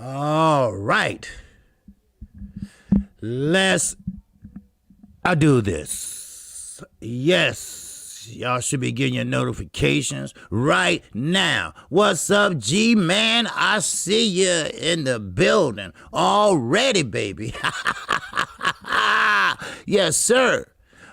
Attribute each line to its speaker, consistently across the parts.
Speaker 1: All right. Let's do this. Yes, y'all should be getting your notifications right now. What's up, G-Man? I see you in the building already, baby. Yes, sir.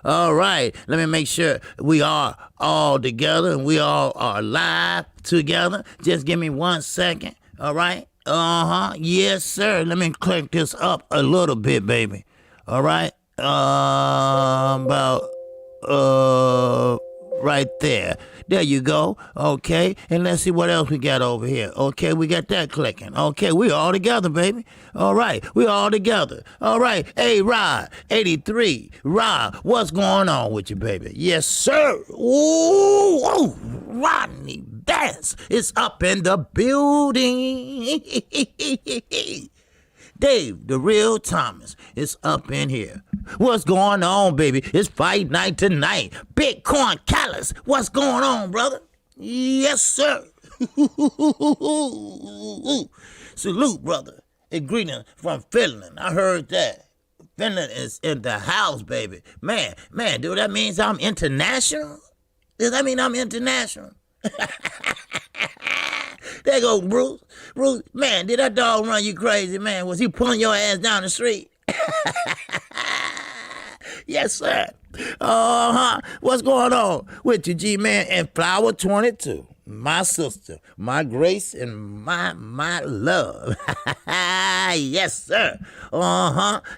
Speaker 1: All right, let me make sure we are all together and we all are live together. Just give me 1 second, all right? Yes, sir. Let me click this up a little bit, baby. All right? About, right there. There you go. Okay, and let's see what else we got over here. Okay, we got that clicking. Okay, we all together, baby. All right, we all together. All right, hey, Rod, 83. Rod, what's going on with you, baby? Yes, sir. Ooh, Rodney Bass is up in the building. Dave, the real Thomas, is up in here. What's going on, baby? It's fight night tonight. Bitcoin Callus, what's going on, brother? Yes, sir. Salute, brother. And greetings from Finland. I heard that. Finland is in the house, baby. Man, dude, that means I'm international? Does that mean I'm international? There go Bruce. Bruce, man, did that dog run you crazy, man? Was he pulling your ass down the street? Yes, sir. What's going on with you, G-Man? And Flower 22, my sister, my grace, and my love. Yes, sir.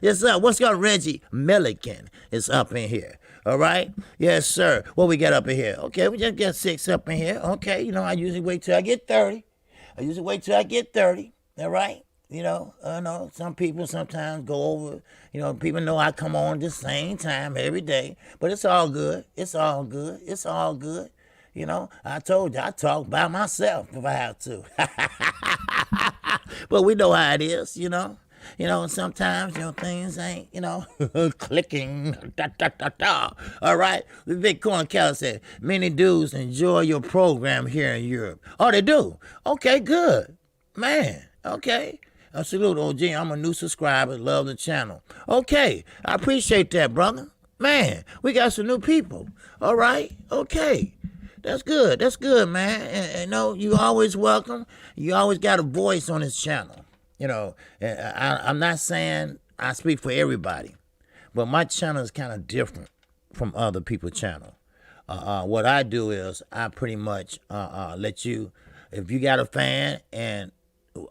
Speaker 1: Yes, sir. What's going on, Reggie Milligan is up in here. All right? Yes, sir. What we got up in here? Okay, we just got 6 up in here. Okay, you know, I usually wait till I get 30. All right? You know, I know some people sometimes go over, you know, people know I come on the same time every day, but it's all good. It's all good. You know, I told you, I talk by myself if I have to. But we know how it is, you know. You know, sometimes, you know, things ain't, you know, clicking, All right? The Bitcoin Cal said, many dudes enjoy your program here in Europe. Oh, they do? Okay, good. Man, okay. Salute, OG. I'm a new subscriber. Love the channel. Okay, I appreciate that, brother. Man, we got some new people. All right? Okay. That's good, man. And you know, you always welcome. You always got a voice on this channel. You know, I'm not saying I speak for everybody, but my channel is kind of different from other people's channel. What I do is I pretty much let you, if you got a fan and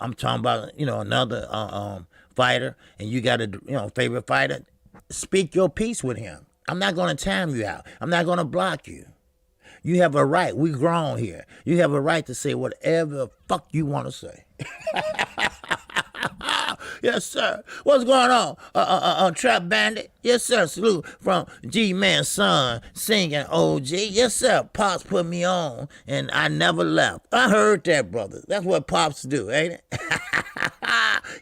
Speaker 1: I'm talking about, you know, another fighter and you got a, you know, favorite fighter, speak your piece with him. I'm not going to time you out. I'm not going to block you. You have a right. We grown here. You have a right to say whatever the fuck you want to say. Yes, sir. What's going on? Trap Bandit? Yes, sir. Salute from G-Man's son singing OG. Yes, sir. Pops put me on, and I never left. I heard that, brother. That's what Pops do, ain't it?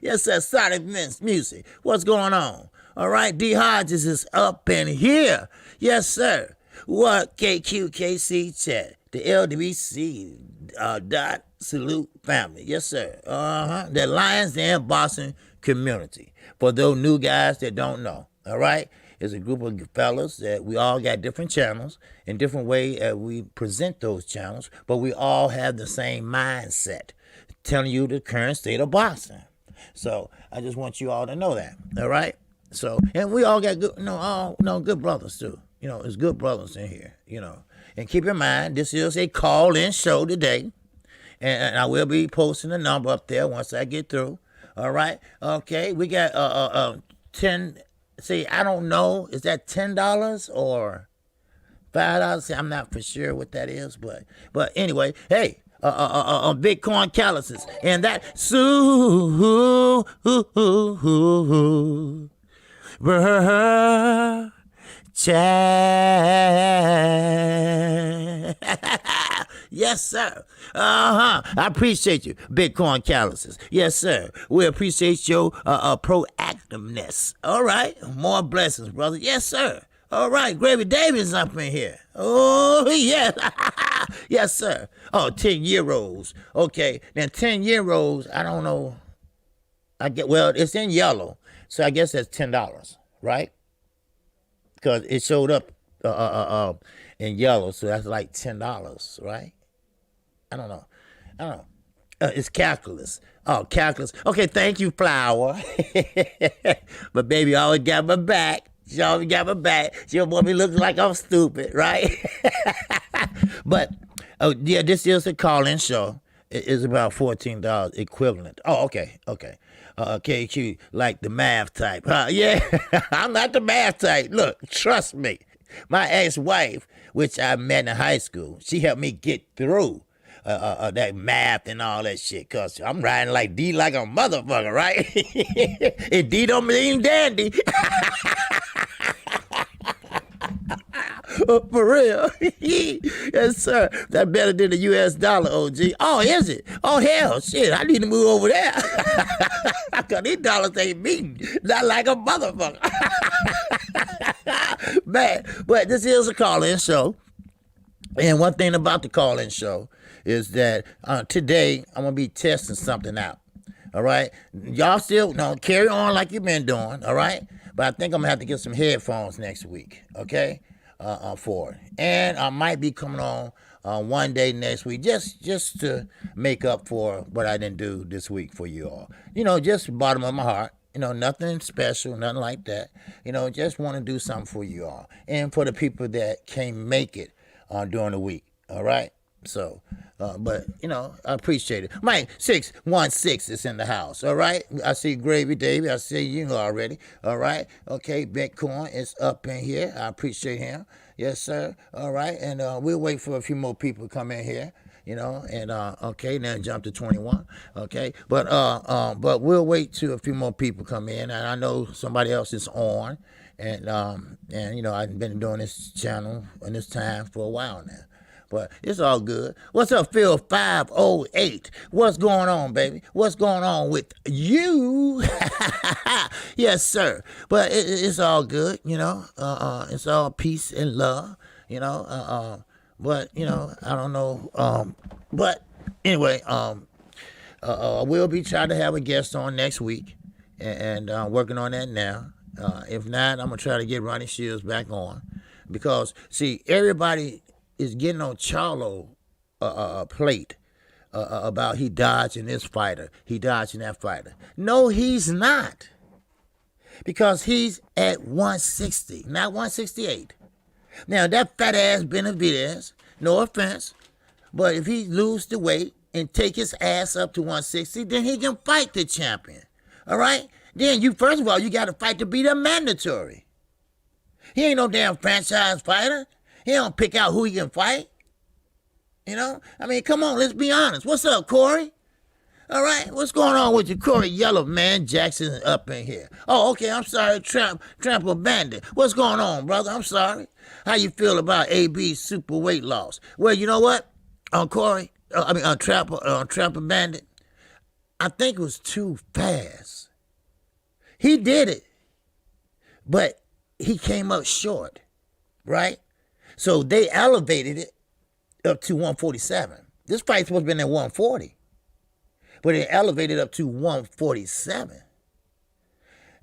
Speaker 1: Yes, sir. Sonic Music. What's going on? All right. D. Hodges is up in here. Yes, sir. What KQKC chat? The LWC dot salute family. Yes, sir. The Lions Den Boston community. For those new guys that don't know, all right? It's a group of fellas that we all got different channels and different way we present those channels, but we all have the same mindset, telling you the current state of Boston. So I just want you all to know that, all right? So, and we all got good, good brothers too. You know, it's good brothers in here, you know. And keep in mind, this is a call-in show today. And I will be posting the number up there once I get through. All right? Okay, we got 10, see, I don't know, is that $10 or $5? See, I'm not for sure what that is, but anyway, hey, Bitcoin calluses, and that Yes, sir. I appreciate you, Bitcoin calluses. Yes, sir. We appreciate your proactiveness. All right. More blessings, brother. Yes, sir. All right. Gravy David's up in here. Oh, yeah. Yes, sir. Oh, 10 euros. Okay. Now, 10 euros, I don't know Well, it's in yellow, so I guess that's $10, right? Because it showed up in yellow, so that's like $10, right? I don't know. It's calculus. Oh, calculus. Okay, thank you, Flower. But baby always got my back. She always got my back. She don't want me looking like I'm stupid, right? But, oh, yeah, this is a call-in show. It's about $14 equivalent. Oh, okay. KQ, like the math type. Huh? Yeah, I'm not the math type. Look, trust me. My ex-wife, which I met in high school, she helped me get through that math and all that shit, because I'm riding like D like a motherfucker, right? And D don't mean dandy. For real. Yes, sir. That's better than the US dollar, OG. Oh, is it? Oh, hell, shit. I need to move over there. Because these dollars ain't mean. Not like a motherfucker. Man, but this is a call-in show. And one thing about the call-in show is that today I'm going to be testing something out. All right? Y'all still carry on like you've been doing, all right? But I think I'm going to have to get some headphones next week, okay? For it. And I might be coming on one day next week just to make up for what I didn't do this week for you all. Just bottom of my heart. Nothing special, nothing like that. Just want to do something for you all. And for the people that can't make it during the week, all right? So, but, I appreciate it. Mike 616 is in the house, all right? I see Gravy Davy. I see you already, all right? Okay, Bitcoin is up in here. I appreciate him. Yes, sir. All right, and we'll wait for a few more people to come in here. And okay, now jump to 21, okay, but we'll wait till a few more people come in, and I know somebody else is on, and I've been doing this channel and this time for a while now, but it's all good. What's up, Phil 508? What's going on, baby? What's going on with you? Yes, sir. But it's all good, it's all peace and love, But, I don't know. But anyway, we'll be trying to have a guest on next week, and working on that now. If not, I'm going to try to get Ronnie Shields back on, because, see, everybody is getting on Charlo plate about he dodging this fighter, he dodging that fighter. No, he's not, because he's at 160, not 168. Now, that fat ass Benavidez, no offense, but if he lose the weight and take his ass up to 160, then he can fight the champion. All right? Then first of all, you got to fight to be the mandatory. He ain't no damn franchise fighter. He don't pick out who he can fight. I mean, come on, let's be honest. What's up, Corey? All right, what's going on with you, Corey Yellow Man Jackson up in here? Oh, okay, I'm sorry, Trample Bandit. What's going on, brother? I'm sorry. How you feel about AB's super weight loss? Well, you know what, Corey? Trample Bandit. I think it was too fast. He did it, but he came up short, right? So they elevated it up to 147. This fight's supposed to have been at 140. But it elevated up to 147.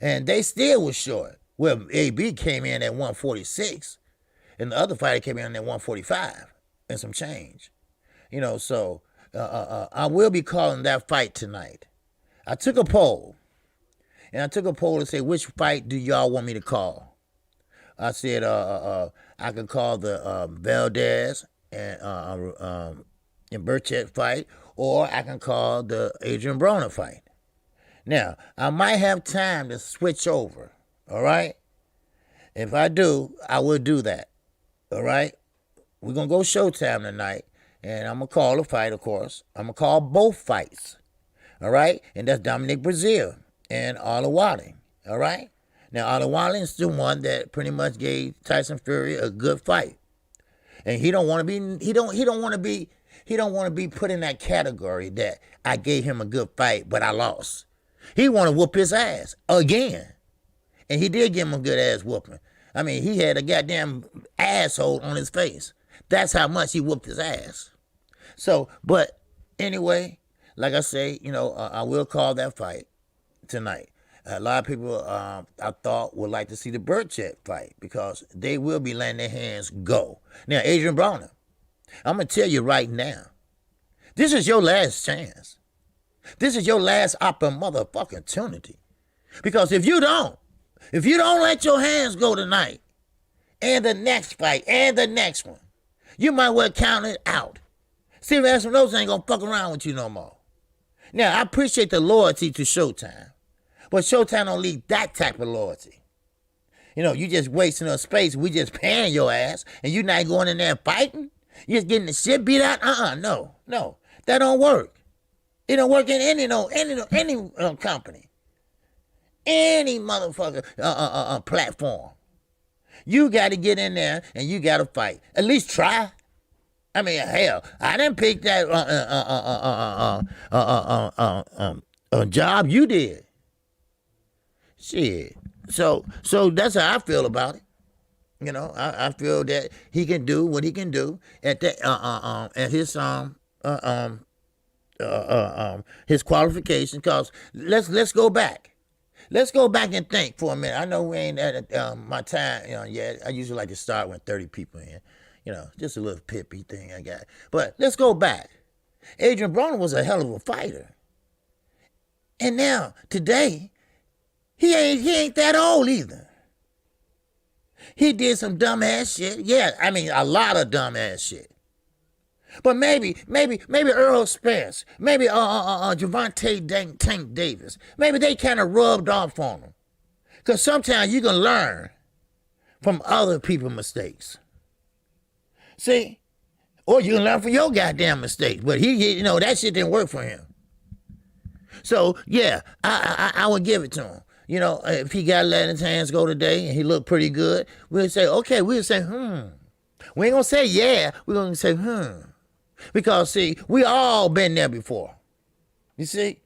Speaker 1: And they still was short. Well, AB came in at 146, and the other fighter came in at 145 and some change. So I will be calling that fight tonight. I took a poll, to say, which fight do y'all want me to call? I said I could call the Valdez and Burchett fight, or I can call the Adrian Broner fight. Now, I might have time to switch over, all right? If I do, I will do that, all right? We're going to go Showtime tonight, and I'm going to call a fight, of course. I'm going to call both fights, all right? And that's Dominic Brazil and Olawale, all right? Now, Olawale is the one that pretty much gave Tyson Fury a good fight. And he don't want to be put in that category that I gave him a good fight, but I lost. He want to whoop his ass again. And he did give him a good ass whooping. I mean, he had a goddamn asshole on his face. That's how much he whooped his ass. So, but anyway, like I say, I will call that fight tonight. A lot of people, I thought, would like to see the Burchett fight because they will be letting their hands go. Now, Adrian Broner, I'm going to tell you right now, this is your last chance. This is your last motherfucking opportunity. Because if you don't let your hands go tonight, and the next fight, and the next one, you might well count it out. Steve Espinosa ain't gonna fuck around with you no more. Now, I appreciate the loyalty to Showtime, but Showtime don't need that type of loyalty. You know, you just wasting up space, we just paying your ass, and you not going in there fighting? You just getting the shit beat out? No. That don't work. It don't work in any company. Any motherfucker platform. You got to get in there and you got to fight. At least try. I mean, hell, I didn't pick that job you did. Shit. So that's how I feel about it. You know, I feel that he can do what he can do at his qualification. Cause let's go back. Let's go back and think for a minute. I know we ain't at my time yet. I usually like to start when 30 people in. You know, just a little pippy thing I got. But let's go back. Adrian Broner was a hell of a fighter. And now, today, he ain't that old either. He did some dumbass shit. Yeah, I mean, a lot of dumbass shit. But maybe Earl Spence, maybe Javante Tank Davis, maybe they kind of rubbed off on him. Because sometimes you can learn from other people's mistakes. See? Or you can learn from your goddamn mistakes. But he that shit didn't work for him. So, yeah, I would give it to him. You know, if he got to let his hands go today and he looked pretty good, we'll say, okay, we'll say, We ain't going to say yeah, we're going to say, Because, see, we all been there before. You see?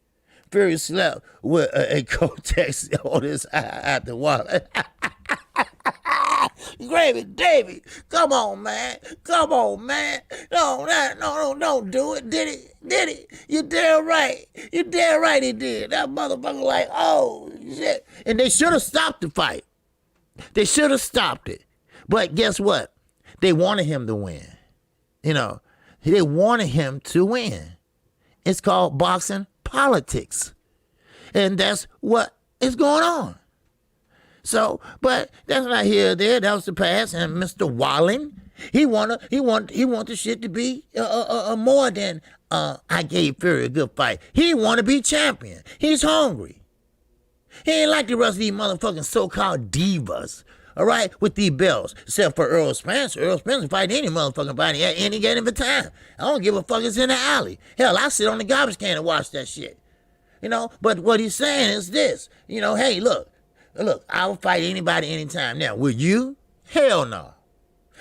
Speaker 1: Fury slept with a Cortex on his eye out the water. Gravy, Davy, come on, man. No, don't do it. Did it? You damn right. He did. That motherfucker like, oh, shit. And they should have stopped the fight. They should have stopped it. But guess what? They wanted him to win. You know, they wanted him to win. It's called boxing politics. And that's what is going on. So, but that's not here or there. That was the past. And Mr. Walling, he want the shit to be more than I gave Fury a good fight. He want to be champion. He's hungry. He ain't like the rest of these motherfucking so-called divas. All right, with these belts, except for Earl Spence. Earl Spence fight any motherfucking body at any given time. I don't give a fuck. It's in the alley. Hell, I sit on the garbage can and watch that shit. You know, but what he's saying is this. You know, hey, look, I will fight anybody anytime. Now, would you? Hell no.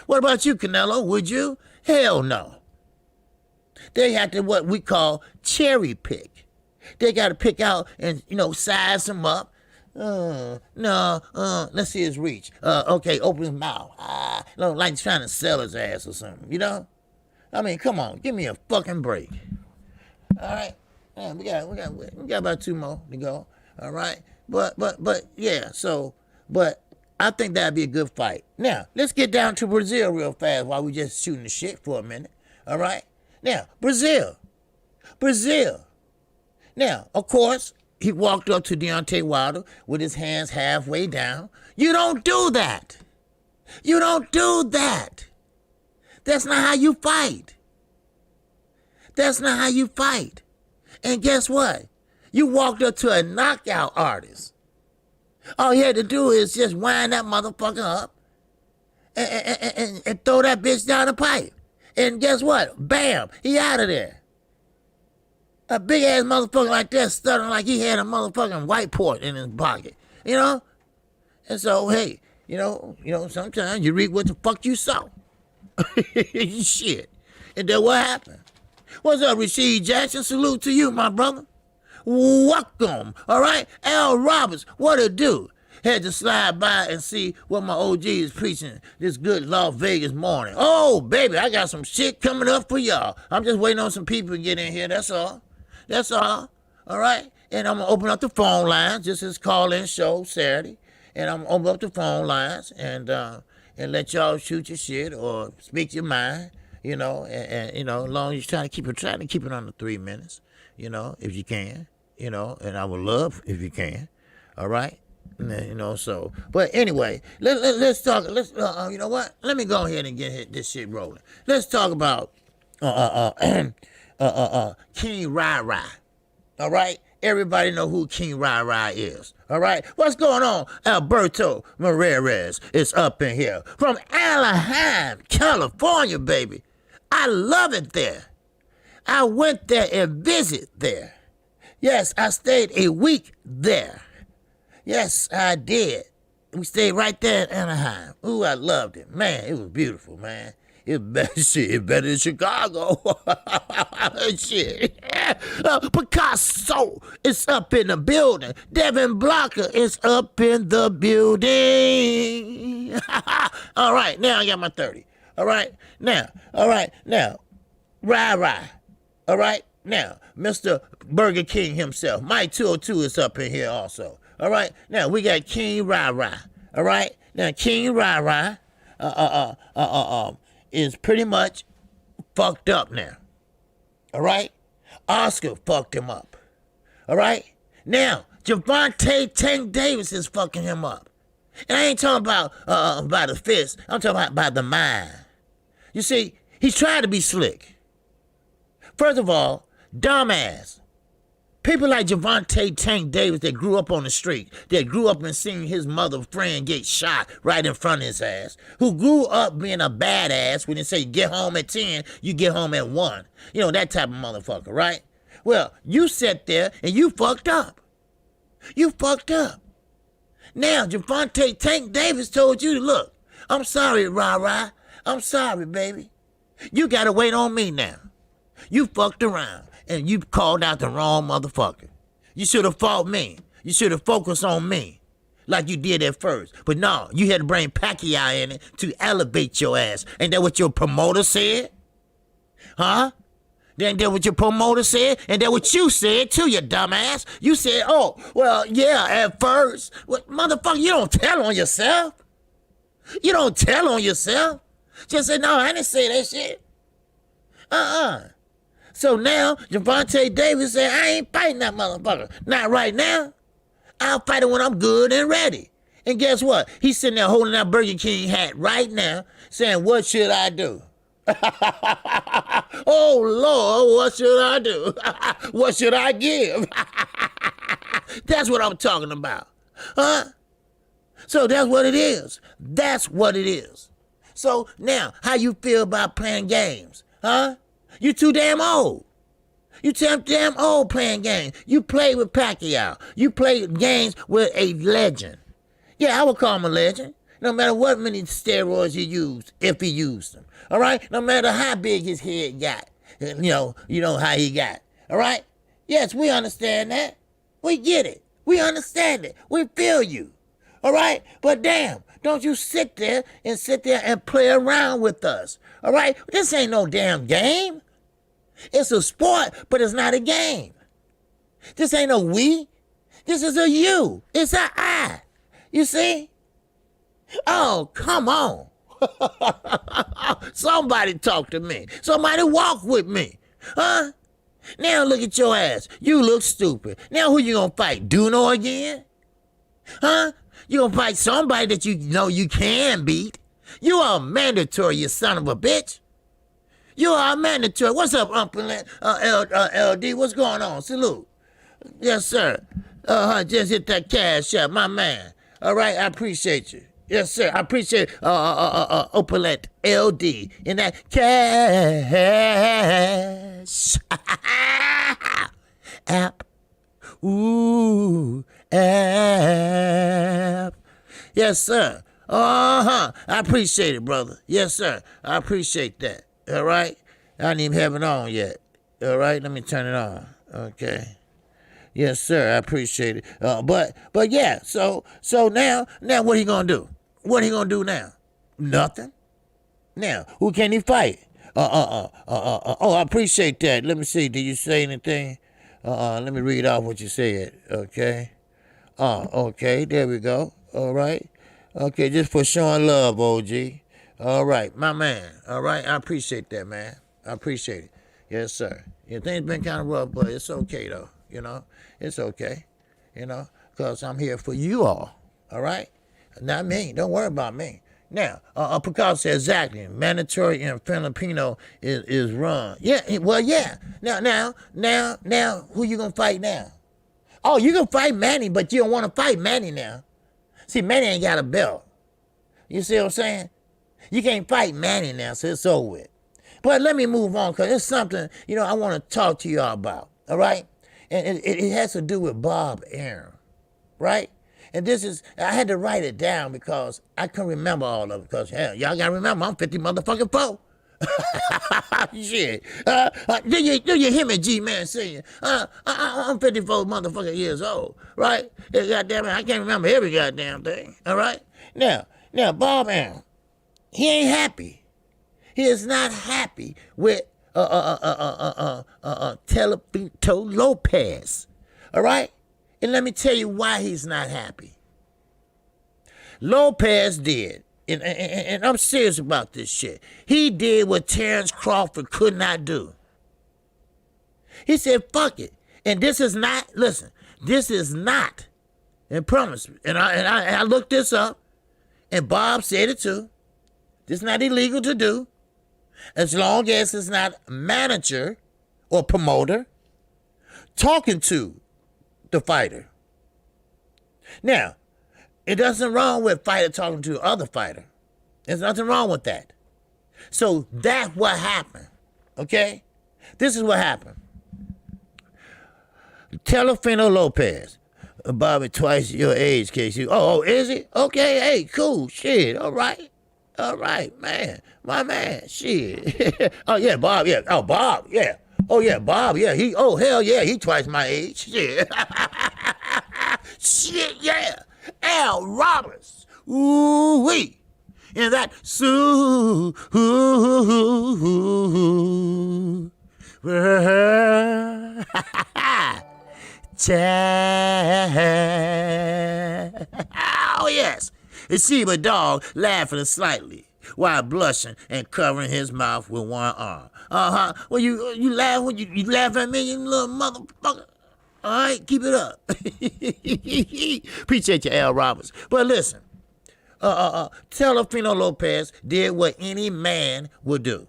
Speaker 1: What about you, Canelo? Would you? Hell no. They have to what we call cherry pick. They got to pick out and, size them up. Let's see his reach. Okay, open his mouth. Like trying to sell his ass or something, you know? I mean, come on, give me a fucking break. All right? Yeah, we got about 2 more to go. All right? But yeah, but I think that'd be a good fight. Now, let's get down to Brazil real fast while we just shooting the shit for a minute. All right? Now, Brazil. Now, of course, he walked up to Deontay Wilder with his hands halfway down. You don't do that. That's not how you fight. And guess what? You walked up to a knockout artist. All you had to do is just wind that motherfucker up and throw that bitch down the pipe. And guess what? Bam, he out of there. A big ass motherfucker like that stuttering like he had a motherfucking white port in his pocket, you know? And so, hey, you know, sometimes you read what the fuck you saw. Shit. And then what happened? What's up, Rasheed Jackson? Salute to you, my brother. Welcome, all right? Al Roberts, what it do? Had to slide by and see what my OG is preaching this good Las Vegas morning. Oh, baby, I got some shit coming up for y'all. I'm just waiting on some people to get in here, that's all. All right? And I'm gonna open up the phone lines. This is call-in show Saturday, and I'm gonna open up the phone lines and let y'all shoot your shit or speak your mind. And as long as you're trying to keep it under 3 minutes. If you can. And I would love if you can. All right. So, but anyway, let's talk. You know what? Let me go ahead and get this shit rolling. Let's talk about King Rai. All right, everybody know who King Rai is. All right, what's going on? Alberto Marrionhanson is up in here from Anaheim, California, baby. I love it there. I went there and visited there. Yes, I stayed a week there. Yes, I did. We stayed right there in Anaheim. Ooh, I loved it. Man, it was beautiful, man. It better than Chicago. Shit. Picasso is up in the building. Devin Blocker is up in the building. All right, now I got my 30. All right, now. Rai. All right, now, Mr. Burger King himself. Mike 202 is up in here also. All right, now we got King Rai. All right, now King Rai is pretty much fucked up now. All right, Oscar fucked him up. All right, now Javante Tank Davis is fucking him up, and I ain't talking about by the fist. I'm talking about by the mind. You see, he's trying to be slick. First of all, dumbass. People like Javante Tank Davis that grew up on the street, that grew up and seeing his mother friend get shot right in front of his ass, who grew up being a badass when they say get home at 10, you get home at 1. That type of motherfucker, right? Well, you sat there and you fucked up. You fucked up. Now, Javante Tank Davis told you, look, I'm sorry, Rai. I'm sorry, baby. You gotta wait on me now. You fucked around. And you called out the wrong motherfucker. You should have fought me. You should have focused on me like you did at first. But no, you had to bring Pacquiao in it to elevate your ass. Ain't that what your promoter said? Huh? Ain't that what your promoter said? And that what you said too, you dumbass? You said, oh, well, yeah, at first. Well, motherfucker, you don't tell on yourself. You don't tell on yourself. Just say, no, I didn't say that shit. So now, Javante Davis said, I ain't fighting that motherfucker. Not right now. I'll fight it when I'm good and ready. And guess what? He's sitting there holding that Burger King hat right now, saying, what should I do? Oh, Lord, what should I do? What should I give? That's what I'm talking about. Huh? So that's what it is. That's what it is. So now, how you feel about playing games? Huh? You too damn old. You too damn old playing games. You play with Pacquiao. You play games with a legend. Yeah, I would call him a legend. No matter what many steroids he used, if he used them. All right? No matter how big his head got. You know how he got. All right? Yes, we understand that. We get it. We understand it. We feel you. All right? But damn, don't you sit there and play around with us. All right? This ain't no damn game. It's a sport, but it's not a game. This ain't a we. This is a you. It's a I. You see? Oh, come on. Somebody talk to me. Somebody walk with me. Huh? Now look at your ass. You look stupid. Now who you gonna fight? Duno again? Huh? You gonna fight somebody that you know you can beat? You are mandatory, you son of a bitch. You are mandatory. What's up, LD? What's going on? Salute. Yes, sir. Just hit that cash up, my man. All right, I appreciate you. Yes, sir. I appreciate Opulent LD in that cash app. Ooh, app. Yes, sir. I appreciate it, brother. Yes, sir. I appreciate that. All right? I didn't even have it on yet. All right? Let me turn it on. Okay. Yes, sir. I appreciate it. But yeah, so now what he gonna do? What he gonna do now? Nothing. Now, who can he fight? Oh, I appreciate that. Let me see. Did you say anything? Let me read off what you said, okay? Okay, there we go. All right. Okay, just for showing love, OG. All right, my man. All right, I appreciate that, man. I appreciate it. Yes, sir. Yeah, things been kind of rough, but it's okay, though. It's okay. Because I'm here for you all right? Not me. Don't worry about me. Now, Picasso said exactly. Mandatory in Filipino is run. Yeah, well, yeah. Now, who you gonna fight now? Oh, you can fight Manny, but you don't want to fight Manny now. See, Manny ain't got a belt. You see what I'm saying? You can't fight Manny now, so it's over with. But let me move on, because it's something, I want to talk to y'all about, all right? And it has to do with Bob Aaron, right? And I had to write it down because I couldn't remember all of it, because, hell, y'all got to remember, I'm 50 motherfucking 4. Shit. Do you hear me, G-Man singing? I'm 54 motherfucking years old, right? Goddamn it, I can't remember every goddamn thing, all right? Now, Bob Aaron, he ain't happy. He is not happy with Telefito Lopez, all right? And let me tell you why he's not happy. Lopez did, and I'm serious about this shit. He did what Terrence Crawford could not do. He said, fuck it. And this is not, and promise me, and I looked this up, and Bob said it too. This is not illegal to do, as long as it's not manager or promoter talking to the fighter. Now, it doesn't wrong with fighter talking to other fighter. There's nothing wrong with that. So that's what happened, okay? This is what happened. Telefino Lopez, Bobby, twice your age, KC. Oh, is he? Okay, hey, cool, shit, all right, man, my man, shit. Oh, yeah, Bob, yeah, oh, Bob, yeah. Oh, yeah, Bob, yeah, hell yeah, he twice my age, shit. Shit, yeah. Al Roberts. Ooh-wee. And that Sue. Oh, yes. And see my dog laughing slightly while blushing and covering his mouth with one arm. Uh-huh. Well, you laugh when you laugh at me, you little motherfucker. All right, keep it up. Appreciate you, Al Roberts. But listen, Telefino Lopez did what any man would do.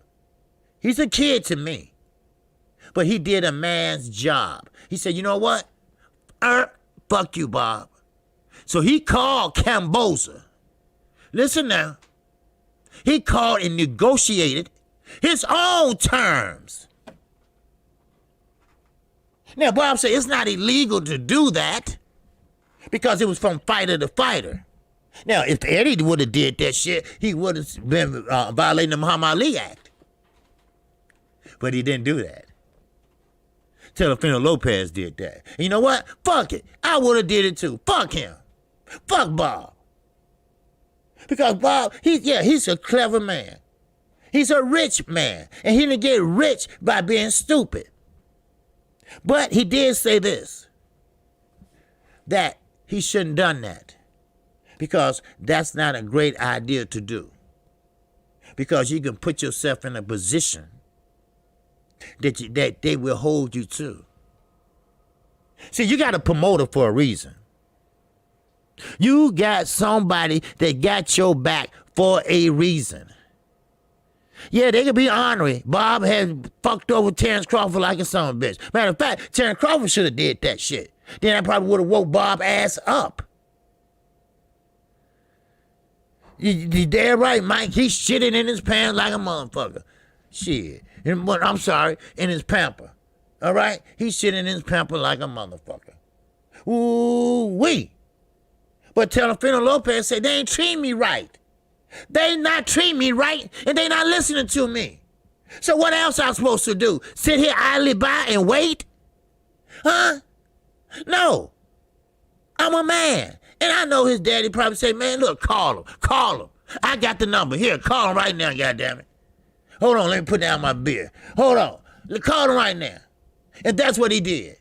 Speaker 1: He's a kid to me, but he did a man's job. He said, you know what? Fuck you, Bob. So he called Camboza. Listen now. He called and negotiated his own terms. Now, Bob said it's not illegal to do that because it was from fighter to fighter. Now, if Eddie would have did that shit, he would have been violating the Muhammad Ali Act. But he didn't do that. Telefino Lopez did that. And you know what? Fuck it. I would have did it too. Fuck him. Fuck Bob. Because Bob, he's a clever man. He's a rich man. And he didn't get rich by being stupid. But he did say this, that he shouldn't done that because that's not a great idea to do. Because you can put yourself in a position that they will hold you to. See, you got a promoter for a reason. You got somebody that got your back for a reason. Yeah, they could be ornery. Bob had fucked over Terrence Crawford like a son of a bitch. Matter of fact, Terrence Crawford should have did that shit. Then I probably would have woke Bob ass up. You damn right, Mike. He's shitting in his pants like a motherfucker. Shit. I'm sorry, in his pamper. All right? He's shitting in his pamper like a motherfucker. Ooh-wee. But Telefino Lopez said, they ain't treating me right. They not treating me right, and they not listening to me. So what else I'm supposed to do? Sit here idly by and wait? Huh? No. I'm a man. And I know his daddy probably say, man, look, call him. I got the number. Here, call him right now, goddammit. Hold on, let me put down my beer. Hold on. Call him right now. And that's what he did.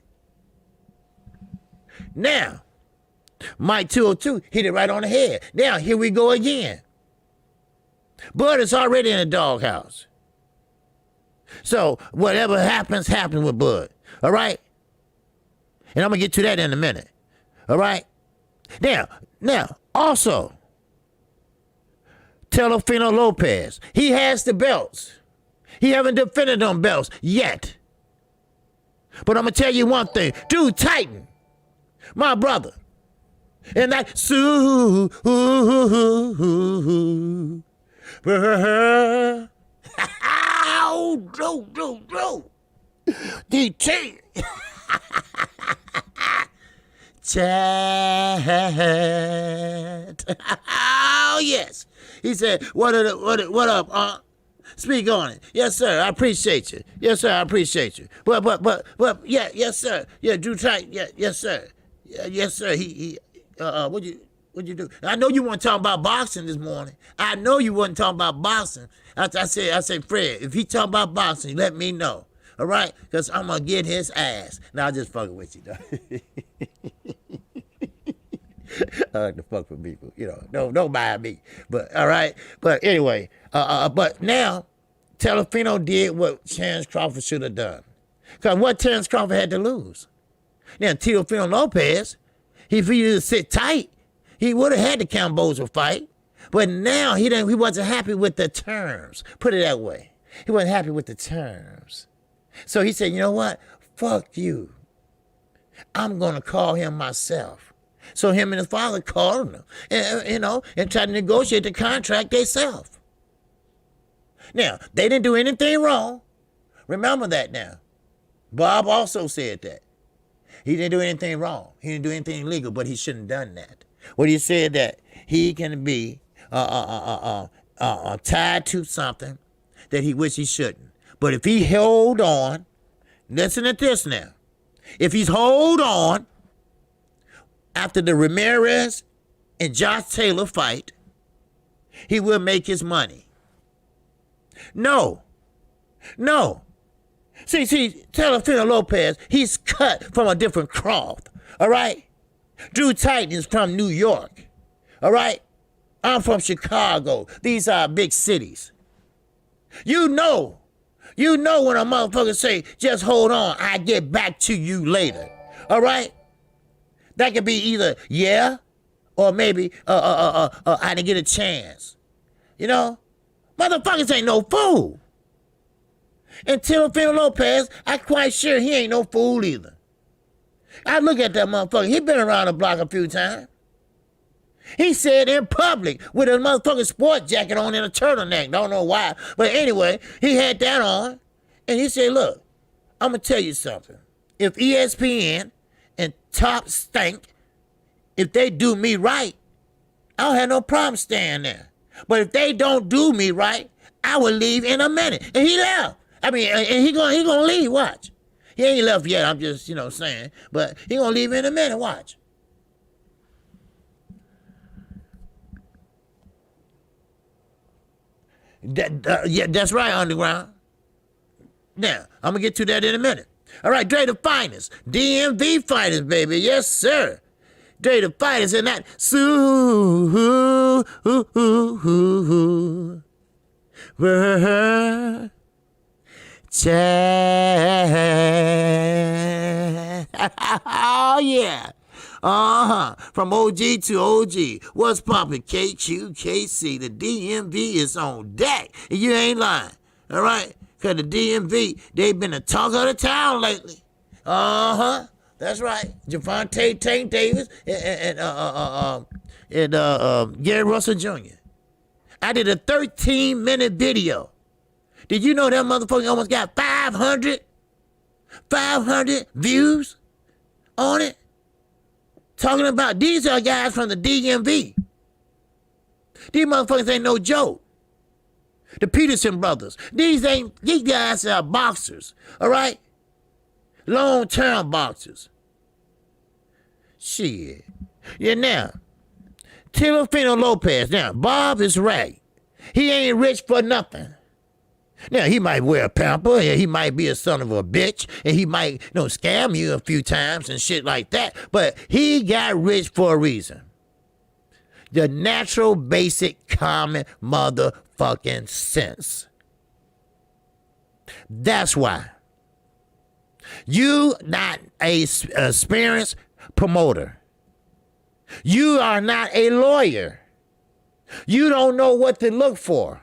Speaker 1: Now, Mike 202 hit it right on the head. Now, here we go again. Bud is already in the doghouse. So, whatever happens, happens with Bud. All right? And I'm going to get to that in a minute. All right? Now, also, Telefino Lopez, he has the belts. He haven't defended them belts yet. But I'm going to tell you one thing. Dude, Titan, my brother, and that DT. Chat. Oh, yes. He said, what up, Speak on it. Yes, sir. I appreciate you. Yes, sir. I appreciate you. But, yeah, yes, sir. Yeah, Drew Tight. Yeah, yes, sir. Yeah, yes, sir. What'd you do? I know you weren't talking about boxing this morning. I know you wasn't talking about boxing. I said, Fred, if he talking about boxing, let me know. All right? Because I'm going to get his ass. Now, I'm just fucking with you, though. I like to fuck with people. You know, don't mind me. But, all right? But anyway, but now, Telefino did what Terence Crawford should have done. Because what Terence Crawford had to lose. Now, Telefino Lopez, if he used to sit tight, he would have had the Camboza fight. But now he wasn't happy with the terms. Put it that way. He wasn't happy with the terms. So he said, you know what? Fuck you. I'm going to call him myself. So him and his father called him, and tried to negotiate the contract themselves. Now, they didn't do anything wrong. Remember that now. Bob also said that. He didn't do anything wrong. He didn't do anything illegal, but he shouldn't have done that. Well, he said that he can be tied to something that he wish he shouldn't. But if he hold on, listen to this now. If he's hold on after the Ramirez and Josh Taylor fight, he will make his money. No. See, Telefino Lopez, he's cut from a different cloth, all right? Drew Titan is from New York, all right? I'm from Chicago. These are big cities. You know when a motherfucker say, just hold on, I get back to you later, all right? That could be either yeah or maybe I didn't get a chance. You know? Motherfuckers ain't no fool. And Telefino Lopez, I'm quite sure he ain't no fool either. I look at that motherfucker. He been around the block a few times. He said in public with a motherfucking sport jacket on and a turtleneck. Don't know why. But anyway, he had that on. And he said, look, I'm going to tell you something. If ESPN and Top Stank, if they do me right, I don't have no problem staying there. But if they don't do me right, I will leave in a minute. And he left. I mean, and he gonna leave, watch. He ain't left yet, I'm just, saying. But he gonna leave in a minute, watch. Yeah, that's right, Underground. Now, I'm gonna get to that in a minute. All right, Dre the Finest. DMV Fighters, baby. Yes, sir. Dre the Fighters in that. Oh, yeah. From OG to OG. What's poppin'? KQKC. The DMV is on deck. And you ain't lying. All right? Because the DMV, they've been the talk of the town lately. That's right. Javante Tank Davis and Gary Russell Jr. I did a 13-minute video. Did you know that motherfucker almost got 500 views on it? Talking about these are guys from the DMV. These motherfuckers ain't no joke. The Peterson brothers. These guys are boxers, all right? Long-term boxers. Shit. Yeah, now, Telefino Lopez. Now, Bob is right. He ain't rich for nothing. Now, he might wear a pamper, and he might be a son of a bitch, and he might, scam you a few times and shit like that, but he got rich for a reason. The natural, basic, common motherfucking sense. That's why. You not a experienced promoter. You are not a lawyer. You don't know what to look for.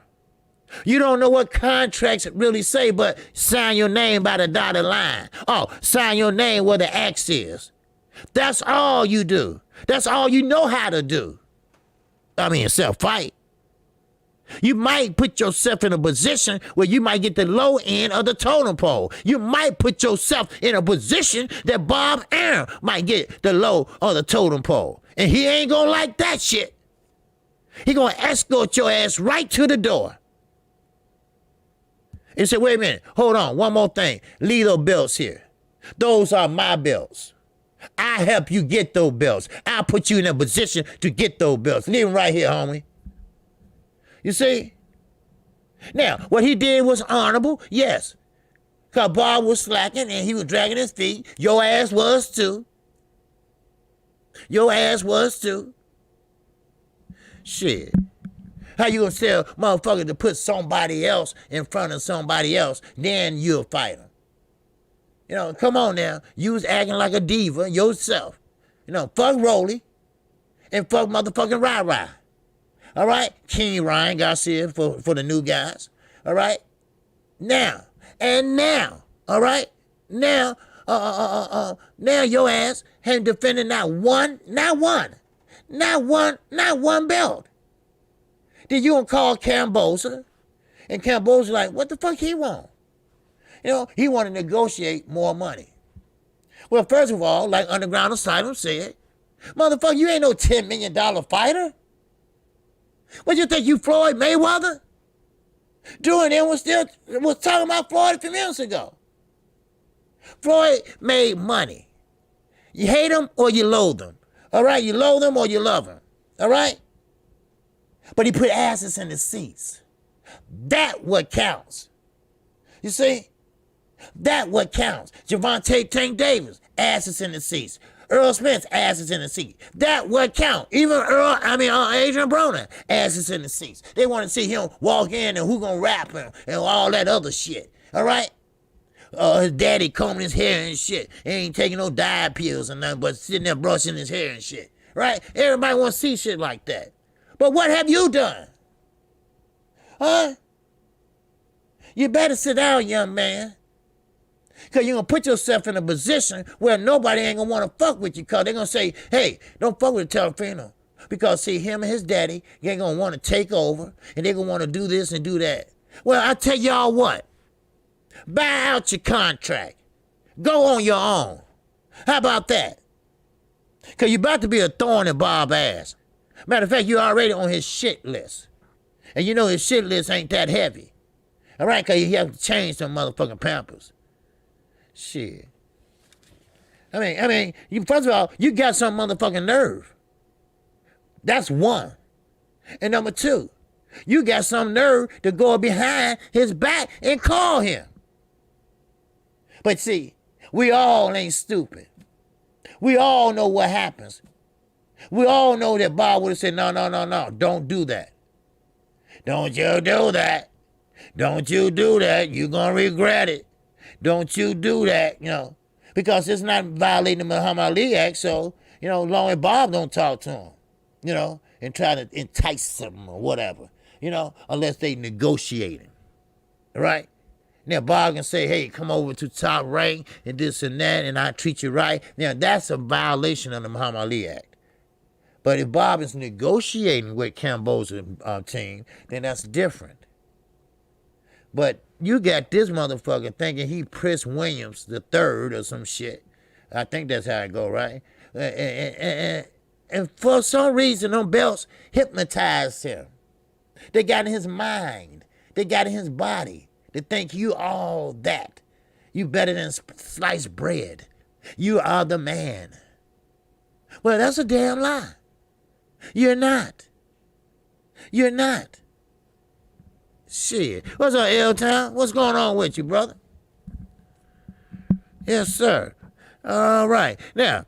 Speaker 1: You don't know what contracts really say, but sign your name by the dotted line. Oh, sign your name where the X is. That's all you do. That's all you know how to do. I mean, except fight. You might put yourself in a position where you might get the low end of the totem pole. You might put yourself in a position that Bob Aaron might get the low of the totem pole. And he ain't gonna like that shit. He gonna escort your ass right to the door. And say, wait a minute, hold on, one more thing. Leave those belts here. Those are my belts. I help you get those belts. I'll put you in a position to get those belts. Leave them right here, homie. You see? Now, what he did was honorable, yes. Because Bob was slacking and he was dragging his feet. Your ass was too. Your ass was too. Shit. How you gonna tell motherfucker to put somebody else in front of somebody else, then you'll fight him? Come on now. You was acting like a diva yourself. Fuck Rolly and fuck motherfucking Rai. All right? King Ryan Garcia for the new guys. All right? Now. All right? Now your ass ain't defending not one belt. Then you gonna call Cambosa, and Cambosa like, what the fuck he want? He want to negotiate more money. Well, first of all, like Underground Asylum said, motherfucker, you ain't no $10 million fighter. What you think, you Floyd Mayweather? Drew and them was talking about Floyd a few minutes ago. Floyd made money. You hate him or you loathe him. All right, you loathe him or you love him. All right? But he put asses in the seats. That what counts. You see? That what counts. Javante Tank Davis, asses in the seats. Earl Smith's asses in the seat. That what count. Even Adrian Broner, asses in the seats. They want to see him walk in and who gonna rap him and all that other shit. All right? His daddy combing his hair and shit. He ain't taking no diet pills or nothing, but sitting there brushing his hair and shit. Right? Everybody want to see shit like that. But what have you done? Huh? You better sit down, young man. Because you're going to put yourself in a position where nobody ain't going to want to fuck with you, because they're going to say, hey, don't fuck with Telefino. Because, see, him and his daddy, they're going to want to take over, and they're going to want to do this and do that. Well, I tell y'all what. Buy out your contract. Go on your own. How about that? Because you're about to be a thorn in Bob's ass. Matter of fact, you're already on his shit list. And you know his shit list ain't that heavy. All right, because you have to change some motherfucking Pampers. Shit. I mean, first of all, you got some motherfucking nerve. That's one. And number two, you got some nerve to go behind his back and call him. But see, we all ain't stupid. We all know what happens. We all know that Bob would have said, no, don't do that. Don't you do that. Don't you do that. You're going to regret it. Don't you do that, because it's not violating the Muhammad Ali Act, so, long as Bob don't talk to him, and try to entice him or whatever, unless they negotiating, right? Now, Bob can say, hey, come over to top rank and this and that, and I treat you right. Now, that's a violation of the Muhammad Ali Act. But if Bob is negotiating with Cambosa's team, then that's different. But you got this motherfucker thinking he Prince Williams the third or some shit. I think that's how it go, right? And for some reason, them belts hypnotized him. They got in his mind. They got in his body. They think you all that. You better than sliced bread. You are the man. Well, that's a damn lie. You're not. You're not. Shit. What's up, L-Town? What's going on with you, brother? Yes, sir. All right. Now,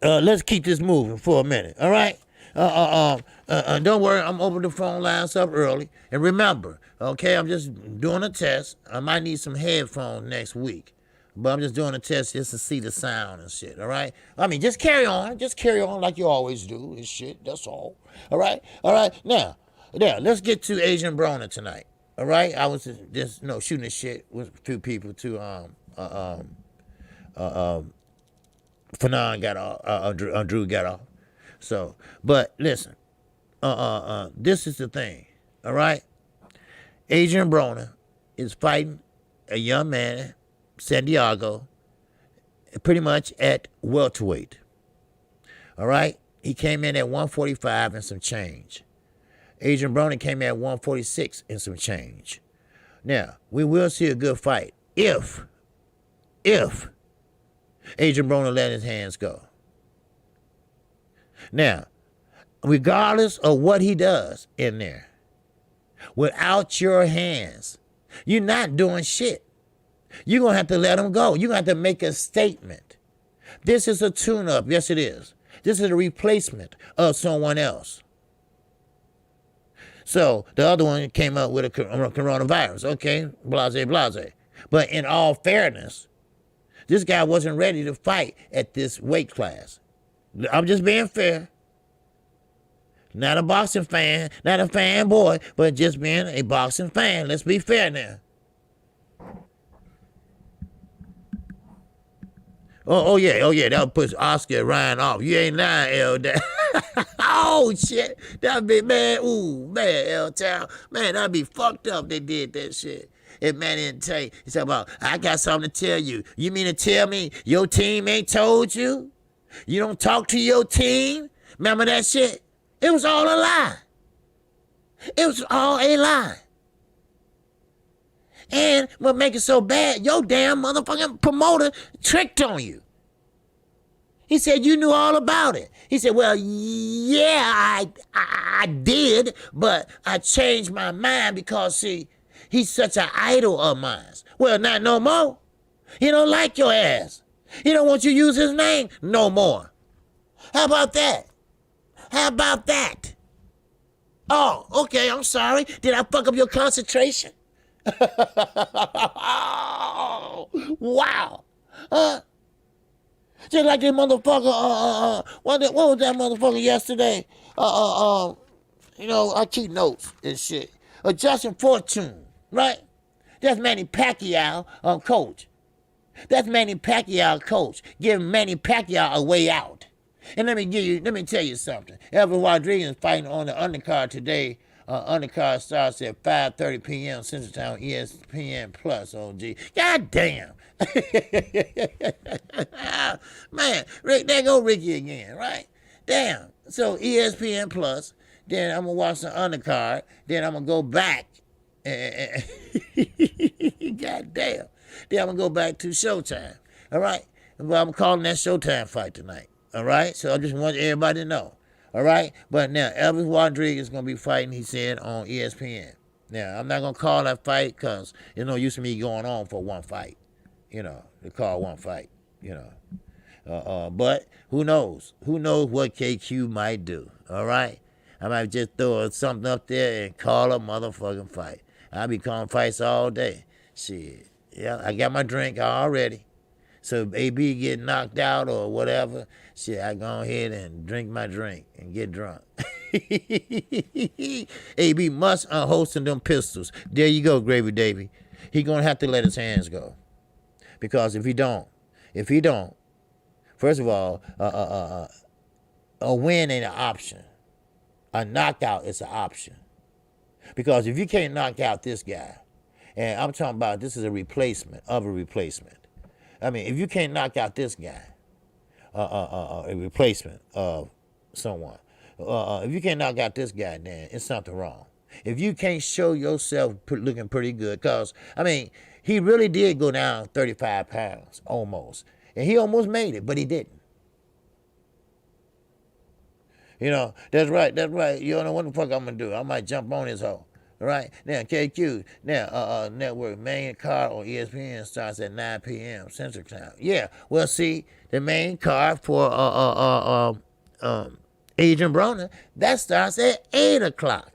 Speaker 1: let's keep this moving for a minute, all right? Don't worry, I'm opening the phone lines up early. And remember, okay, I'm just doing a test. I might need some headphones next week. But I'm just doing a test just to see the sound and shit, all right? I mean, just carry on. Just carry on like you always do and shit. That's all. All right? All right. Now, let's get to Agent Broner tonight. All right? I was just, shooting the shit with a few people too. Fanon got off. Drew got off. So, but listen. This is the thing. All right? Agent Broner is fighting a young man, San Diego, pretty much at welterweight. All right? He came in at 145 and some change. Agent Broner came in at 146 and some change. Now, we will see a good fight if Agent Broner let his hands go. Now, regardless of what he does in there, without your hands, you're not doing shit. You're going to have to let him go. You're going to have to make a statement. This is a tune-up. Yes, it is. This is a replacement of someone else. So the other one came up with a coronavirus. Okay, blase, blase. But in all fairness, this guy wasn't ready to fight at this weight class. I'm just being fair. Not a boxing fan, not a fanboy, but just being a boxing fan. Let's be fair now. Oh yeah, that would push Oscar Ryan off. You ain't lying, L. Oh shit, that'd be man. Ooh man, L-Town, man, that'd be fucked up. They did that shit. And man didn't tell you. He said about, I got something to tell you. You mean to tell me your team ain't told you? You don't talk to your team? Remember that shit? It was all a lie. It was all a lie. And what make it so bad, your damn motherfucking promoter tricked on you. He said you knew all about it. He said, well, yeah, I did, but I changed my mind because, see, he's such an idol of mine. Well, not no more. He don't like your ass. He don't want you to use his name no more. How about that? How about that? Oh, okay, I'm sorry. Did I fuck up your concentration? Wow. Just like that motherfucker, what was that motherfucker yesterday? I keep notes and shit. Justin Fortune, right? That's Manny Pacquiao, coach. That's Manny Pacquiao, coach, giving Manny Pacquiao a way out. And let me tell you something. Elvis Rodriguez is fighting on the undercard today. Undercard starts at 5:30 p.m. Central Time, ESPN Plus, OG. God damn. Man, Rick, there go Ricky again, right? Damn. So ESPN Plus, then I'm going to watch the undercard, then I'm going to go back. God damn. Then I'm going to go back to Showtime, all right? But I'm calling that Showtime fight tonight, all right? So I just want everybody to know. All right? But now, Elvis Rodriguez is going to be fighting, he said, on ESPN. Now, I'm not going to call that fight because there's no use of me going on for one fight. To call one fight, But who knows? Who knows what KQ might do, all right? I might just throw something up there and call a motherfucking fight. I'll be calling fights all day. Shit. Yeah, I got my drink already. So if AB get knocked out or whatever, shit, I go ahead and drink my drink and get drunk. AB must unholster them pistols. There you go, Gravy Davy. He gonna have to let his hands go. Because if he don't, first of all, a win ain't an option. A knockout is an option. Because if you can't knock out this guy, and I'm talking about this is a replacement of a replacement. I mean, if you can't knock out this guy, a replacement of someone, if you can't knock out this guy, then it's something wrong. If you can't show yourself looking pretty good, because, I mean, he really did go down 35 pounds, almost. And he almost made it, but he didn't. That's right. You don't know what the fuck I'm going to do. I might jump on his hoe. All right, now KQ, now network main card on ESPN starts at 9 p.m. Central Time. Yeah, well, see, the main card for Adrian Broner, that starts at 8 o'clock.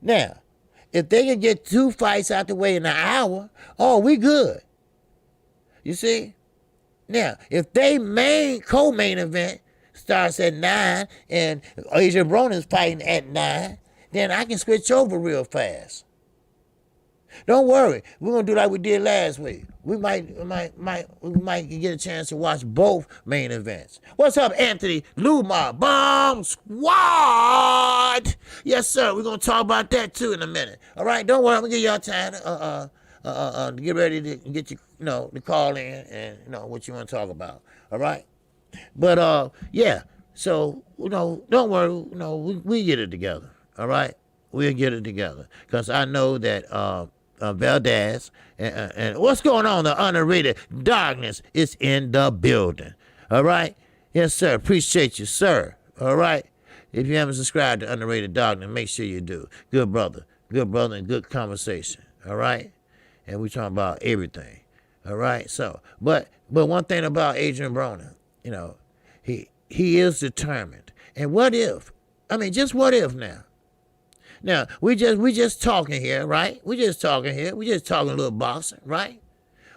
Speaker 1: Now, if they can get 2 fights out the way in an hour, oh, we good. You see? Now, if they co-main event starts at 9 and Adrian Broner's fighting at 9, then I can switch over real fast. Don't worry, we're gonna do like we did last week. We might get a chance to watch both main events. What's up, Anthony Lumar Bomb Squad? Yes, sir. We're gonna talk about that too in a minute. All right, don't worry. I'm gonna give y'all time to get ready to get to call in and what you want to talk about. All right, but yeah. So don't worry. We get it together. All right, we'll get it together because I know that Valdez and what's going on? The underrated darkness is in the building. All right, yes, sir. Appreciate you, sir. All right. If you haven't subscribed to Underrated Darkness, make sure you do. Good brother, and good conversation. All right, and we talking about everything. All right. So, but one thing about Adrian Broner, he is determined. And what if? I mean, just what if now? Now, we just talking here, right? We just talking a little boxing, right?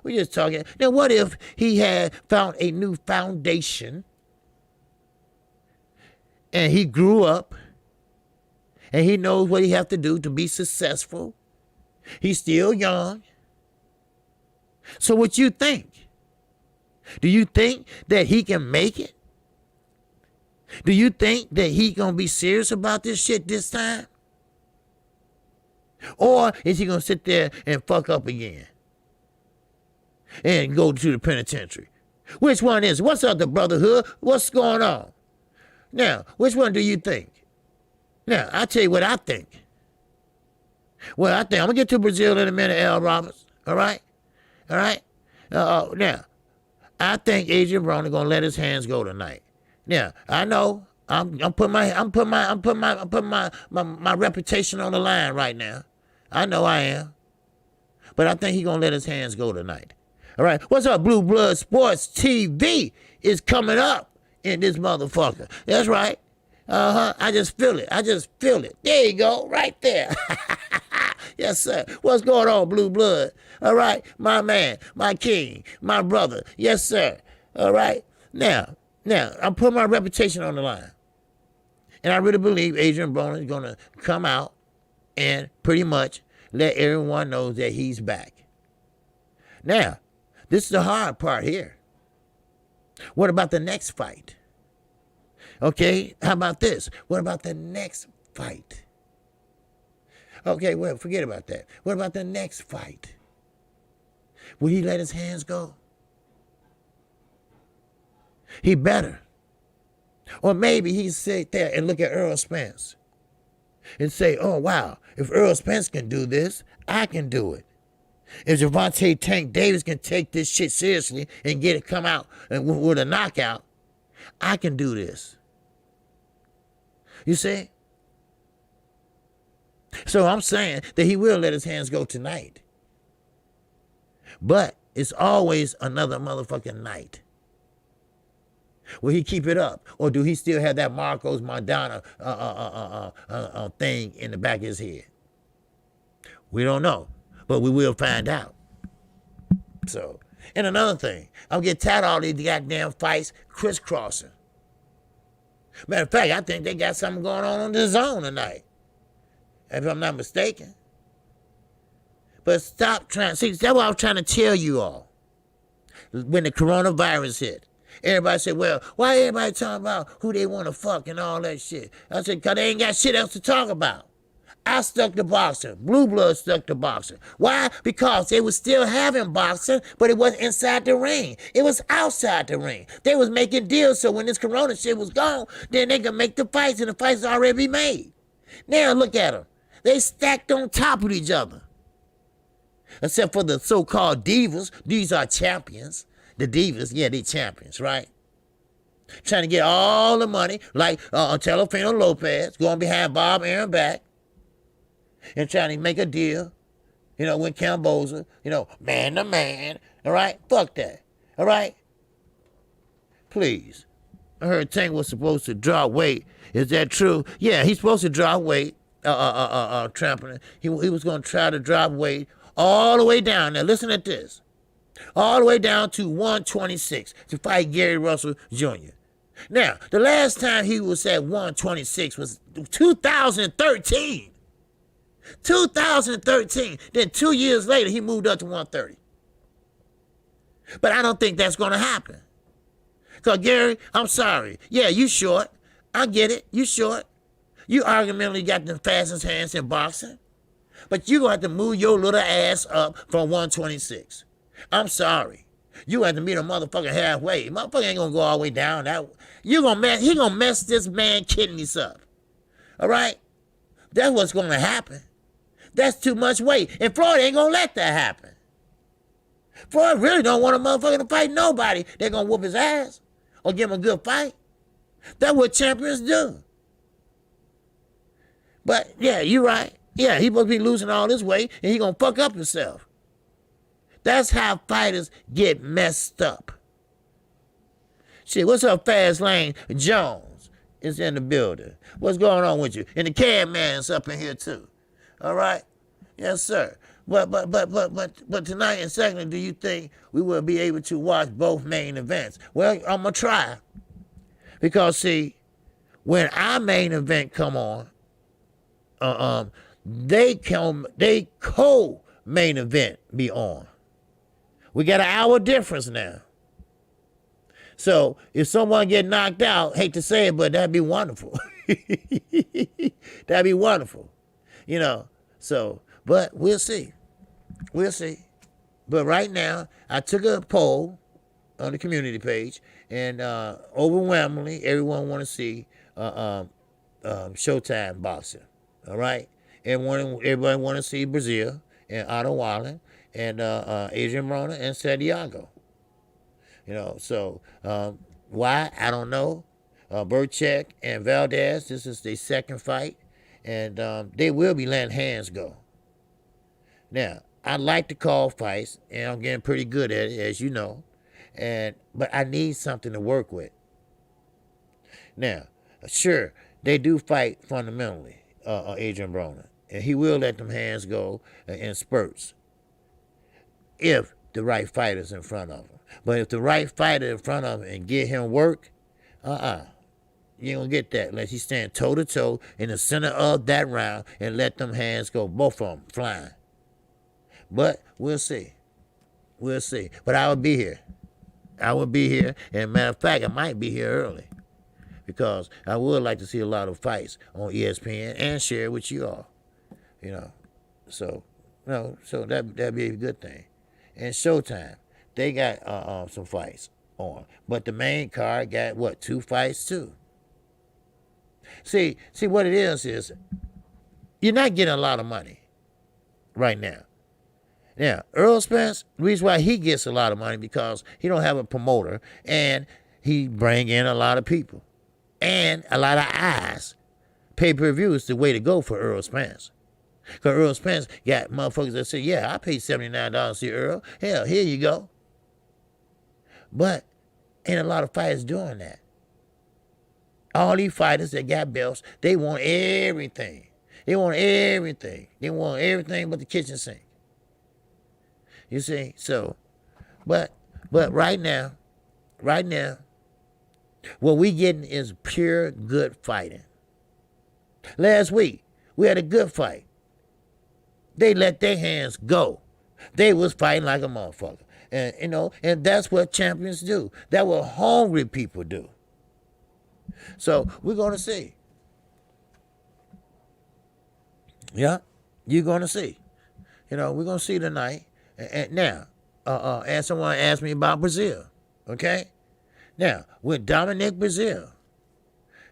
Speaker 1: We just talking. Now, what if he had found a new foundation and he grew up and he knows what he have to do to be successful? He's still young. So what you think? Do you think that he can make it? Do you think that he gonna be serious about this shit this time? Or is he going to sit there and fuck up again and go to the penitentiary? Which one is it? What's up, the brotherhood? What's going on? Now, which one do you think? Now, I'll tell you what I think. Well, I think I'm going to get to Brazil in a minute, L. Roberts. All right? All right? Now, I think Adrian Broner going to let his hands go tonight. Now, I know I'm putting my reputation on the line right now. I know I am. But I think he's going to let his hands go tonight. All right. What's up, Blue Blood Sports TV is coming up in this motherfucker. That's right. I just feel it. There you go. Right there. Yes, sir. What's going on, Blue Blood? All right. My man, my king, my brother. Yes, sir. All right. Now, I'm putting my reputation on the line. And I really believe Adrian Broner is going to come out and pretty much let everyone know that he's back. Now, this is the hard part here. What about the next fight? Okay, how about this? What about the next fight? Okay, well, forget about that. What about the next fight? Will he let his hands go? He better. Or maybe he sit there and look at Earl Spence and say, oh, wow, if Earl Spence can do this, I can do it. If Gervonta Tank Davis can take this shit seriously and get it come out and with a knockout, I can do this. You see? So I'm saying that he will let his hands go tonight. But it's always another motherfucking night. Will he keep it up? Or do he still have that Marcos Maidana thing in the back of his head? We don't know, but we will find out. So, and another thing, I'm getting tired of all these goddamn fights crisscrossing. Matter of fact, I think they got something going on the zone tonight, if I'm not mistaken. But stop trying, see, that's what I was trying to tell you all. When the coronavirus hit, everybody said, well, why everybody talking about who they want to fuck and all that shit? I said, because they ain't got shit else to talk about. I stuck to boxing. Blue Blood stuck to boxing. Why? Because they was still having boxing, but it wasn't inside the ring. It was outside the ring. They was making deals so when this corona shit was gone, then they could make the fights, and the fights already be made. Now look at them. They stacked on top of each other. Except for the so-called divas. These are champions. The divas, yeah, they champions, right? Trying to get all the money, like Telefino Lopez, going behind Bob Aaron back. and trying to make a deal, with Camboza, man to man. All right? Fuck that. All right? Please. I heard Tank was supposed to drop weight. Is that true? Yeah, he's supposed to drop weight. Trampling. He was going to try to drop weight all the way down. Now listen at this. All the way down to 126 to fight Gary Russell Jr. Now, the last time he was at 126 was 2013. 2013. Then 2 years later, he moved up to 130. But I don't think that's going to happen. Because, Gary, I'm sorry. Yeah, you short. I get it. You short. You arguably got the fastest hands in boxing. But you're going to have to move your little ass up from 126. I'm sorry. You have to meet a motherfucker halfway. Motherfucker ain't going to go all the way down. He going to mess this man kidneys up. All right? That's what's going to happen. That's too much weight. And Floyd ain't going to let that happen. Floyd really don't want a motherfucker to fight nobody. They're going to whoop his ass or give him a good fight. That's what champions do. But, yeah, you're right. Yeah, he supposed to be losing all this weight, and he going to fuck up himself. That's how fighters get messed up. Shit, what's up, Fast Lane? Jones is in the building. What's going on with you? And the Cab Man's up in here, too. All right? Yes, sir. But tonight, and secondly, do you think we will be able to watch both main events? Well, I'm going to try. Because, see, when our main event come on, they co-main event be on. We got an hour difference now. So if someone get knocked out, hate to say it, but that'd be wonderful. That'd be wonderful. So, but we'll see. We'll see. But right now, I took a poll on the community page, and overwhelmingly, everyone want to see Showtime boxing. All right? Everybody want to see Brazil and Otto Wallen and Adrian Broner and Santiago. So why? I don't know. Burchek and Valdez, this is their second fight, and they will be letting hands go. Now, I like to call fights, and I'm getting pretty good at it, as you know, but I need something to work with. Now, sure, they do fight fundamentally, Adrian Broner, and he will let them hands go in spurts if the right fighter's in front of him. But if the right fighter in front of him and get him work, you ain't gonna get that unless he stand toe-to-toe in the center of that round and let them hands go, both of them flying. But we'll see. We'll see. But I will be here. I will be here. And matter of fact, I might be here early because I would like to see a lot of fights on ESPN and share it with you all. So that'd be a good thing. And Showtime, they got some fights on. But the main card got, 2 fights too? See what it is you're not getting a lot of money right now. Now, Earl Spence, the reason why he gets a lot of money because he don't have a promoter and he bring in a lot of people and a lot of eyes. Pay-per-view is the way to go for Earl Spence. Because Earl Spence got motherfuckers that say, yeah, I paid $79 to see Earl. Hell, here you go. But ain't a lot of fighters doing that. All these fighters that got belts, they want everything. They want everything. They want everything but the kitchen sink. You see? So, but right now, what we getting is pure good fighting. Last week, we had a good fight. They let their hands go. They was fighting like a motherfucker. And, and that's what champions do. That's what hungry people do. So, we're going to see. Yeah, you're going to see. We're going to see tonight. And now, and someone asked me about Brazil. Okay? Now, with Dominic Brazil.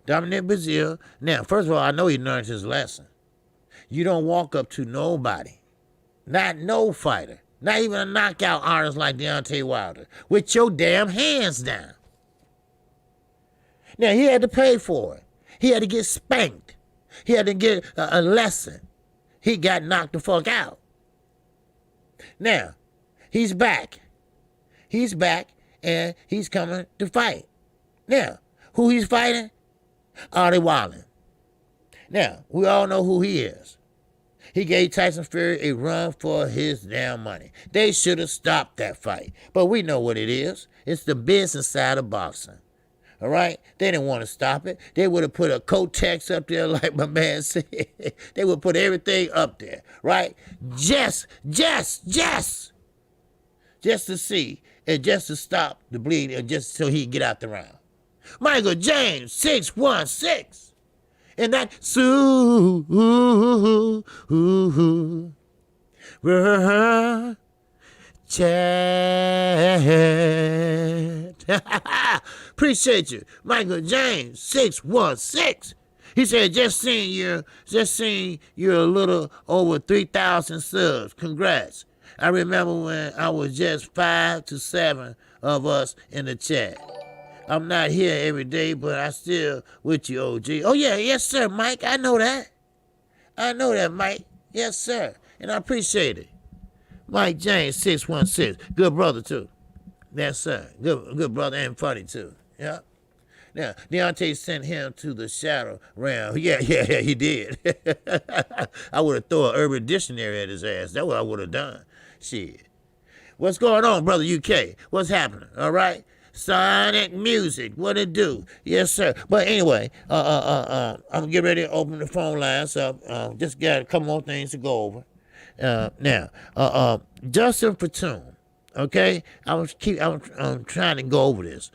Speaker 1: Now, first of all, I know he learned his lesson. You don't walk up to nobody, not no fighter, not even a knockout artist like Deontay Wilder, with your damn hands down. Now, he had to pay for it. He had to get spanked. He had to get a lesson. he got knocked the fuck out. Now, he's back. He's back, and he's coming to fight. Now, who he's fighting? Artie Wallen. Now, we all know who he is. He gave Tyson Fury a run for his damn money. They should have stopped that fight. But we know what it is. It's the business side of boxing. All right? They didn't want to stop it. They would have put a Kotex up there like my man said. They would put everything up there, right? Just to see and just to stop the bleeding and just so he can get out the round. Michael James, 616. And that chat. Appreciate you. Michael James, 616. He said, just seeing you're a little over 3,000 subs. Congrats. I remember when I was just 5 to 7 of us in the chat. I'm not here every day, but I still with you, OG. Oh, yeah, yes, sir, Mike. I know that. I know that, Mike. Yes, sir. And I appreciate it. Mike James, 616. Good brother, too. Yes, sir. Good brother and funny, too. Yeah. Now, Deontay sent him to the shadow realm. Yeah, he did. I would have thrown an urban dictionary at his ass. That's what I would have done. Shit. What's going on, brother UK? What's happening? All right? Sonic Music, what it do? Yes, sir. But anyway, I'm gonna get ready to open the phone lines up. Just got a couple more things to go over. Now, Justin Platoon. Okay, I'm trying to go over this.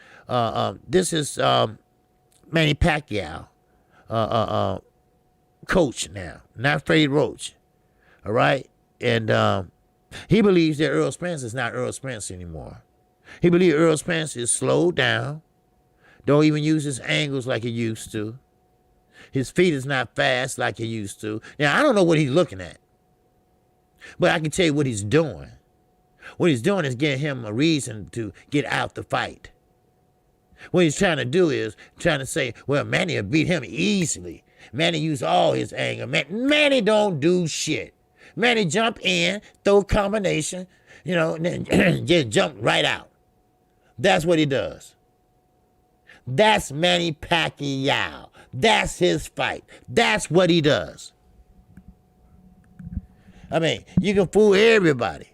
Speaker 1: This is Manny Pacquiao, coach now, not Freddie Roach. All right, and he believes that Earl Spence is not Earl Spence anymore. He believes Earl Spence is slowed down, don't even use his angles like he used to. His feet is not fast like he used to. Now, I don't know what he's looking at, but I can tell you what he's doing. What he's doing is getting him a reason to get out the fight. What he's trying to do is trying to say, well, Manny will beat him easily. Manny used all his anger. Manny don't do shit. Manny jump in, throw a combination, and then just jump right out. That's what he does. That's Manny Pacquiao. That's his fight. That's what he does. I mean, you can fool everybody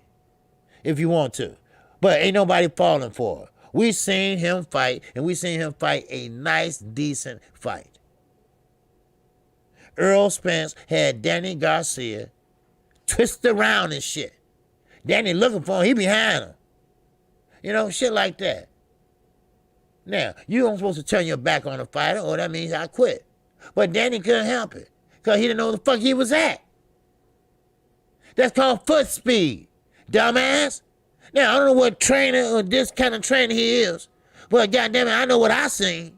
Speaker 1: if you want to, but ain't nobody falling for it. We seen him fight, and we seen him fight a nice, decent fight. Earl Spence had Danny Garcia twisted around and shit. Danny looking for him, he behind him. Shit like that. Now, you don't supposed to turn your back on a fighter, or that means I quit. But Danny couldn't help it, because he didn't know the fuck he was at. That's called foot speed, dumbass. Now, I don't know what trainer or this kind of trainer he is, but goddamn it, I know what I seen.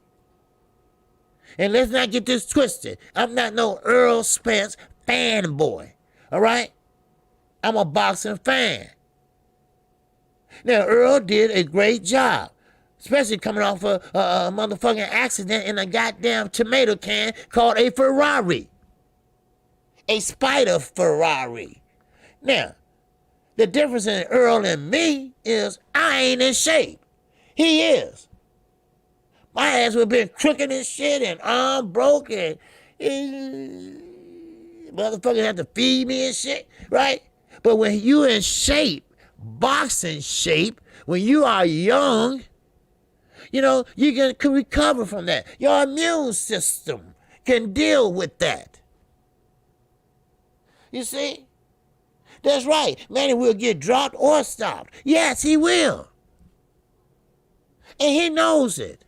Speaker 1: And let's not get this twisted. I'm not no Earl Spence fanboy, all right? I'm a boxing fan. Now, Earl did a great job, especially coming off a motherfucking accident in a goddamn tomato can called a Ferrari. A Spider Ferrari. Now, the difference in Earl and me is I ain't in shape. He is. My ass would have been crooked and shit and arm broke and motherfuckers have to feed me and shit, right? But when you in shape, boxing shape, when you are young, you can recover from that. Your immune system can deal with that. You see? That's right. Manny will get dropped or stopped. Yes, he will. And he knows it.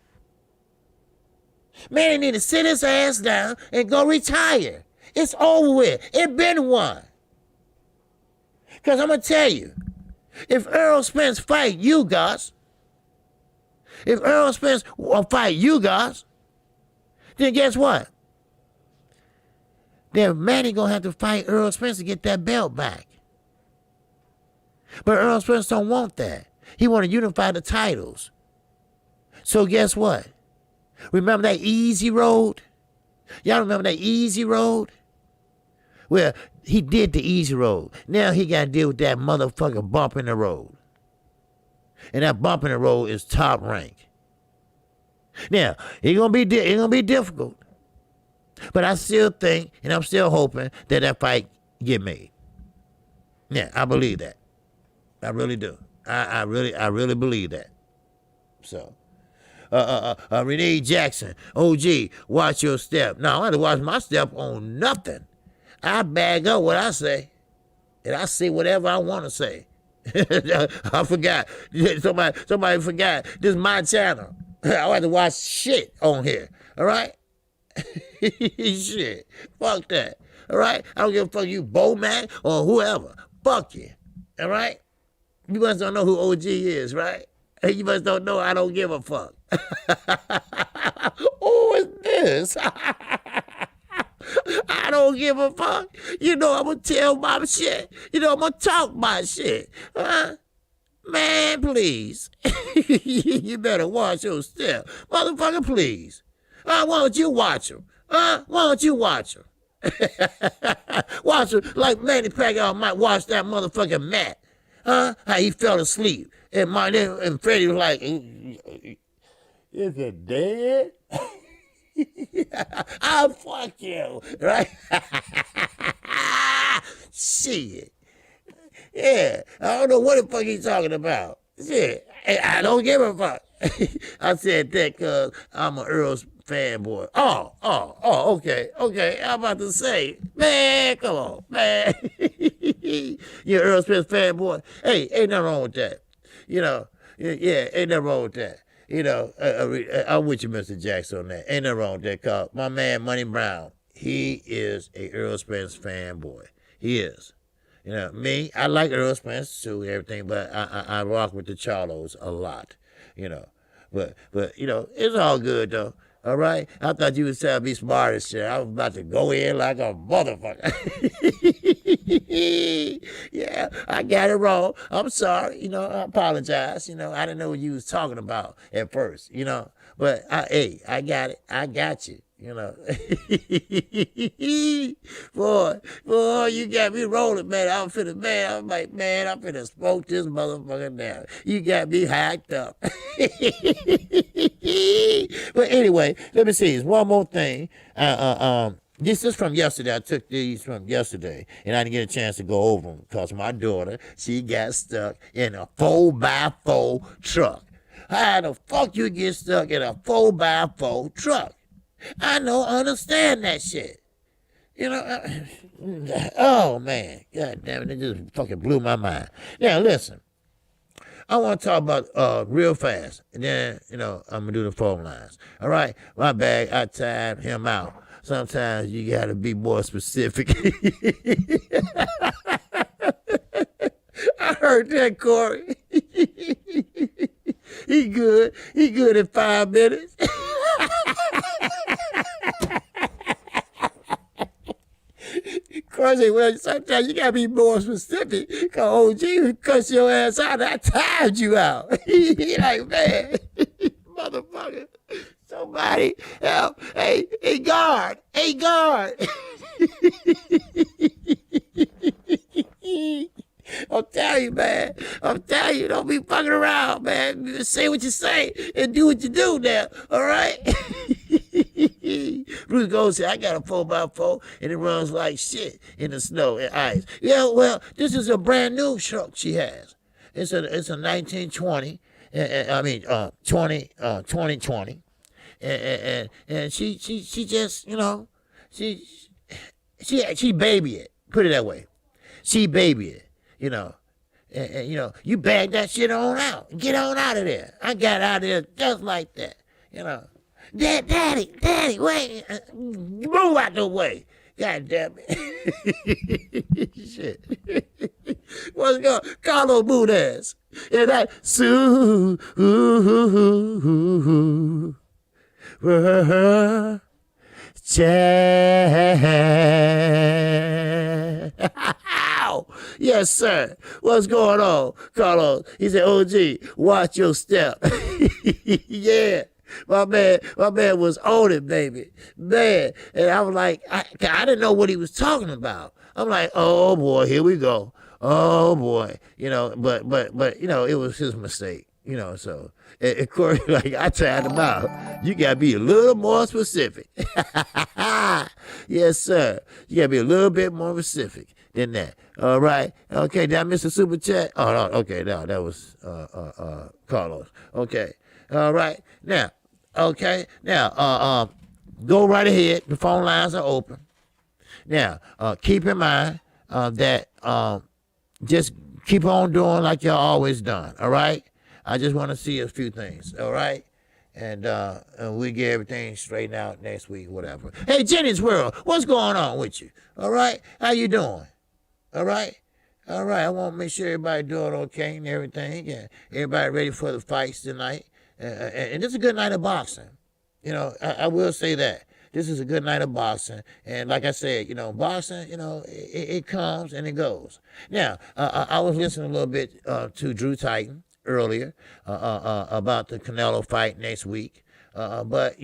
Speaker 1: Manny need to sit his ass down and go retire. It's over with. It been won. Because I'm going to tell you, if Earl Spence fight you guys, then guess what? Then Manny going to have to fight Earl Spence to get that belt back. But Earl Spence don't want that. He want to unify the titles. So guess what? Remember that easy road? Y'all remember that easy road? Well, he did the easy road. Now he got to deal with that motherfucking bump in the road. And that bump in the road is top rank. Now, it's gonna be difficult. But I still think, and I'm still hoping that fight get made. Yeah, I believe that. I really do. I really believe that. So, Renee Jackson, OG, watch your step. No, I don't have to watch my step on nothing. I bag up what I say, and I say whatever I want to say. I forgot. Somebody forgot. This is my channel. I don't have to watch shit on here. All right? Shit. Fuck that. All right? I don't give a fuck you, Bomac or whoever. Fuck you. All right? You must don't know who OG is, right? You must don't know I don't give a fuck. Who is this? I don't give a fuck. You know I'm going to tell my shit. You know I'm going to talk my shit. Man, please. You better watch your step. Motherfucker, please. Why don't you watch him? Why don't you watch him? Watch him like Manny Pacquiao might watch that motherfucking Matt. How he fell asleep. And Freddie was like, is it dead? I'll fuck you, right? Shit. Yeah, I don't know what the fuck he's talking about. Shit, I don't give a fuck. I said that because I'm an Earl's fanboy. Oh, okay. I'm about to say, man, come on, man. You're Earl Smith fanboy. Hey, ain't nothing wrong with that. You know, yeah, ain't nothing wrong with that. You know, I'm with you, Mr. Jackson, on that. Ain't nothing wrong with that, cause my man, Money Brown, he is a Earl Spence fanboy. He is. You know, me, I like Earl Spence too, everything, but I rock with the Charlos a lot, you know. But you know, it's all good, though. All right? I thought you was trying to be smart and shit. I was about to go in like a motherfucker. Yeah, I got it wrong. I'm sorry. You know, I apologize. You know, I didn't know what you was talking about at first, you know. But, I got it. I got you. You know, boy, you got me rolling, man. I'm like, man, I'm finna smoke this motherfucker down. You got me hacked up. But anyway, let me see. There's one more thing. This is from yesterday. I took these from yesterday, and I didn't get a chance to go over them because my daughter, she got stuck in a 4x4 truck. How the fuck you get stuck in a 4x4 truck? I don't understand that shit. You know, oh man, god damn it, it just fucking blew my mind. Now listen, I want to talk about real fast, and then, you know, I'm gonna do the phone lines. All right, my bad, I timed him out. Sometimes you gotta be more specific. I heard that, Corey. He good in 5 minutes. Corey, well, sometimes you gotta be more specific. Cause OG cuss your ass out, I timed you out. He like, man, motherfucker, somebody help. Hey, guard. I'm telling you, man. Don't be fucking around, man. Just say what you say and do what you do now, all right? Ruiz goes, say, I got a 4x4, and it runs like shit in the snow and ice. Yeah, well, this is a brand new truck she has. It's a 1920, 2020. And she just, you know, she baby it. Put it that way. She baby it. You know, and you know, you bag that shit on out. Get on out of there. I got out of there just like that. You know, Daddy, wait, move out the way. God damn it. Shit. What's going on? Carlos Munez. And that Sue. Yes, sir. What's going on, Carlos? He said, OG, watch your step. Yeah. My man was on it, baby. Man. And I was like, I didn't know what he was talking about. I'm like, oh boy, here we go. Oh boy, but it was his mistake, So of course, like I tried him out. You gotta be a little more specific. Yes, sir. You gotta be a little bit more specific than that. All right. Okay. Did I miss a super chat? Oh no. Okay. No, that was Carlos. Okay. All right. Now. Okay. Now. Go right ahead. The phone lines are open. Now. Keep in mind that just keep on doing like y'all always done. All right. I just want to see a few things. All right. And we get everything straightened out next week, whatever. Hey, Jenny's World, what's going on with you? All right? How you doing? All right? All right. I want to make sure everybody doing okay and everything. And everybody ready for the fights tonight. And this is a good night of boxing. I will say that. This is a good night of boxing. And like I said, boxing, it comes and it goes. Now, I was listening a little bit to Drew Titan earlier about the Canelo fight next week. But,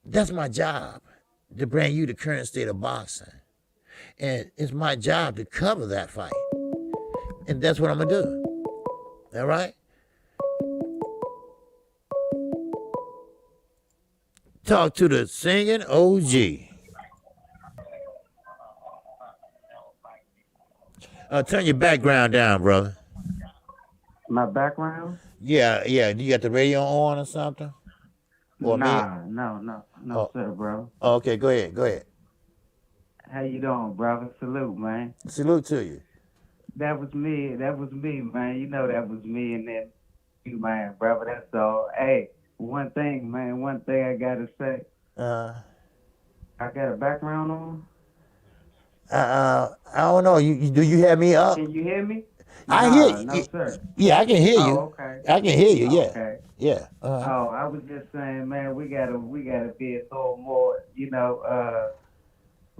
Speaker 1: that's my job, to bring you the current state of boxing. And it's my job to cover that fight. And that's what I'm going to do. All right? Talk to the singing OG. Turn your background down, brother.
Speaker 2: My background?
Speaker 1: Yeah. You got the radio on or something? Or
Speaker 2: No, sir, bro.
Speaker 1: Okay, go ahead.
Speaker 2: How you doing, brother? Salute, man.
Speaker 1: Salute to you.
Speaker 2: That was me, man. You know that was me and then you, man, brother. That's all. Hey, one thing I gotta say. I got a background on?
Speaker 1: I don't know. Do you have me up?
Speaker 2: Can you hear me?
Speaker 1: I hear you.
Speaker 2: No, sir.
Speaker 1: Yeah, I can hear you.
Speaker 2: Oh, okay.
Speaker 1: I can hear you. Yeah.
Speaker 2: Okay.
Speaker 1: Yeah.
Speaker 2: Oh, I was just saying, man, we gotta be a little more,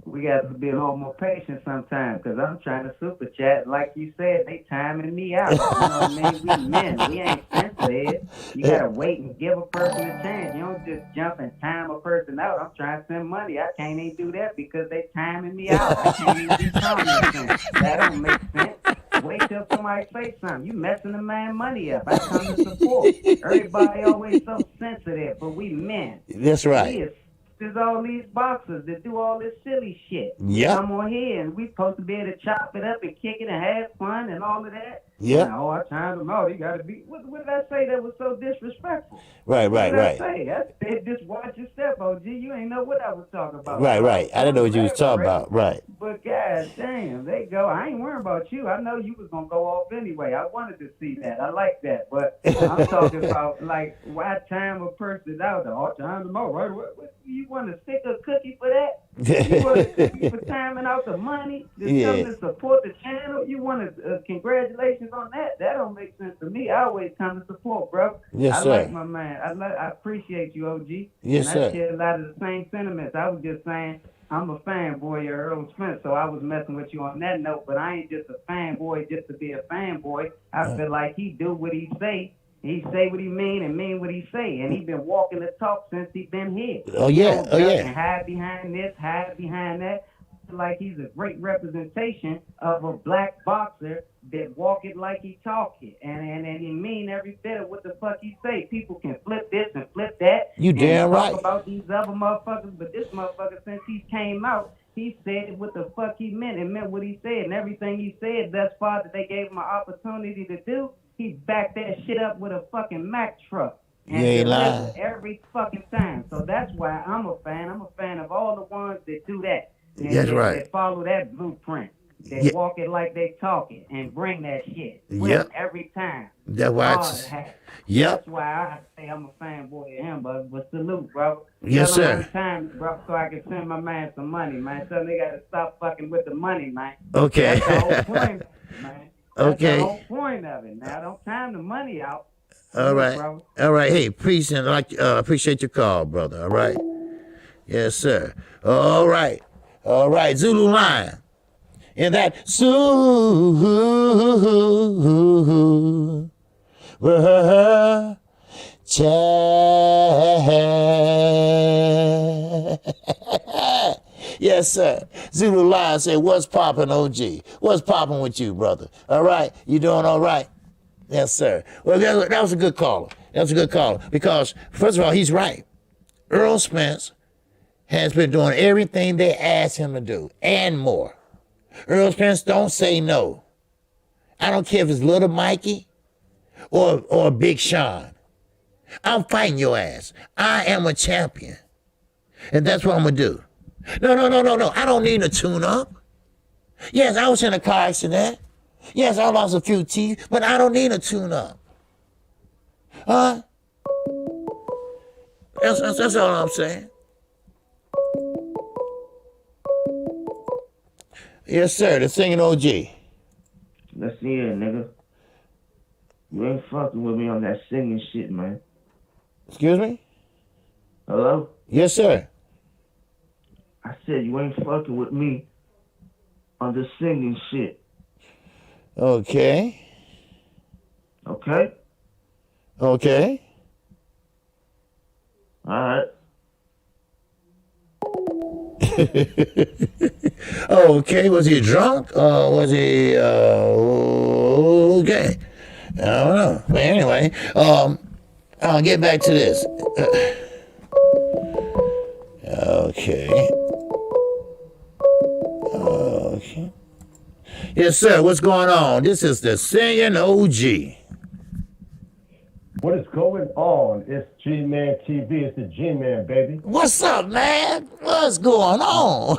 Speaker 2: we got to be a little more patient sometimes, because I'm trying to super chat. Like you said, they timing me out. You know what I mean? We men. We ain't sensitive. You got to wait and give a person a chance. You don't just jump and time a person out. I'm trying to send money. I can't even do that because they timing me out. I can't even do commenting. That don't make sense. Wait till somebody say something. You messing the man money up. I come to support. Everybody always so sensitive, but we men.
Speaker 1: That's right.
Speaker 2: There's all these boxers that do all this silly shit.
Speaker 1: Yeah.
Speaker 2: Come on here and we supposed to be able to chop it up and kick it and have fun and all of that.
Speaker 1: Yeah.
Speaker 2: Oh, I timed them out. You got to be. What did I say that was so disrespectful?
Speaker 1: Right.
Speaker 2: What did I say? I said, just watch yourself, OG. You ain't know what I was talking about.
Speaker 1: Right. I didn't know what you was talking about. Right.
Speaker 2: But god damn, they go. I ain't worrying about you. I know you was gonna go off anyway. I wanted to see that. I like that. But I'm talking about like why time a person out? Oh, time them out, right? What, you want to stick a cookie for that? You want a cookie for timing out the money? Just come to support the channel? You want to congratulations on that? That don't make sense to me. I always come to support, bro.
Speaker 1: Yes,
Speaker 2: I
Speaker 1: sir.
Speaker 2: like my man. I appreciate you, OG.
Speaker 1: Yes,
Speaker 2: and
Speaker 1: sir.
Speaker 2: I share a lot of the same sentiments. I was just saying, I'm a fanboy of Earl Spence, so I was messing with you on that note, but I ain't just a fanboy just to be a fanboy. I feel like he do what he say. He say what he mean and mean what he say, and he been walking the talk since he been here.
Speaker 1: Oh yeah,
Speaker 2: And hide behind this, hide behind that. I feel like he's a great representation of a black boxer that walk it like he talk it, and he mean every bit of what the fuck he say. People can flip this and flip that.
Speaker 1: You damn right.
Speaker 2: Talk about these other motherfuckers, but this motherfucker, since he came out, he said what the fuck he meant and meant what he said, and everything he said thus far that they gave him an opportunity to do, he backed that shit up with a fucking Mack truck. And
Speaker 1: you ain't lying.
Speaker 2: Every fucking time. So that's why I'm a fan. I'm a fan of all the ones that do that. And
Speaker 1: that's right.
Speaker 2: That follow that blueprint. They walk it like they talk it and bring that shit.
Speaker 1: Yep.
Speaker 2: Every time.
Speaker 1: That's why
Speaker 2: That's why I say I'm a fanboy of him, but salute, bro.
Speaker 1: Yes,
Speaker 2: Tell him
Speaker 1: sir.
Speaker 2: one time, bro, so I can send my man some money, man. Tell him they gotta stop fucking with the money, man.
Speaker 1: Okay.
Speaker 2: That's the whole point, man. That's
Speaker 1: okay.
Speaker 2: the whole point of it. Now don't time the money out.
Speaker 1: All right.
Speaker 2: Bro.
Speaker 1: All right. Hey, peace and appreciate your call, brother. All right. Yes, sir. All right. Zulu line. And that Yes, sir. Zulu Lion said, what's poppin', OG? What's poppin' with you, brother? All right? You doing all right? Yes, sir. Well, that was a good caller. That was a good caller. Because, first of all, he's right. Earl Spence has been doing everything they asked him to do and more. Earl Spence don't say no. I don't care if it's Little Mikey or Big Sean. I'm fighting your ass. I am a champion. And that's what I'm going to do. No. I don't need a tune-up. Yes, I was in a car accident. Yes, I lost a few teeth, but I don't need a tune-up. Huh? That's all I'm saying. Yes, sir. The singing OG.
Speaker 3: Let's see it, nigga. You ain't fucking with me on that singing shit, man.
Speaker 1: Excuse me?
Speaker 3: Hello?
Speaker 1: Yes, sir.
Speaker 3: I said you ain't fucking with me on the singing shit.
Speaker 1: Okay.
Speaker 3: Okay?
Speaker 1: Okay.
Speaker 3: Alright.
Speaker 1: Okay, was he drunk or was he okay? I don't know. But anyway, I'll get back to this. Okay. Okay. Yes, sir. What's going on? This is the singing OG.
Speaker 4: What is going on? It's G-Man TV. It's the G-Man, baby.
Speaker 1: What's up, man? What's going on?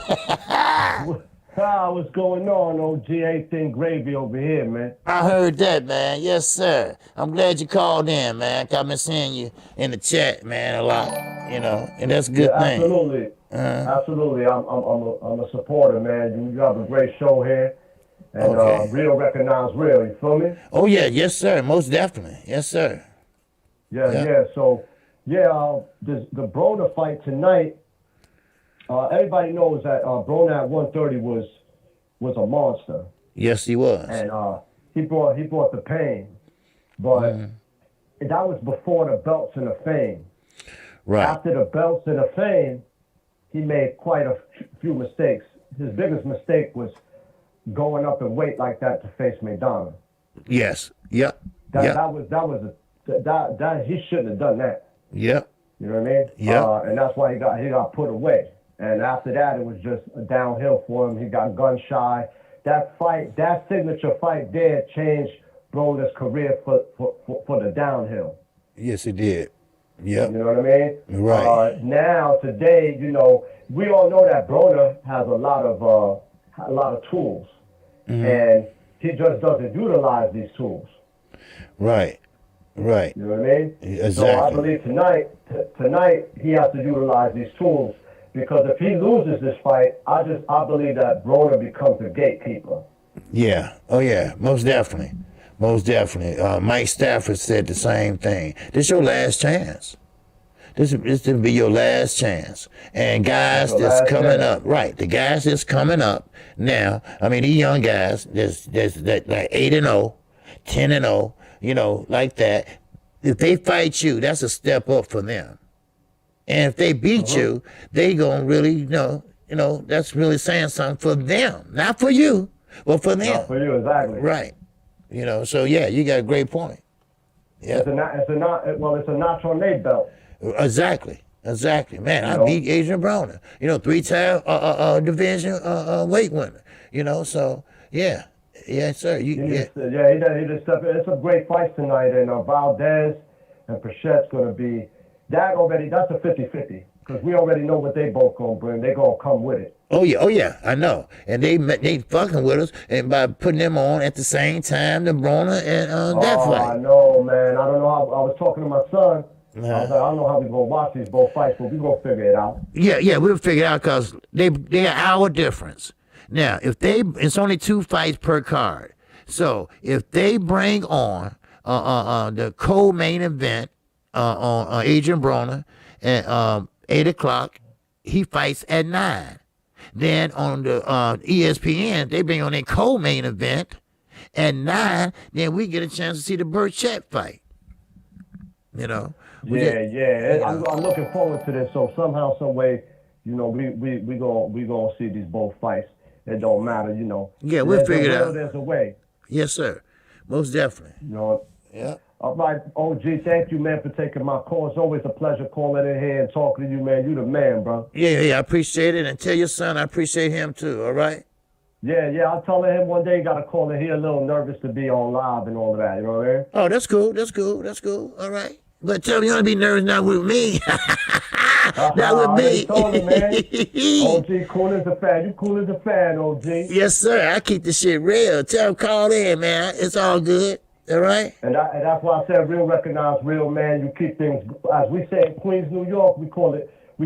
Speaker 4: What's going on, OG? Everything gravy over here, man.
Speaker 1: I heard that, man. Yes, sir. I'm glad you called in, man. 'Cause I've been seeing you in the chat, man, a lot. You know, and that's a good thing.
Speaker 4: Absolutely. Absolutely. I'm a supporter, man. You have a great show here. And
Speaker 1: Okay.
Speaker 4: real recognize real. You feel me?
Speaker 1: Oh, yeah. Yes, sir. Most definitely. Yes, sir.
Speaker 4: Yeah. So, the Broner fight tonight, everybody knows that Broner at 130 was a monster.
Speaker 1: Yes, he was.
Speaker 4: And he brought the pain. But that was before the belts and the fame.
Speaker 1: Right.
Speaker 4: After the belts and the fame, he made quite a few mistakes. His biggest mistake was going up in weight like that to face Maidana.
Speaker 1: Yes. Yep.
Speaker 4: That he shouldn't have done that.
Speaker 1: Yep.
Speaker 4: You know what I mean?
Speaker 1: Yeah.
Speaker 4: And that's why he got put away. And after that, it was just a downhill for him. He got gun shy. That signature fight there changed Broner's career for the downhill.
Speaker 1: Yes, it did. Yep.
Speaker 4: You know what I mean?
Speaker 1: Right.
Speaker 4: Now, today, we all know that Broner has a lot of tools, and he just doesn't utilize these tools.
Speaker 1: Right. Right.
Speaker 4: You know what I mean?
Speaker 1: Exactly.
Speaker 4: So I believe tonight he has to utilize these tools, because if he loses this fight, I believe that Broner becomes a gatekeeper.
Speaker 1: Yeah. Oh, yeah. Most definitely. Most definitely. Mike Stafford said the same thing. This is your last chance. This will be your last chance. And guys that's coming up, right, the guys that's coming up now, I mean, these young guys, there's like 8-0, 10-0, like that. If they fight you, that's a step up for them. And if they beat you, they gonna really, that's really saying something for them. Not for you, but for them.
Speaker 4: Not for you, exactly.
Speaker 1: Right. So yeah, you got a great point. Yeah.
Speaker 4: It's a notch on their belt.
Speaker 1: Exactly. Man, I beat Adrian Broner. 3-time division weight winner. So yeah. Yes, sir.
Speaker 4: He just stepped in. It's a great fight tonight, and Valdez and Pachette's going to be that's a 50-50, because we already know what they both going to bring. They're going to come with it.
Speaker 1: Oh yeah, I know. And they fucking with us, and by putting them on at the same time, the Broner and that fight.
Speaker 4: I know, man. I don't know how. I was talking to my son. I was like, I don't know how we're going to watch these both fights, but we're going to figure it out.
Speaker 1: Yeah, we'll figure it out, because they're an hour difference. Now, it's only 2 fights per card. So if they bring on the co-main event on Adrian Broner at 8 o'clock, he fights at 9. Then on the ESPN, they bring on a co-main event at 9. Then we get a chance to see the Burchett fight.
Speaker 4: I'm looking forward to this. So somehow, some way, you know, we gonna see these both fights. It don't matter, you know.
Speaker 1: Yeah, we'll figure it out.
Speaker 4: There's a way.
Speaker 1: Yes, sir. Most definitely.
Speaker 4: You know.
Speaker 1: Yeah.
Speaker 4: All right, OG, thank you, man, for taking my call. It's always a pleasure calling in here and talking to you, man. You the man, bro.
Speaker 1: Yeah, I appreciate it. And tell your son I appreciate him too, all right?
Speaker 4: Yeah, I'll tell him one day you got to call in. He a little nervous to be on live and all of that, you know what I mean?
Speaker 1: Oh, that's cool. All right. But tell him you don't be nervous not with me. Not with me.
Speaker 4: I told him, man. OG, cool as a fan. You cool as a fan, OG.
Speaker 1: Yes, sir. I keep the shit real. Tell him call in, man. It's all good. All right?
Speaker 4: And that's why I said real recognize real, man. You keep things, as we say in Queens, New York, we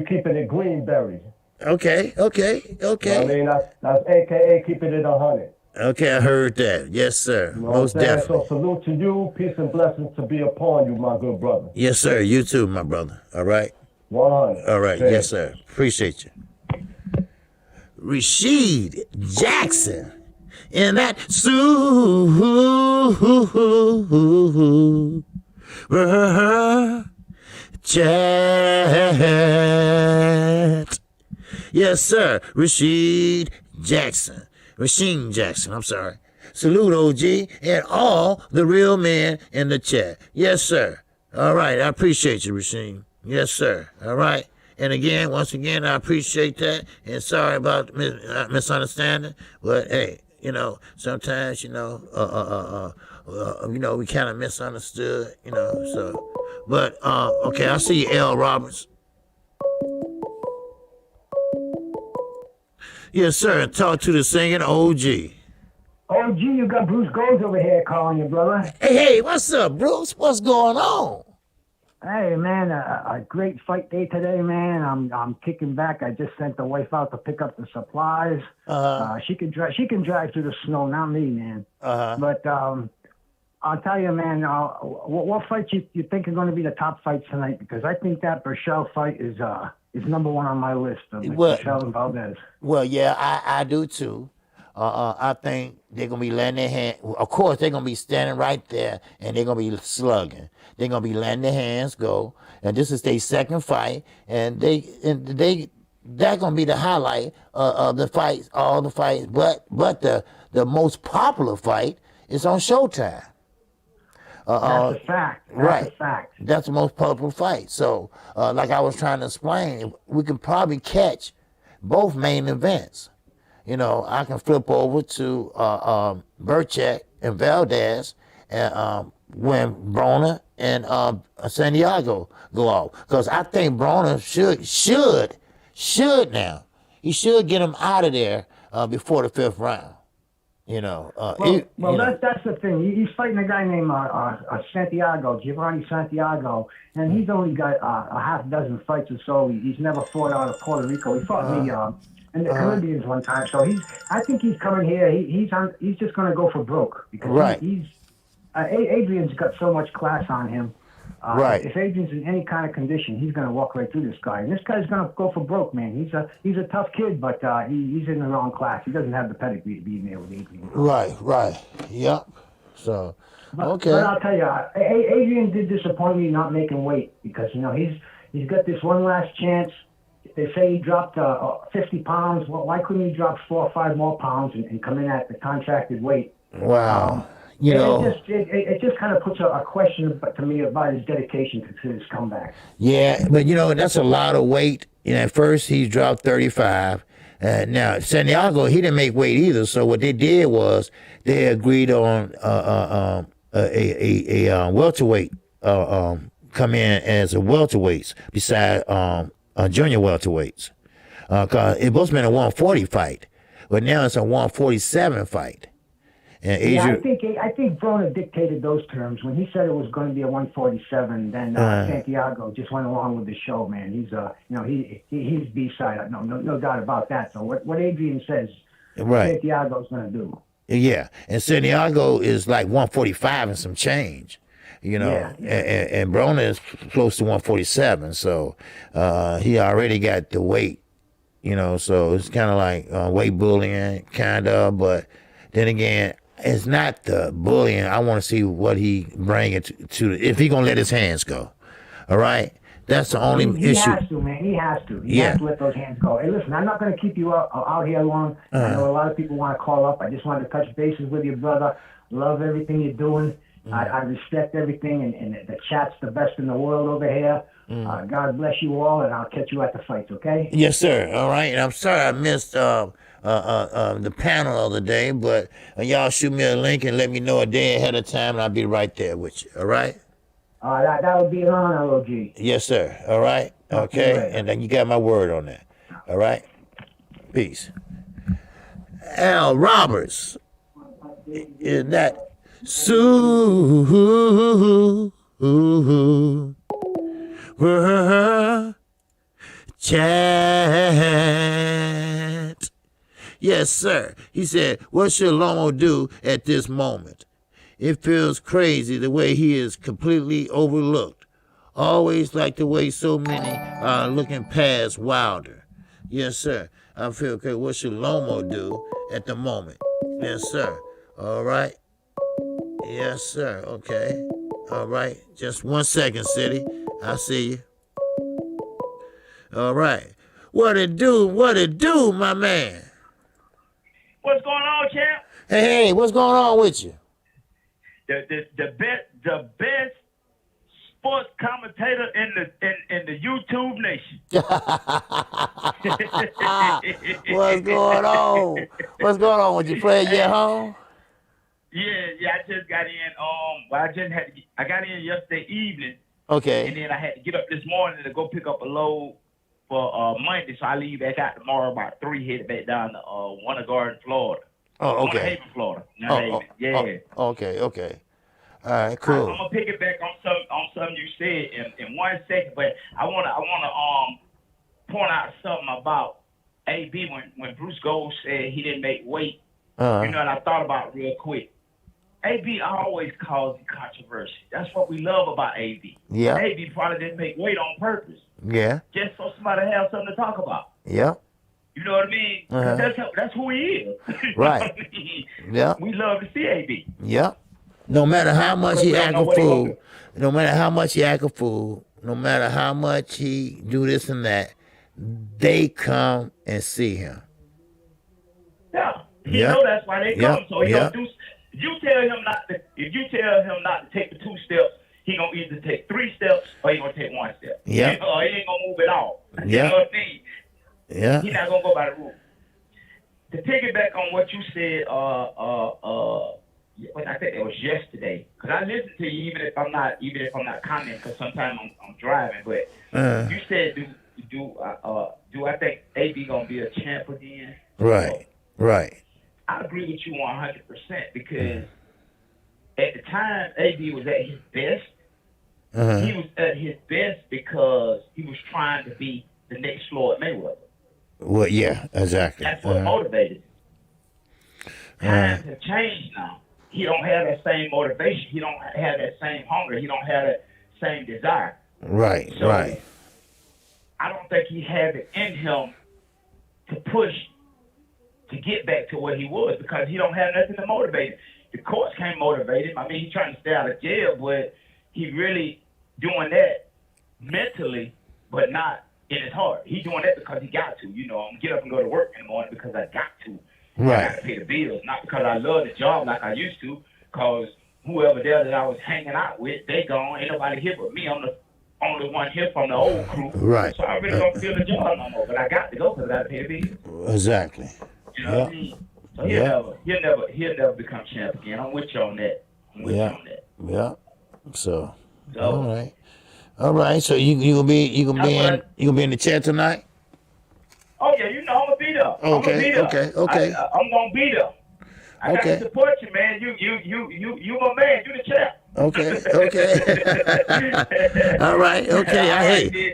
Speaker 4: keeping it greenberry.
Speaker 1: Okay.
Speaker 4: You know what I mean, that's AKA keeping it 100.
Speaker 1: Okay, I heard that. Yes, sir.
Speaker 4: You know
Speaker 1: Most
Speaker 4: what I'm saying?
Speaker 1: definitely.
Speaker 4: So salute to you. Peace and blessings to be upon you, my good brother.
Speaker 1: Yes, sir. You too, my brother. All right?
Speaker 4: 100.
Speaker 1: All right.
Speaker 4: Yeah.
Speaker 1: Yes, sir. Appreciate you. Rashid Jackson. And that chat. Yes, sir. Rashid Jackson, I'm sorry. Salute, OG, and all the real men in the chat. Yes, sir. All right. I appreciate you, Rashid. Yes, sir. All right. And again, once again, I appreciate that. And sorry about misunderstanding. But hey, you know, sometimes, you know, we kind of misunderstood, you know, so. But, okay, I see you, L. Roberts. Yes, sir. Talk to the singing OG.
Speaker 5: OG, you got Bruce Gold over here calling you, brother.
Speaker 1: Hey, what's up, Bruce? What's going on?
Speaker 5: Hey, man, a great fight day today, man. I'm kicking back. I just sent the wife out to pick up the supplies. She can drive through the snow, not me, man. But I'll tell you, man, what fights you think are going to be the top fights tonight? Because I think that Burchell fight is number one on my list of Burchell and Valdez.
Speaker 1: Well, yeah, I do too. I think they're going to be letting their hand. Of course, they're going to be standing right there and they're going to be slugging. They're going to be letting their hands go. And this is their second fight. And that's going to be the highlight of the fights, all the fights. But the most popular fight is on Showtime.
Speaker 5: That's a fact. That's a fact.
Speaker 1: That's the most popular fight. So, like I was trying to explain, we can probably catch both main events. You know, I can flip over to Burchett and Valdez and when Broner and Santiago go off. Because I think Broner should now. He should get him out of there before the fifth round. You know.
Speaker 5: That's the thing. He's fighting a guy named Giovanni Santiago, and he's only got a half dozen fights or so. He's never fought out of Puerto Rico. He fought me in the Caribbeans one time. So I think he's coming here. He's just going to go for broke because Adrian's got so much class on him. If Adrian's in any kind of condition, he's going to walk right through this guy. And this guy's going to go for broke, man. He's a tough kid, but he's in the wrong class. He doesn't have the pedigree to be in there with Adrian.
Speaker 1: Right. Yep. So, okay.
Speaker 5: But I'll tell you, Adrian did disappoint me not making weight because, you know, he's got this one last chance. They say he dropped 50 pounds. Well, why couldn't he drop 4 or 5 more pounds and come in at the contracted weight?
Speaker 1: Wow.
Speaker 5: It just kind of puts a question to me about his dedication to his comeback.
Speaker 1: Yeah, but you know, that's a lot of weight. You know, at first he dropped 35. Now, Santiago, he didn't make weight either. So what they did was they agreed on a welterweight come in as a welterweights beside junior welterweights. Cause it was been a 140 fight, but now it's a 147 fight. And Adrian,
Speaker 5: I think Broner dictated those terms when he said it was going to be a 147. Then Santiago just went along with the show, man. He's B-side, no doubt about that. So what Adrian says, Santiago's going to do.
Speaker 1: Yeah, and Santiago is like 145 and some change, you know, and Broner is close to 147. So he already got the weight, you know. So it's kind of like weight bullying, kind of, but then again, it's not the bullying. I want to see what he bring it to if he gonna let his hands go. All right, That's the only
Speaker 5: He
Speaker 1: issue.
Speaker 5: has to, man. He has to. He
Speaker 1: Yeah.
Speaker 5: has to let those hands go. Hey, listen, I'm not going to keep you out here long. I know a lot of people want to call up. I just wanted to touch bases with you, brother. Love everything you're doing. I respect everything, and the chat's the best in the world over here. God bless you all, and I'll catch you at the fights, okay?
Speaker 1: Yes, sir. All right. And I'm sorry I missed the panel the other day, but y'all shoot me a link and let me know a day ahead of time, and I'll be right there with you. All right?
Speaker 5: That would be an honor, OG.
Speaker 1: Yes, sir. All right?
Speaker 5: Talk to you
Speaker 1: Okay?
Speaker 5: later.
Speaker 1: And then you got my word on that. All right? Peace. Al Roberts. Is that Sue chat? Yes, sir. He said, what should Lomo do at this moment? It feels crazy the way he is completely overlooked. Always like the way so many are looking past Wilder. Yes, sir. I feel okay. What should Lomo do at the moment? Yes, sir. All right. Yes, sir. Okay. All right. Just 1 second, City. I see you. All right. What it do? What it do, my man?
Speaker 6: What's going on, champ?
Speaker 1: Hey, what's going on with you?
Speaker 6: The best sports commentator in the YouTube nation.
Speaker 1: What's going on? What's going on? Would you play it at home?
Speaker 6: Yeah, I just got in. I got in yesterday evening,
Speaker 1: Okay.
Speaker 6: and then I had to get up this morning to go pick up a load for Monday. So I leave back out tomorrow about 3, headed back down to Winter Garden, Florida.
Speaker 1: Oh,
Speaker 6: Winter
Speaker 1: okay.
Speaker 6: Haven, Florida.
Speaker 1: Okay. Okay. All right. Cool.
Speaker 6: I'm gonna pick it back on something you said in 1 second, but I wanna point out something about AB when Bruce Gold said he didn't make weight. You know, and I thought about it real quick. AB always causing controversy. That's what we love about AB.
Speaker 1: Yeah.
Speaker 6: AB probably didn't make weight on purpose,
Speaker 1: Yeah.
Speaker 6: just so somebody have something to talk about.
Speaker 1: Yeah.
Speaker 6: You know what I mean? 'Cause that's who he is. You know
Speaker 1: Right.
Speaker 6: what I mean?
Speaker 1: Yeah.
Speaker 6: We love to see AB.
Speaker 1: Yeah. No matter how much he
Speaker 6: But we
Speaker 1: act
Speaker 6: don't
Speaker 1: a
Speaker 6: know what he
Speaker 1: fool,
Speaker 6: gonna
Speaker 1: no matter how much he act a fool, no matter how much he do this and that, they come and see him.
Speaker 6: Yeah. He
Speaker 1: Yeah.
Speaker 6: know that's why they
Speaker 1: Yeah.
Speaker 6: come. So he
Speaker 1: Yeah.
Speaker 6: gonna do. If you tell him not to take the 2 steps, he gonna either take 3 steps or he gonna take 1 step.
Speaker 1: Yeah.
Speaker 6: Or he ain't gonna move at all.
Speaker 1: Yeah.
Speaker 6: You know what I mean?
Speaker 1: Yeah.
Speaker 6: He not gonna go by the rule. To piggyback on what you said, I think it was yesterday. Cause I listen to you even if I'm not commenting. Cause sometimes I'm driving. But you said, do I think AB gonna be a champ again?
Speaker 1: Right. Right.
Speaker 6: I agree with you 100% because at the time AB was at his best. He was at his best because he was trying to be the next Floyd Mayweather.
Speaker 1: Well, yeah, exactly.
Speaker 6: That's what motivated him. Times have changed now. He don't have that same motivation. He don't have that same hunger. He don't have that same desire.
Speaker 1: Right.
Speaker 6: So,
Speaker 1: Right.
Speaker 6: I don't think he had it in him to push to get back to what he was because he don't have nothing to motivate him. The courts can't motivate him. I mean, he's trying to stay out of jail, but he really doing that mentally, but not in his heart. He's doing that because he got to. You know, I'm get up and go to work in the morning because I got to.
Speaker 1: Right.
Speaker 6: I got to pay the bills, not because I love the job like I used to, because whoever there that I was hanging out with, they gone. Ain't nobody here but me. I'm the only one here from the old crew.
Speaker 1: Right.
Speaker 6: So I really don't feel the job no more, but I got to go because I got to pay the bills.
Speaker 1: Exactly.
Speaker 6: You know what I mean? So he'll never become champ again. I'm with you on that.
Speaker 1: Yeah. So. All right. So you gonna be in the chat tonight?
Speaker 6: Oh yeah, you know I'm gonna be there.
Speaker 1: Okay.
Speaker 6: I'm gonna be there.
Speaker 1: Okay.
Speaker 6: I'm gonna be there. I got to support you, man. You my man. You the champ.
Speaker 1: Okay. All right. Okay.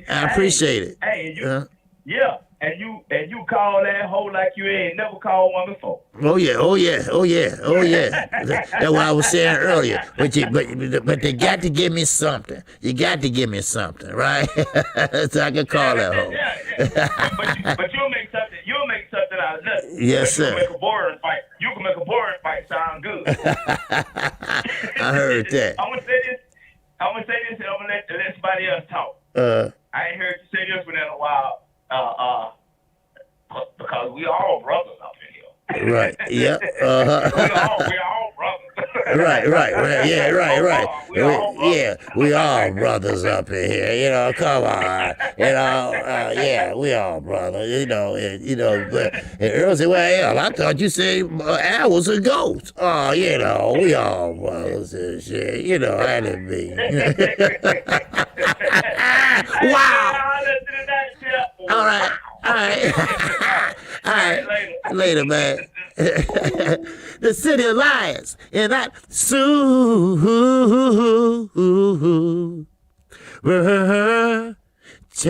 Speaker 1: I appreciate it.
Speaker 6: Hey, and you call that hoe like you ain't never called one before.
Speaker 1: Oh yeah. That's what I was saying earlier. But they got to give me something. You got to give me something, right? So I can call that hoe.
Speaker 6: But you'll make something out of nothing.
Speaker 1: Yes, sir.
Speaker 6: You can make a boring fight sound good.
Speaker 1: I heard that.
Speaker 6: I'm gonna say this, and I'm gonna let somebody else talk.
Speaker 1: Right. Yep.
Speaker 6: we all brothers.
Speaker 1: Right. Yeah. Right.
Speaker 6: We all brothers.
Speaker 1: Yeah. We all brothers up in here. You know. Come on. You know. Yeah. We all brothers. You know. But and Earl said, "Well, I thought you said Al was a ghost." Oh, you know. We all brothers and shit. You know. I didn't mean. Wow. All right. Later, man. The City of Lions and that chat.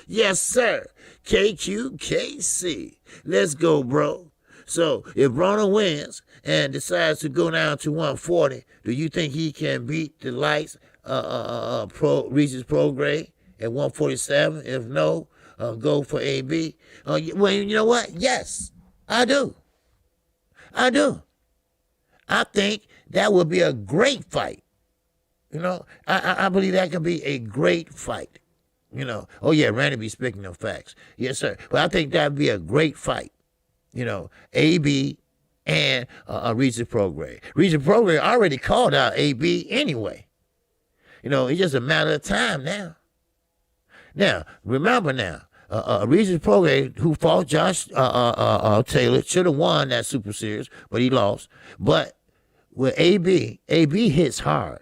Speaker 1: Yes, sir. KQKC. Let's go, bro. So if Broner wins and decides to go down to 140, do you think he can beat the Lights Regis Prograde at 147? If no, go for AB. Well, you know what? Yes, I do. I think that would be a great fight. You know, I believe that could be a great fight. You know, oh yeah, Randy be speaking of facts. Yes, sir. But I think that'd be a great fight. You know, AB and Regis Prograde. Regis Prograde already called out AB anyway. You know, it's just a matter of time now. Now, remember now, Regis Prograde, who fought Josh Taylor, should have won that Super Series, but he lost. But with AB hits hard.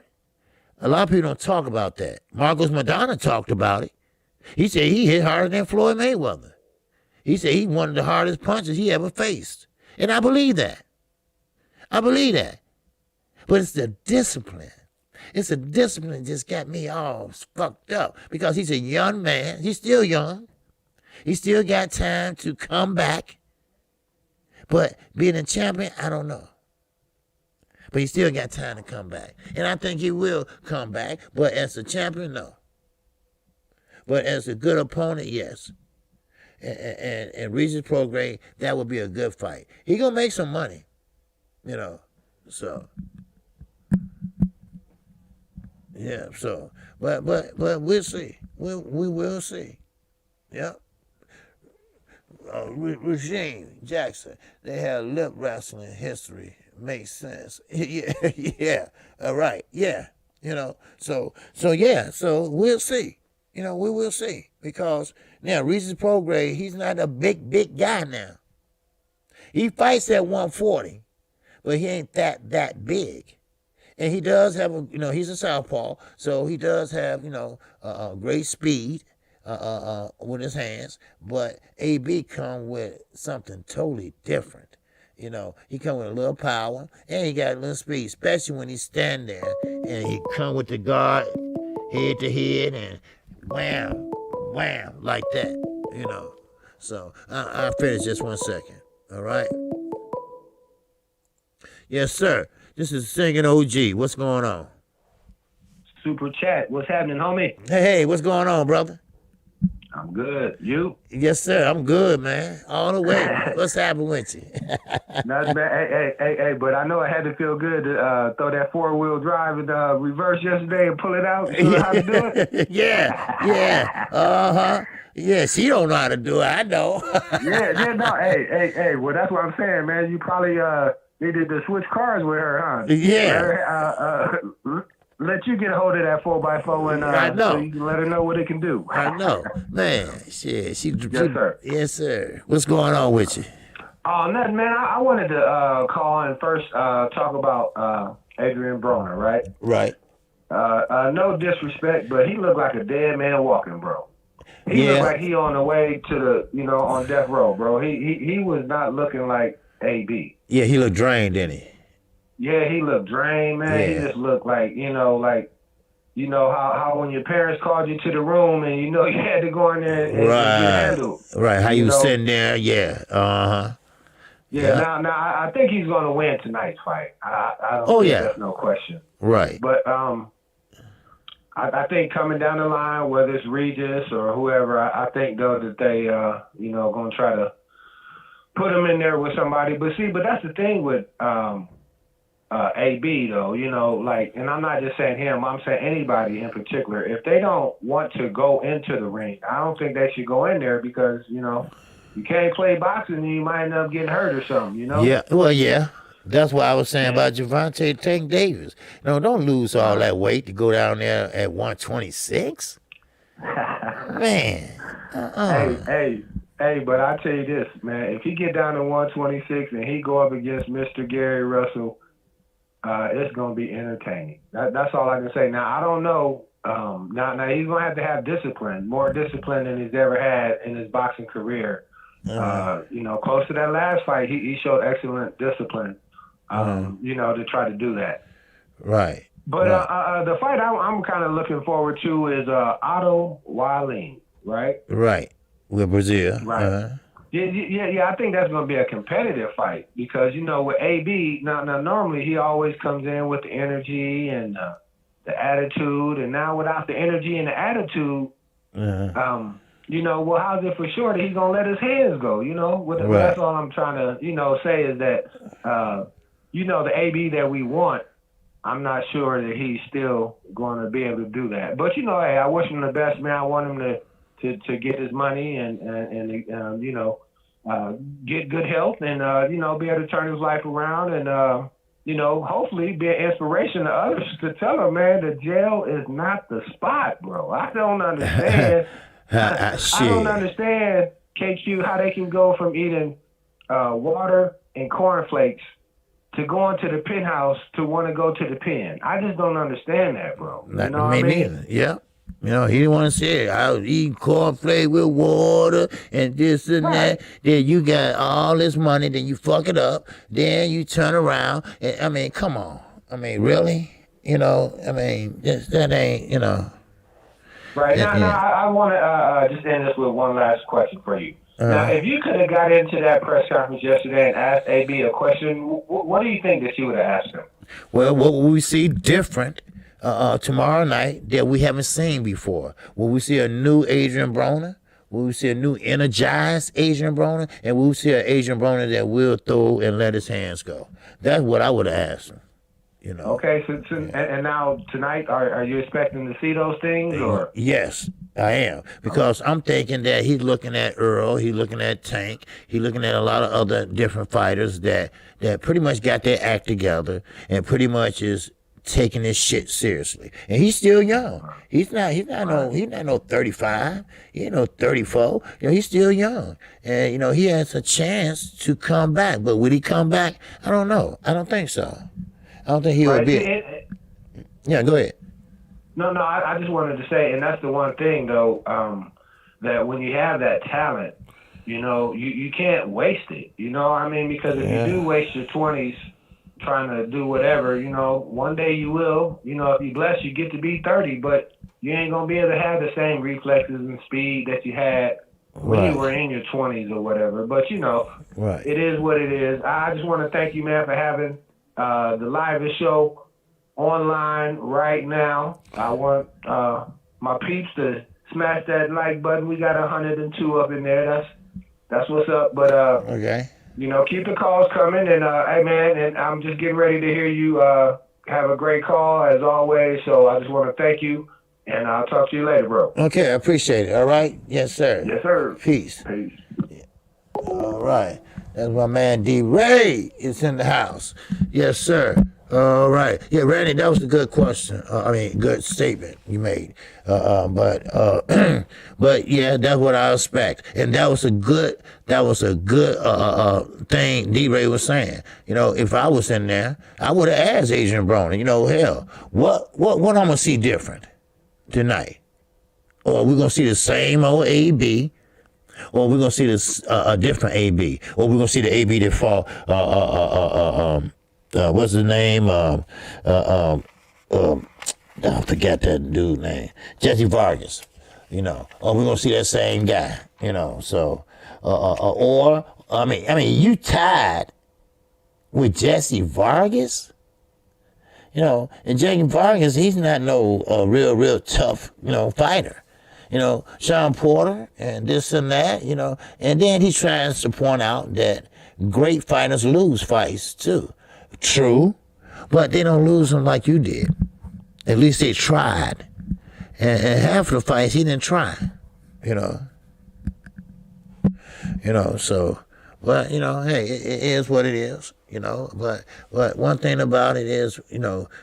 Speaker 1: A lot of people don't talk about that. Marcos Madonna talked about it. He said he hit harder than Floyd Mayweather. He said he one of the hardest punches he ever faced. And I believe that. But it's the discipline. It's a discipline that just got me all fucked up because he's a young man. He's still young. He still got time to come back. But being a champion, I don't know. But he still got time to come back. And I think he will come back. But as a champion, no. But as a good opponent, yes. And Regis Prograde, that would be a good fight. He gonna make some money, you know. So yeah. So but we'll see. We will see. Yep. Regime Jackson. They have lip wrestling history. Makes sense. Yeah. All right. Yeah. You know. So yeah. So we'll see. You know, we will see. Because now Regis Prograde, he's not a big guy now. He fights at 140, but he ain't that big. And he does have he's a southpaw, so he does have, great speed with his hands. But AB come with something totally different. You know, he come with a little power and he got a little speed, especially when he stand there and he come with the guard head to head and wham, like that, you know. So I'll finish just 1 second, all right? Yes, sir. This is Singing OG. What's going on?
Speaker 7: Super Chat. What's happening, homie?
Speaker 1: Hey, what's going on, brother?
Speaker 7: I'm good. You?
Speaker 1: Yes, sir. I'm good, man. All the way. What's happening with you?
Speaker 7: Not bad. Hey, but I know it had to feel good to throw that 4-wheel drive in reverse yesterday and pull it out. You know how to do it?
Speaker 1: Yeah. Uh-huh. Yeah, she don't know how to do it. I know.
Speaker 7: No. Hey. Well, that's what I'm saying, man. You probably needed to switch cars with her, huh?
Speaker 1: Yeah.
Speaker 7: Let you get a hold of that 4x4 and
Speaker 1: I know.
Speaker 7: so you can let her know what it can do.
Speaker 1: I know. Man, shit.
Speaker 7: Yes, sir.
Speaker 1: Yes, sir. What's going on with you?
Speaker 7: Oh, nothing, man. I wanted to call and first talk about Adrian Broner, right?
Speaker 1: Right.
Speaker 7: No disrespect, but he looked like a dead man walking, bro. He looked like he on the way to the, on death row, bro. He was not looking like AB.
Speaker 1: Yeah, he looked drained, didn't he?
Speaker 7: Yeah, he looked drained, man.
Speaker 1: Yeah.
Speaker 7: He just looked like, how when your parents called you to the room and you had to go in there and get handled.
Speaker 1: Right. How you sitting there? Yeah. Uh-huh.
Speaker 7: Yeah. Now I think he's going to win tonight's fight. I don't think that's no question.
Speaker 1: Right.
Speaker 7: But I think coming down the line, whether it's Regis or whoever, I think though that they going to try to put him in there with somebody. But that's the thing with AB though, you know, like, and I'm not just saying him, I'm saying anybody in particular. If they don't want to go into the ring, I don't think they should go in there because, you know, you can't play boxing and you might end up getting hurt or something, you know?
Speaker 1: Yeah, well, yeah. That's why I was saying about Gervonta Tank Davis. No, don't lose all that weight to go down there at 126. Man.
Speaker 7: Hey, but I tell you this, man, if he get down to 126 and he go up against Mr. Gary Russell, it's gonna be entertaining. That's all I can say. Now I don't know. Now he's gonna have discipline, more discipline than he's ever had in his boxing career. You know, close to that last fight, he showed excellent discipline. You know, to try to do that.
Speaker 1: Right.
Speaker 7: But the fight I'm kind of looking forward to is Otto Wallin, right?
Speaker 1: Right. With Brazil.
Speaker 7: Right. Yeah. I think that's going to be a competitive fight because, you know, with AB, now normally he always comes in with the energy and the attitude, and now without the energy and the attitude, you know, well, how's it for sure that he's going to let his hands go, you know? That's all I'm trying to, you know, say is that, you know, the AB that we want, I'm not sure that he's still going to be able to do that. But, you know, hey, I wish him the best, man. I want him to get his money and you know, get good health and, you know, be able to turn his life around and, you know, hopefully be an inspiration to others to tell them, man, that jail is not the spot, bro. I don't understand. I don't understand, KQ, how they can go from eating water and cornflakes to going to the penthouse to want to go to the pen. I just don't understand that, bro. You know what I mean?
Speaker 1: Neither. Yeah. You know, he didn't want to say it. I was eating cornflakes with water and this and that. Then you got all this money, then you fuck it up. Then you turn around. And, I mean, come on. I mean, really? You know, I mean, that ain't, you know.
Speaker 7: Right. Now, I want to just end this with one last question for you. Now, if you could have got into that press conference yesterday and asked AB a question, what do you think that you would have asked him?
Speaker 1: Well, what will we see different tomorrow night that we haven't seen before? Will we see a new Adrian Broner? Will we see a new energized Adrian Broner? And will we see an Adrian Broner that will throw and let his hands go? That's what I would have asked him. You know.
Speaker 7: Okay, so and now tonight, are you expecting to see those things? Or?
Speaker 1: Yes, I am. Because I'm thinking that he's looking at Earl, he's looking at Tank, he's looking at a lot of other different fighters that pretty much got their act together and pretty much is taking this shit seriously. And he's still young. He's not no 35. He ain't no 34. You know, he's still young. And, you know, he has a chance to come back. But would he come back? I don't know. I don't think so. I don't think he would be. Yeah, go ahead.
Speaker 7: No, I just wanted to say, and that's the one thing, though, that when you have that talent, you know, you can't waste it. You know what I mean? Because if you do waste your 20s trying to do whatever, you know, one day you will. You know, if you're blessed, you get to be 30, but you ain't going to be able to have the same reflexes and speed that you had when you were in your 20s or whatever. But, you know, it is what it is. I just want to thank you, man, for having the livest show online right now. I want my peeps to smash that like button. We got 102 up in there. That's what's up. But you know, keep the calls coming. And hey, man, and I'm just getting ready to hear you have a great call as always. So I just want to thank you, and I'll talk to you later, bro.
Speaker 1: Okay, I appreciate it. All right, yes, sir.
Speaker 7: Yes, sir.
Speaker 1: Peace. Yeah. All right. That's my man D. Ray is in the house. Yes, sir. All right. Yeah, Randy, that was a good question. Good statement you made. But yeah, that's what I expect. And that was a good thing D. Ray was saying. You know, if I was in there, I would have asked Adrian Broner, you know, hell, what I'm gonna see different tonight? Or we're gonna see the same old AB? Or we're gonna see this a different AB, or we're gonna see the AB that fought what's his name? I forget that dude's name. Jesse Vargas. You know, or we're gonna see that same guy. You know, so or I mean, you tied with Jesse Vargas. You know, and Jesse Vargas, he's not no real tough, you know, fighter. You know, Sean Porter and this and that, you know. And then he tries to point out that great fighters lose fights too. True. but they don't lose them like you did. At least they tried. And half of the fights, he didn't try, you know. So, but, hey, it is what it is, But one thing about it is,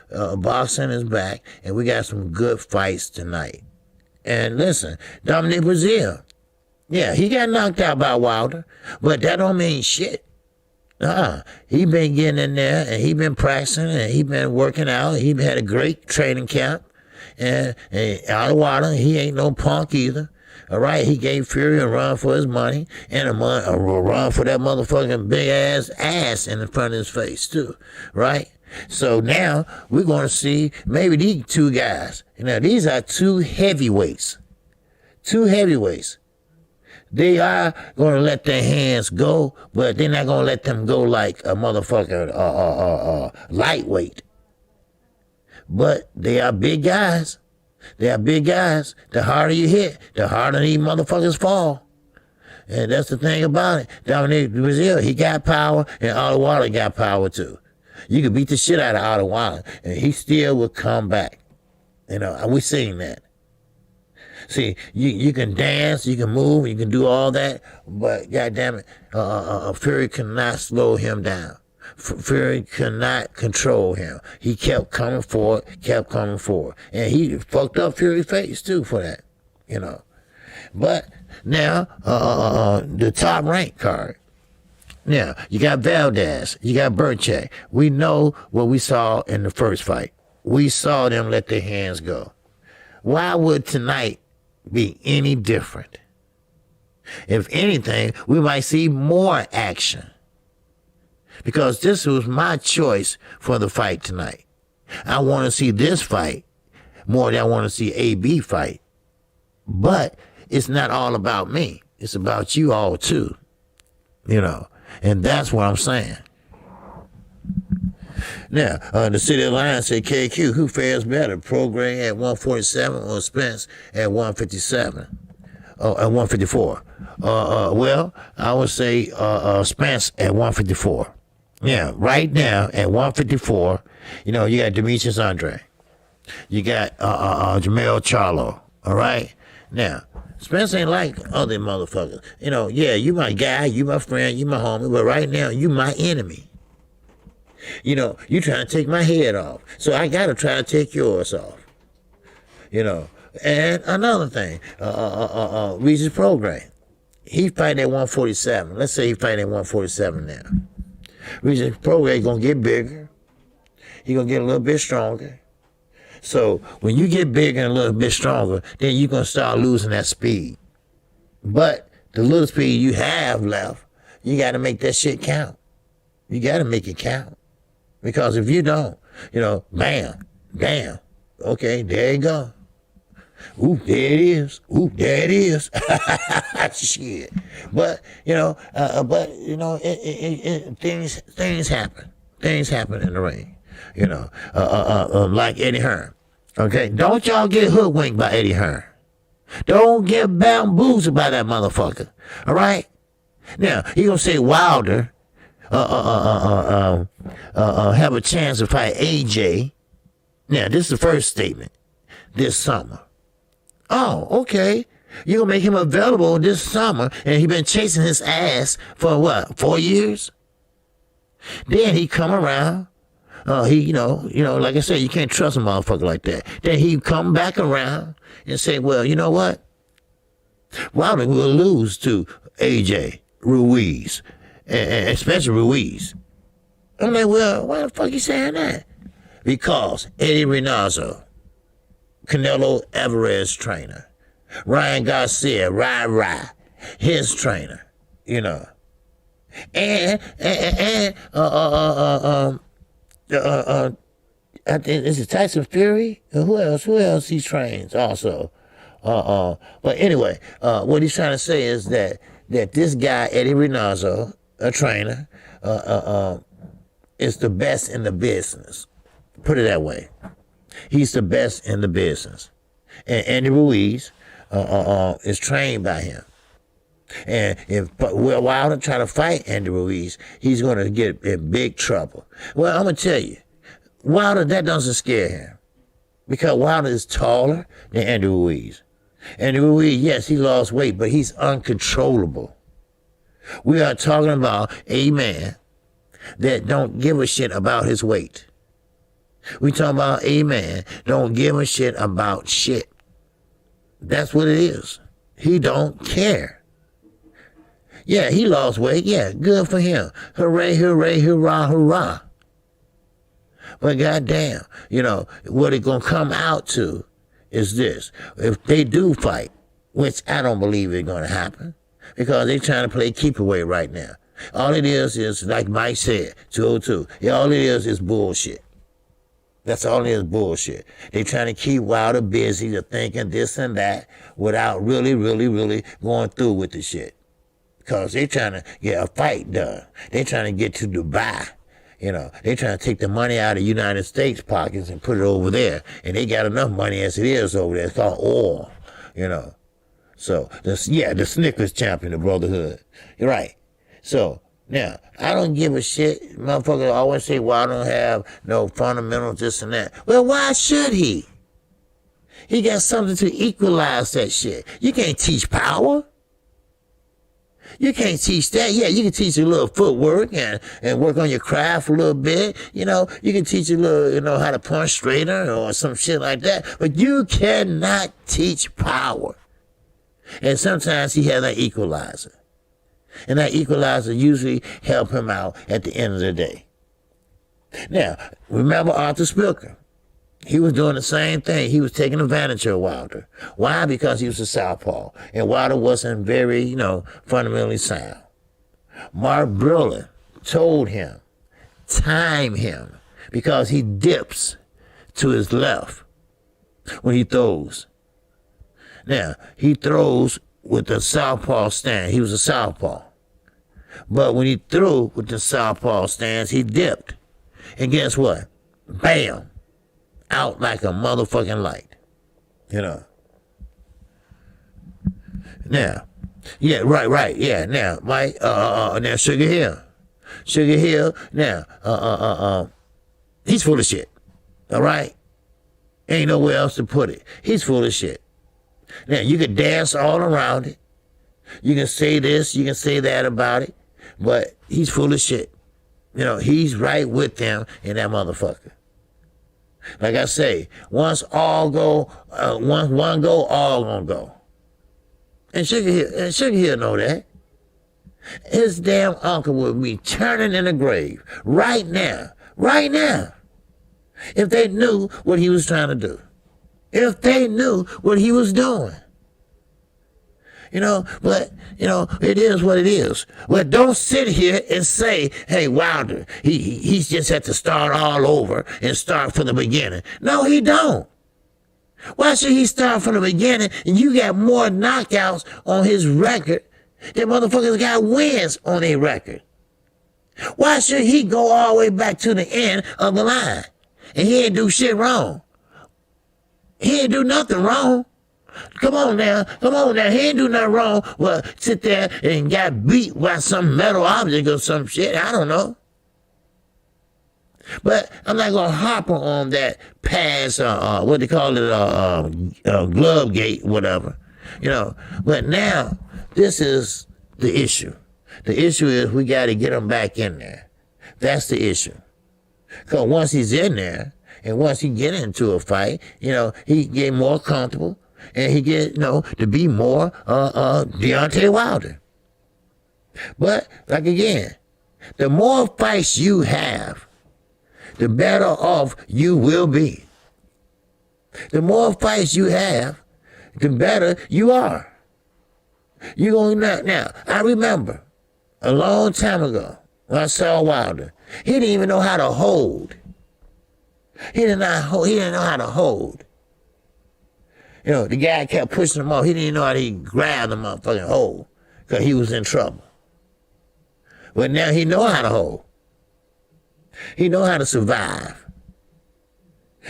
Speaker 1: boxing is back, and we got some good fights tonight. And listen, Dominic Brazil, yeah, he got knocked out by Wilder, but that don't mean shit. He been getting in there, and he been practicing, and he been working out. He had a great training camp, and out of Wilder, he ain't no punk either. All right, he gave Fury a run for his money and a run for that motherfucking big ass in the front of his face too, right? So now we're going to see maybe these two guys. These are two heavyweights. They are going to let their hands go, but they're not going to let them go like a motherfucker lightweight. But they are big guys. The harder you hit, the harder these motherfuckers fall. And that's the thing about it. Dominic Brazil, he got power, and Otto Wilder got power too. You could beat the shit out of Otto Wilder, and he still would come back. We seen that. See, you can dance, you can move, you can do all that, but goddamn it, Fury cannot slow him down. Fury could not control him. He kept coming forward. And he fucked up Fury's face, too, for that, But now, the top rank card. Now, you got Valdez. You got Burchak. We know what we saw in the first fight. We saw them let their hands go. Why would tonight be any different? If anything, we might see more action. Because this was my choice for the fight tonight. I want to see this fight more than I want to see AB fight. But it's not all about me. It's about you all too. And that's what I'm saying. Now, the City of Lions said, KQ, who fares better? Program at 147 or Spence at 157? At 154. Well, I would say Spence at 154. Yeah, right now at 154, you got Demetrius Andre. You got Jamel Charlo, all right? Now, Spence ain't like other motherfuckers. Yeah, you my guy, you my friend, you my homie, but right now, you my enemy. You trying to take my head off, so I got to try to take yours off. And another thing, Ruiz's program. He fighting at 147. Let's say he fighting at 147 now. Ruiz's program going to get bigger. He going to get a little bit stronger. So when you get bigger and a little bit stronger, then you're going to start losing that speed. But the little speed you have left, you got to make that shit count. You got to make it count. Because if you don't, bam, damn, okay, there you go. Ooh, there it is. Ooh, there it is. Shit. But, things happen. Things happen in the ring. Like Eddie Hearn. Okay? Don't y'all get hoodwinked by Eddie Hearn. Don't get bamboozled by that motherfucker. All right? Now, he gonna say Wilder have a chance to fight AJ. Now, this is the first statement. This summer. Oh, okay. You're going to make him available this summer, and he been chasing his ass for what, 4 years? Then he come around. He, like I said, you can't trust a motherfucker like that. Then he come back around and say, well, you know what? Wilder will lose to AJ, Ruiz, and especially Ruiz. I'm like, well, why the fuck you saying that? Because Eddie Reyneso, Canelo Alvarez trainer, Ryan Garcia, his trainer, and I think is it Tyson Fury? Who else he trains also? But anyway, what he's trying to say is that this guy Eddie Reyneso, a trainer, is the best in the business. Put it that way. He's the best in the business. And Andy Ruiz is trained by him. And if Wilder try to fight Andy Ruiz, he's going to get in big trouble. Well, I'm going to tell you, Wilder, that doesn't scare him. Because Wilder is taller than Andy Ruiz. Andy Ruiz, yes, he lost weight, but he's uncontrollable. We are talking about a man that don't give a shit about his weight. We talking about a man don't give a shit about shit. That's what it is. He don't care. Yeah, he lost weight. Yeah, good for him. Hooray, hooray, hurrah, hurrah. But goddamn, what it gonna come out to is this. If they do fight, which I don't believe is gonna happen, because they trying to play keep away right now. All it is like Mike said, 202. Yeah, all it is bullshit. That's all it is, bullshit. They trying to keep Wilder busy to thinking this and that without really, really, really going through with the shit. Because they trying to get a fight done. They trying to get to Dubai. They trying to take the money out of the United States pockets and put it over there. And they got enough money as it is over there. It's called oil, So, the Snickers champion, the Brotherhood. You're right. So, now, I don't give a shit. Motherfuckers always say, well, I don't have no fundamentals, this and that. Well, why should he? He got something to equalize that shit. You can't teach power. You can't teach that. Yeah, you can teach a little footwork and work on your craft a little bit. You can teach a little, how to punch straighter or some shit like that. But you cannot teach power. And sometimes he has an equalizer. And that equalizer usually help him out at the end of the day. Now, remember Arthur Spilker. He was doing the same thing. He was taking advantage of Wilder. Why? Because he was a southpaw. And Wilder wasn't very, fundamentally sound. Mark Brillin told him, time him, because he dips to his left when he throws. Now, he throws with the southpaw stance. He was a southpaw. But when he threw with the southpaw stance, he dipped. And guess what? Bam! Out like a motherfucking light. Now, yeah, right, yeah. Now, Mike, now Sugar Hill, now, he's full of shit. All right? Ain't nowhere else to put it. He's full of shit. Now, you can dance all around it. You can say this, you can say that about it, but he's full of shit. He's right with them in that motherfucker. Like I say, once one go, all gonna go. And Sugar Hill know that. His damn uncle would be turning in the grave right now, if they knew what he was trying to do. If they knew what he was doing. But, it is what it is. But don't sit here and say, hey, Wilder, he's just had to start all over and start from the beginning. No, he don't. Why should he start from the beginning and you got more knockouts on his record than motherfuckers got wins on their record? Why should he go all the way back to the end of the line? And he ain't do shit wrong. He ain't do nothing wrong. Come on now. He ain't do nothing wrong. Well, sit there and got beat by some metal object or some shit. I don't know. But I'm not going to hop on that pass, what they call it, glove gate, whatever. But now, this is the issue. The issue is we got to get him back in there. That's the issue. Because once he's in there, and once he get into a fight, he get more comfortable. And he get, to be more Deontay Wilder. But, like again, the more fights you have, the better off you will be. The more fights you have, the better you are. You gonna now, I remember a long time ago when I saw Wilder, he didn't even know how to hold. He didn't know how to hold. The guy kept pushing him off. He didn't know how to grab the motherfucking hold because he was in trouble. But now he know how to hold. He know how to survive.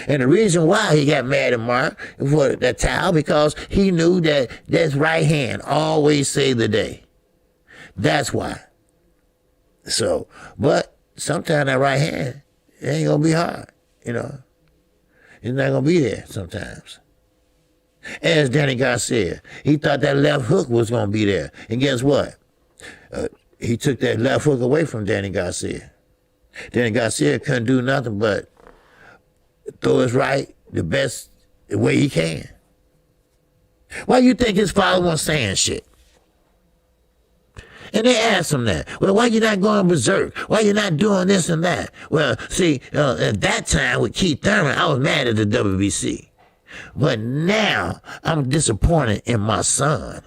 Speaker 1: And the reason why he got mad at Mark for that towel, because he knew that that right hand always saved the day. That's why. So, but sometimes that right hand, it ain't gonna be hard. You know, he's not gonna be there sometimes. As Danny Garcia, he thought that left hook was gonna be there, and guess what? He took that left hook away from Danny Garcia. Danny Garcia couldn't do nothing but throw his right the best way he can. Why you think his father wasn't saying shit? And they asked him that. Well, why you not going berserk? Why you not doing this and that? Well, see, at that time with Keith Thurman, I was mad at the WBC. But now I'm disappointed in my son.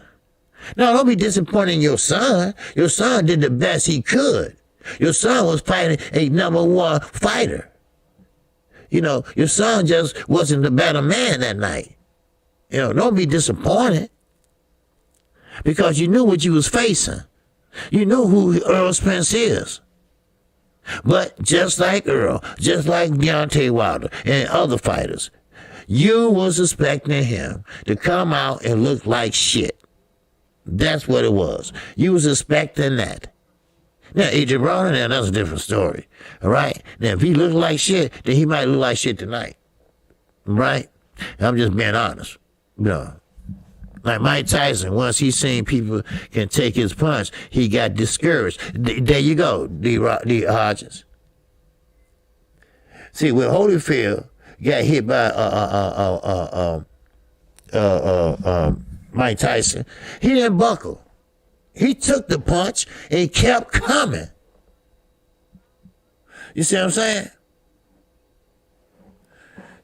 Speaker 1: No, don't be disappointed in your son. Your son did the best he could. Your son was fighting a #1 fighter. You know, your son just wasn't the better man that night. You know, don't be disappointed. Because you knew what you was facing. You knew who Earl Spence is. But just like Earl, just like Deontay Wilder and other fighters, you was expecting him to come out and look like shit. That's what it was. You was expecting that. Now, Adrian Broner, now that's a different story. All right? Now, if he looked like shit, then he might look like shit tonight. Right? I'm just being honest. You know. Like Mike Tyson, once he seen people can take his punch, he got discouraged. There you go, D. Hodges. See, when Holyfield got hit by Mike Tyson, he didn't buckle. He took the punch and kept coming. You see what I'm saying?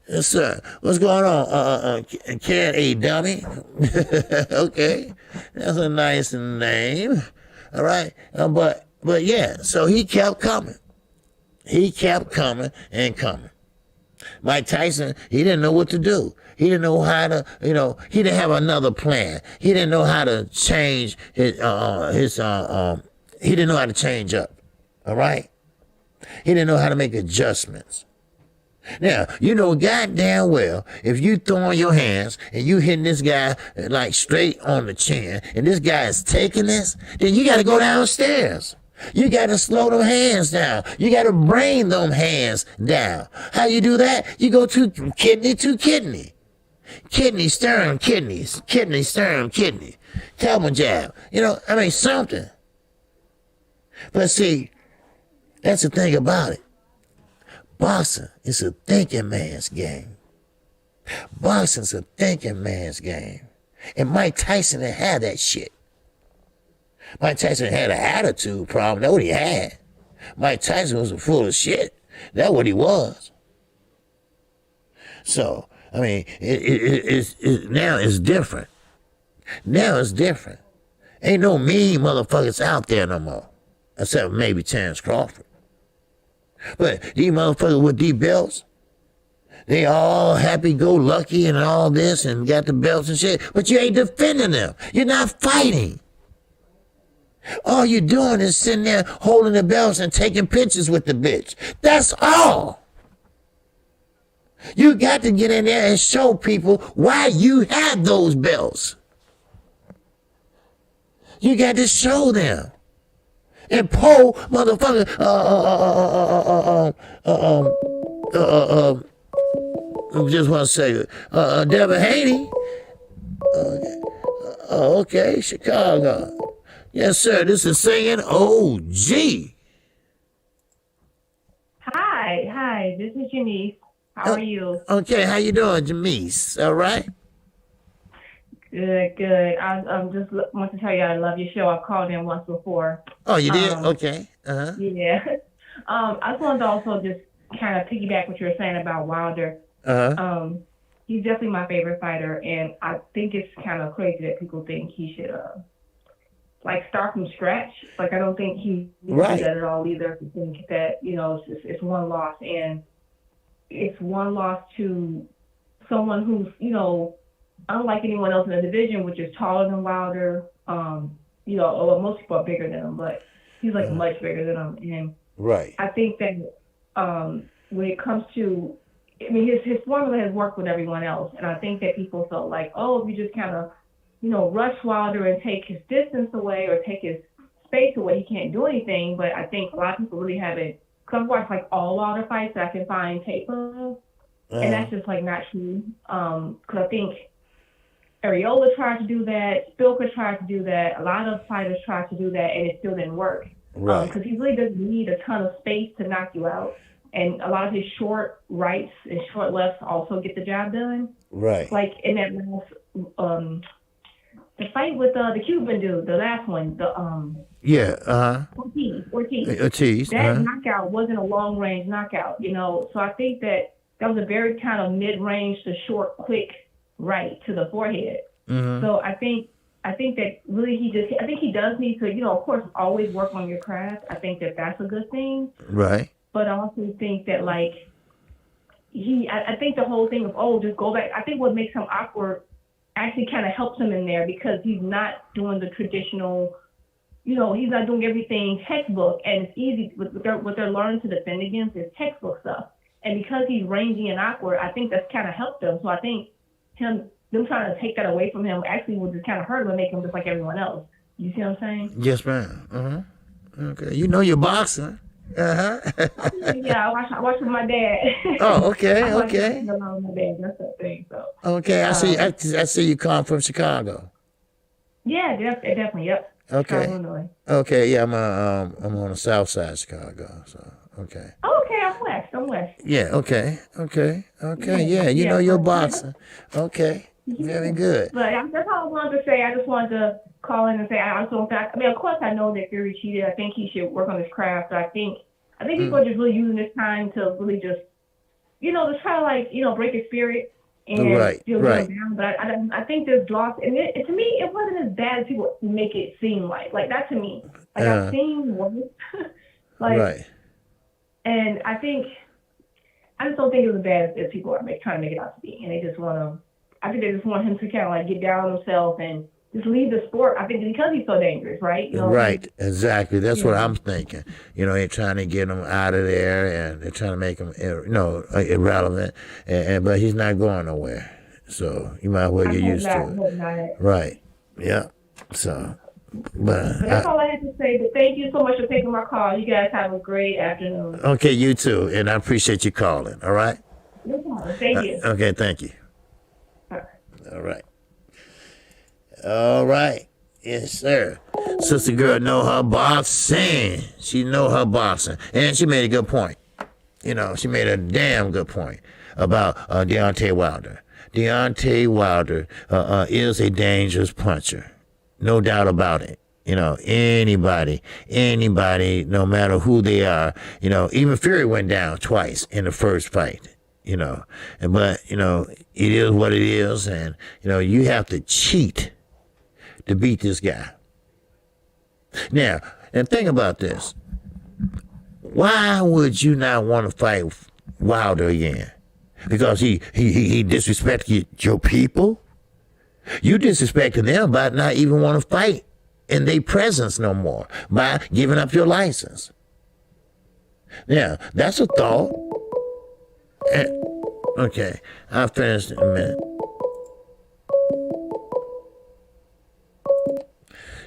Speaker 1: Yes, sir. What's going on? Can a dummy? Okay, that's a nice name. All right, but yeah. So he kept coming. He kept coming and coming. Mike Tyson, he didn't know what to do. He didn't know how to, you know, he didn't have another plan. He didn't know how to change he didn't know how to change up. All right, he didn't know how to make adjustments. Now, you know goddamn well, if you throwing your hands and you hitting this guy like straight on the chin, and this guy is taking this, then you got to go downstairs. You got to slow them hands down. You got to bring them hands down. How you do that? You go to kidney to kidney. Kidney, sternum, kidneys. Kidney, sternum, kidney. Elbow jab. You know, I mean, something. But see, that's the thing about it. Boxing is a thinking man's game. Boxing's a thinking man's game. And Mike Tyson didn't have that shit. Mike Tyson had an attitude problem. That's what he had. Mike Tyson was full of shit. That's what he was. So, I mean, now it's different. Now it's different. Ain't no mean motherfuckers out there no more. Except maybe Terrence Crawford. But these motherfuckers with these belts, they all happy-go-lucky and all this and got the belts and shit, but you ain't defending them. You're not fighting. All you're doing is sitting there holding the belts and taking pictures with the bitch. That's all. You got to get in there and show people why you have those belts. You got to show them. And Poe, motherfucker, I just want to say, Devin Haney. Okay, Chicago. Yes, sir, this is singing OG.
Speaker 8: Hi, this is Janice. How are you?
Speaker 1: Okay, how you doing, Janice? All right?
Speaker 8: Good. I just want to tell you I love your show. I've called in once before.
Speaker 1: Oh, you did? Okay.
Speaker 8: Yeah. I just wanted to also just kind of piggyback what you were saying about Wilder. He's definitely my favorite fighter, and I think it's kind of crazy that people think he should like start from scratch. Like I don't think he needs to do that at all either. I think that it's one loss, and it's one loss to someone who's unlike anyone else in the division, which is taller than Wilder. Most people are bigger than him, but he's like much bigger than him. And I think that when it comes to, his formula has worked with everyone else, and I think that people felt like, if you just kind of, rush Wilder and take his distance away or take his space away, he can't do anything. But I think a lot of people really haven't I've watched like all Wilder fights that I can find tape of, and that's just like not true. Because I think Areola tried to do that, Spilker tried to do that, a lot of fighters tried to do that, and it still didn't work.
Speaker 1: Right.
Speaker 8: Because he really doesn't need a ton of space to knock you out, and a lot of his short rights and short lefts also get the job done.
Speaker 1: Right.
Speaker 8: Like in that last the fight with the Cuban dude, the last one, Ortiz. That knockout wasn't a long range knockout, you know. So I think that was a very kind of mid range to short, quick right to the forehead. Mm-hmm. So I think that really he does need to, you know, of course, always work on your craft. I think that that's a good thing.
Speaker 1: Right.
Speaker 8: But I also think that like I think the whole thing of just go back. I think what makes him awkward actually kind of helps him in there because he's not doing the traditional, you know, he's not doing everything textbook, and it's easy what they're learning to defend against is textbook stuff. And because he's rangy and awkward, I think that's kind of helped him. So I think them trying to take that away from him actually will just kind of hurt him and make him just like everyone else. You see what I'm saying?
Speaker 1: Yes, ma'am. Uh-huh. Okay. You know your boxing. Uh-huh.
Speaker 8: Yeah, I watch with my dad.
Speaker 1: Oh, okay,
Speaker 8: okay. With my dad. That's the thing. So.
Speaker 1: Okay, I see you come from Chicago.
Speaker 8: Yeah, definitely. Yep.
Speaker 1: Okay.
Speaker 8: Chicago, Illinois.
Speaker 1: Okay, yeah, I'm on the south side of Chicago. So okay.
Speaker 8: Oh, okay, I'm west.
Speaker 1: Yeah. Okay. Yeah, you know your boxing. Okay. Very good.
Speaker 8: But that's all I wanted to say. I just wanted to call in and say I also think. I mean, of course, I know that Fury cheated. I think he should work on his craft. But I think people are just really using this time to really just, you know, to try to like, you know, break his spirit and
Speaker 1: right.
Speaker 8: Down. But I think there's lots, and to me, it wasn't as bad as people make it seem like. Like that to me, like I've seen worse. Like, right. And I just don't think it was as bad as people are trying to make it out to be, and they just want to. I think they just want him to kind of like get down on himself and just leave the sport. I think because he's so dangerous, right? You know,
Speaker 1: right, exactly. That's what I'm thinking. You know, they're trying to get him out of there, and they're trying to make him, irrelevant. But he's not going nowhere. So you might as well get used to it. Right. Yeah. So, but
Speaker 8: that's all I had to say. But thank you so much for taking my call. You guys have a great afternoon.
Speaker 1: Okay, you too, and I appreciate you calling. All right.
Speaker 8: No problem. Thank you.
Speaker 1: Okay, thank you. All right. Yes, sir. Sister girl know her boxing. She know her boxing. And she made a good point. You know, she made a damn good point about Deontay Wilder. Deontay Wilder is a dangerous puncher. No doubt about it. You know, anybody, no matter who they are, you know, even Fury went down twice in the first fight. You know, but, you know, it is what it is. And, you know, you have to cheat to beat this guy. Now, and think about this. Why would you not want to fight Wilder again? Because he disrespected your people? You disrespected them by not even want to fight in their presence no more, by giving up your license. Now, that's a thought. Okay, I'll finish in a minute.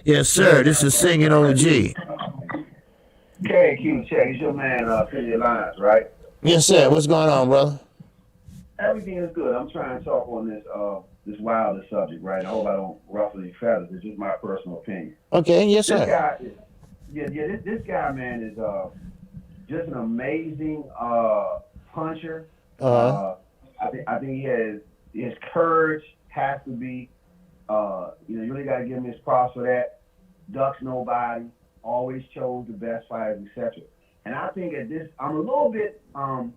Speaker 1: Yes, sir. This is Singing OG.
Speaker 3: KQKC, it's your man, Cindy Lyons, right?
Speaker 1: Yes, sir. What's going on, brother?
Speaker 3: Everything is good. I'm trying to talk on this Wilder subject, right? I hope I don't ruffle any feathers. It's just my personal opinion.
Speaker 1: Okay, yes, sir.
Speaker 3: This guy, man, is just an amazing puncher. I think he has his courage has to be. You really got to give him his props for that. Ducks nobody. Always chose the best fighters, etc. And I think at this, I'm a little bit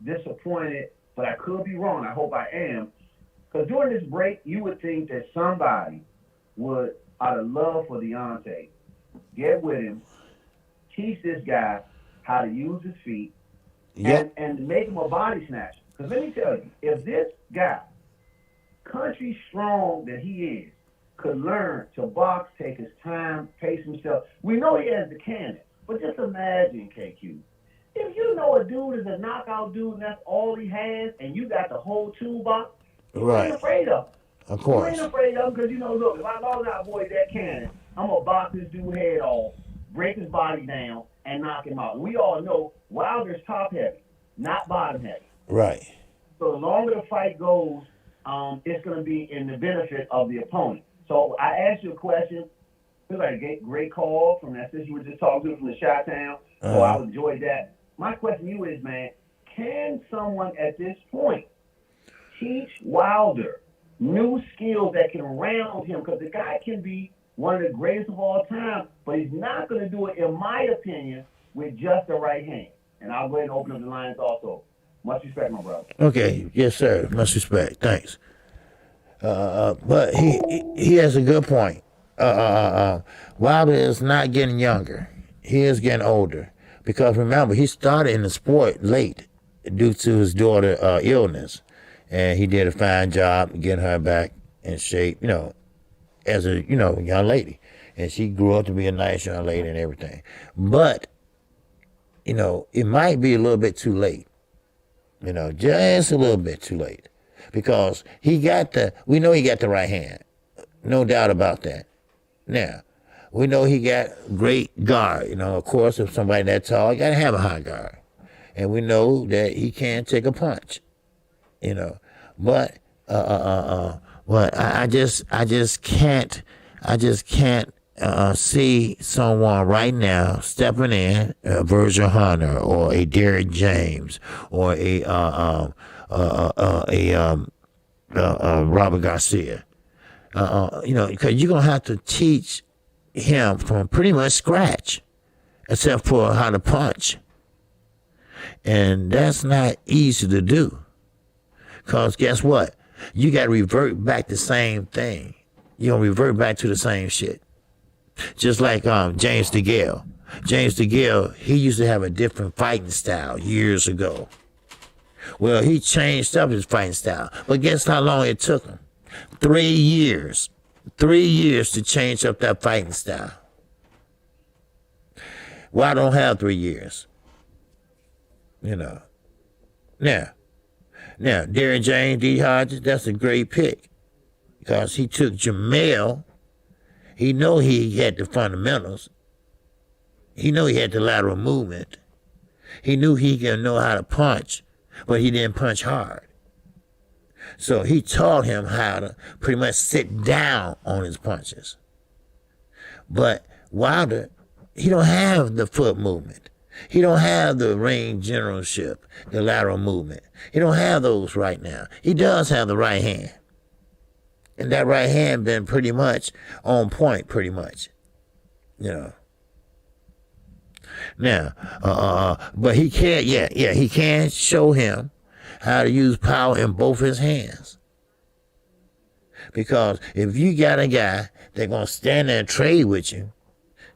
Speaker 3: disappointed, but I could be wrong. I hope I am. Because during this break, you would think that somebody would, out of love for Deontay, get with him, teach this guy how to use his feet, and make him a body snatcher. Because let me tell you, if this guy, country strong that he is, could learn to box, take his time, pace himself. We know he has the cannon, but just imagine, KQ, if you know a dude is a knockout dude and that's all he has, and you got the whole toolbox, you ain't afraid of him.
Speaker 1: Of course.
Speaker 3: You ain't afraid of him because, you know, look, if I lost that boy that cannon, I'm going to box this dude head off, break his body down, and knock him out. We all know Wilder's top heavy, not bottom heavy.
Speaker 1: Right.
Speaker 3: So the longer the fight goes, it's going to be in the benefit of the opponent. So I asked you a question. It was like a great call from that sister you were just talking to from the Chi-Town. So I enjoyed that. My question to you is, man, can someone at this point teach Wilder new skills that can round him? Because the guy can be one of the greatest of all time, but he's not going to do it, in my opinion, with just the right hand. And I'll go ahead and open up the lines also. Much respect, my brother.
Speaker 1: Okay, yes, sir. Much respect. Thanks. But he has a good point. Wilder is not getting younger. He is getting older. Because remember, he started in the sport late due to his daughter illness. And he did a fine job getting her back in shape, as a, young lady. And she grew up to be a nice young lady and everything. But, it might be a little bit too late. Just a little bit too late. Because we know he got the right hand. No doubt about that. Now, we know he got great guard. Of course, if somebody that tall, you got to have a high guard. And we know that he can take a punch. But I just can't see someone right now stepping in, Virgil Hunter or a Derrick James or a Robert Garcia, because you're gonna have to teach him from pretty much scratch, except for how to punch, and that's not easy to do. Because guess what? You got to revert back the same thing. You're going to revert back to the same shit. Just like James DeGale. James DeGale, he used to have a different fighting style years ago. Well, he changed up his fighting style. But guess how long it took him? 3 years. 3 years to change up that fighting style. Well, I don't have 3 years. Now, Derrick James, D. Hodges, that's a great pick. Because he took Jamel. He know he had the fundamentals. He know he had the lateral movement. He knew he could know how to punch, but he didn't punch hard. So he taught him how to pretty much sit down on his punches. But Wilder, he don't have the foot movement. He don't have the range generalship, the lateral movement. He don't have those right now. He does have the right hand. And that right hand been pretty much on point, pretty much. Now, but he can't, he can show him how to use power in both his hands. Because if you got a guy that's going to stand there and trade with you,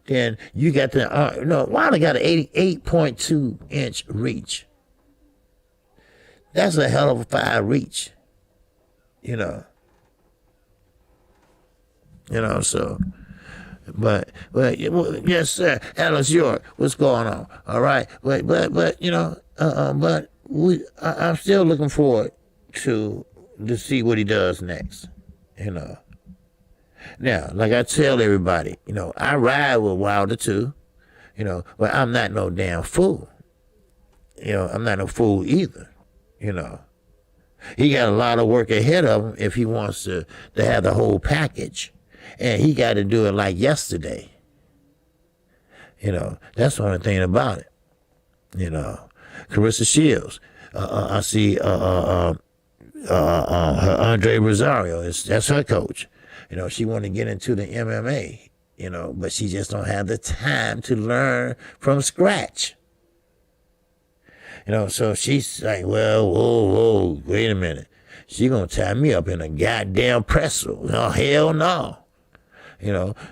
Speaker 1: then you got Wilder got an 88.2 inch reach. That's a hell of a fire reach. So, but yes, sir. Alice York, what's going on? All right, I'm still looking forward to see what he does next. Now, like I tell everybody, I ride with Wilder too, but I'm not no damn fool. I'm not no fool either. He got a lot of work ahead of him if he wants to have the whole package. And he got to do it like yesterday. That's the only thing about it. Carissa Shields. I see Andre Rosario. That's her coach. She want to get into the MMA, but she just don't have the time to learn from scratch. So she's like, well, whoa, wait a minute. She gonna tie me up in a goddamn pretzel. No, hell no.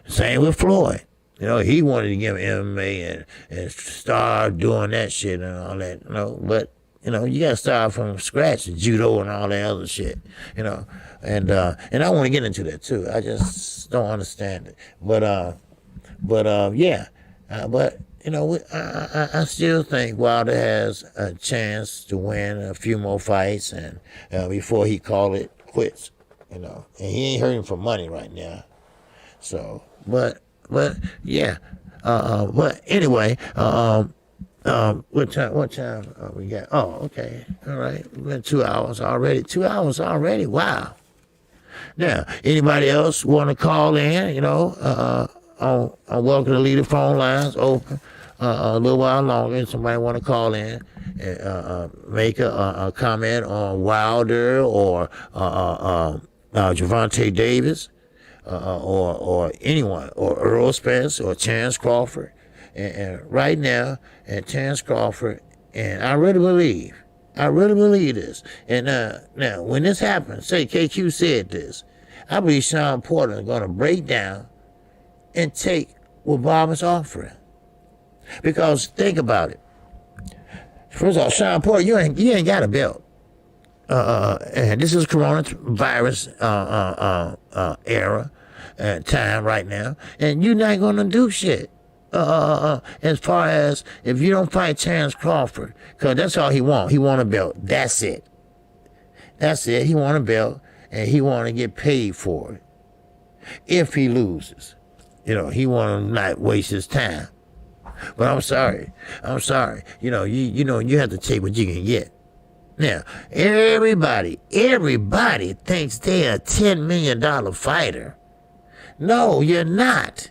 Speaker 1: Same with Floyd. He wanted to get MMA and start doing that shit and all that, but, you gotta start from scratch, judo and all that other shit, and I want to get into that too. I just don't understand it. But I still think Wilder has a chance to win a few more fights and before he call it quits, and he ain't hurting for money right now. So, but yeah, But anyway, what time we got? Oh, okay. All right. We've been 2 hours already. 2 hours already. Wow. Now, anybody else want to call in? You know, I'm welcome to leave the phone lines open a little while longer. If somebody want to call in and make a comment on Wilder or Gervonta Davis or anyone, or Earl Spence or Chance Crawford. And right now, and Chance Crawford, and I really believe this. And now, when this happens, say KQ said this, I believe Sean Porter is going to break down and take what Bob is offering. Because think about it. First of all, Sean Porter, you ain't got a belt. And this is coronavirus era time right now, and you're not going to do shit. As far as if you don't fight Chance Crawford, because that's all he want. He want a belt. That's it. He want a belt, and he want to get paid for it. If he loses, you know, he want to not waste his time. But I'm sorry. You know, you have to take what you can get. Now, everybody thinks they're a $10 million fighter. No, you're not.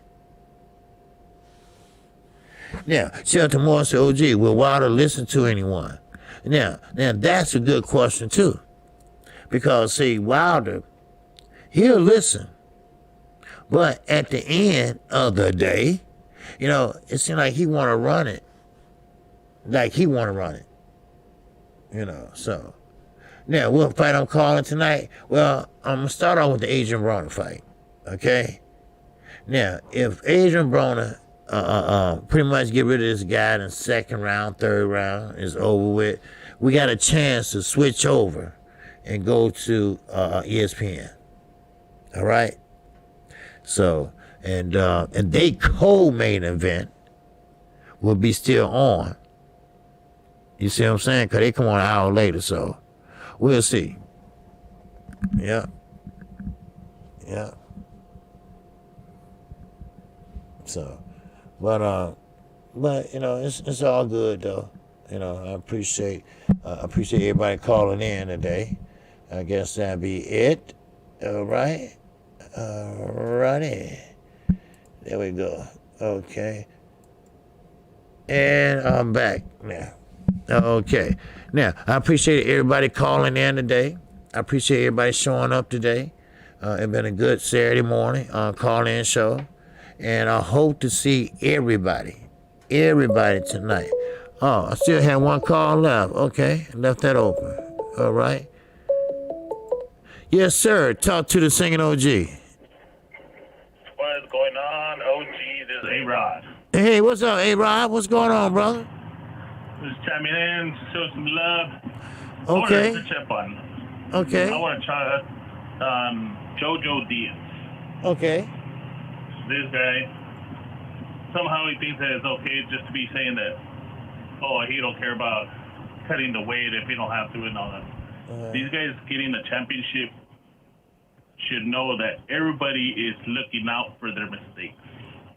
Speaker 1: Now, Shelton Morris, OG, will Wilder listen to anyone? Now, that's a good question, too. Because, see, Wilder, he'll listen. But at the end of the day, you know, it seems like he want to run it. You know, so. Now, what fight I'm calling tonight? Well, I'm going to start off with the Adrian Broner fight. Okay? Now, if Adrian Broner pretty much get rid of this guy in the second round, third round is over with, we got a chance to switch over and go to ESPN. All right? So, and they co-main event will be still on. You see what I'm saying? Because they come on an hour later, so we'll see. Yeah. So, but you know, it's all good though. You know, I appreciate everybody calling in today. I guess that'll be it. All right. Alrighty. There we go. Okay. And I'm back now. Okay. Now, I appreciate everybody calling in today. I appreciate everybody showing up today. It's been a good Saturday morning call-in show. And I hope to see everybody tonight. Oh, I still have one call left. Okay, left that open. All right. Yes, sir. Talk to the singing OG.
Speaker 9: What is going on, OG? This is A-Rod.
Speaker 1: Hey, what's up, A-Rod? What's going on, brother?
Speaker 9: Just chiming in to show some love.
Speaker 1: Okay.
Speaker 9: I want to chip on.
Speaker 1: Okay.
Speaker 9: I want to try Jojo Diaz.
Speaker 1: Okay.
Speaker 9: This guy, somehow he thinks that it's okay just to be saying that, oh, he don't care about cutting the weight if he don't have to and all that. These guys getting the championship should know that everybody is looking out for their mistakes.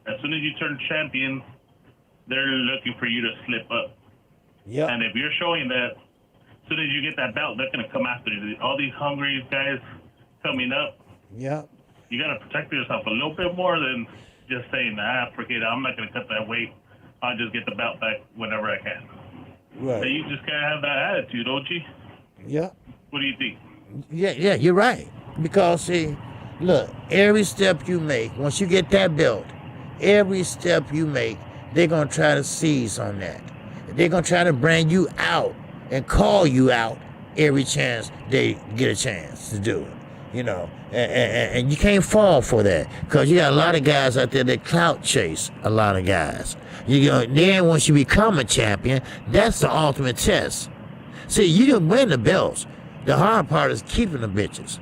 Speaker 9: As soon as you turn champion, they're looking for you to slip up.
Speaker 1: Yeah.
Speaker 9: And if you're showing that, as soon as you get that belt, they're going to come after you. All these hungry guys coming up.
Speaker 1: Yeah.
Speaker 9: You got to protect yourself a little bit more than just saying, forget it. I'm not going to cut that weight. I'll just get the belt back whenever I can.
Speaker 1: Right.
Speaker 9: So you just got to have that attitude, don't you?
Speaker 1: Yeah.
Speaker 9: What do you think?
Speaker 1: Yeah, you're right. Because, see, look, every step you make, once you get that belt, every step you make, they're going to try to seize on that. They're going to try to bring you out and call you out every chance they get a chance to do it. You know, and you can't fall for that because you got a lot of guys out there that clout chase a lot of guys. Then once you become a champion, that's the ultimate test. See, you can win the belts. The hard part is keeping the bitches.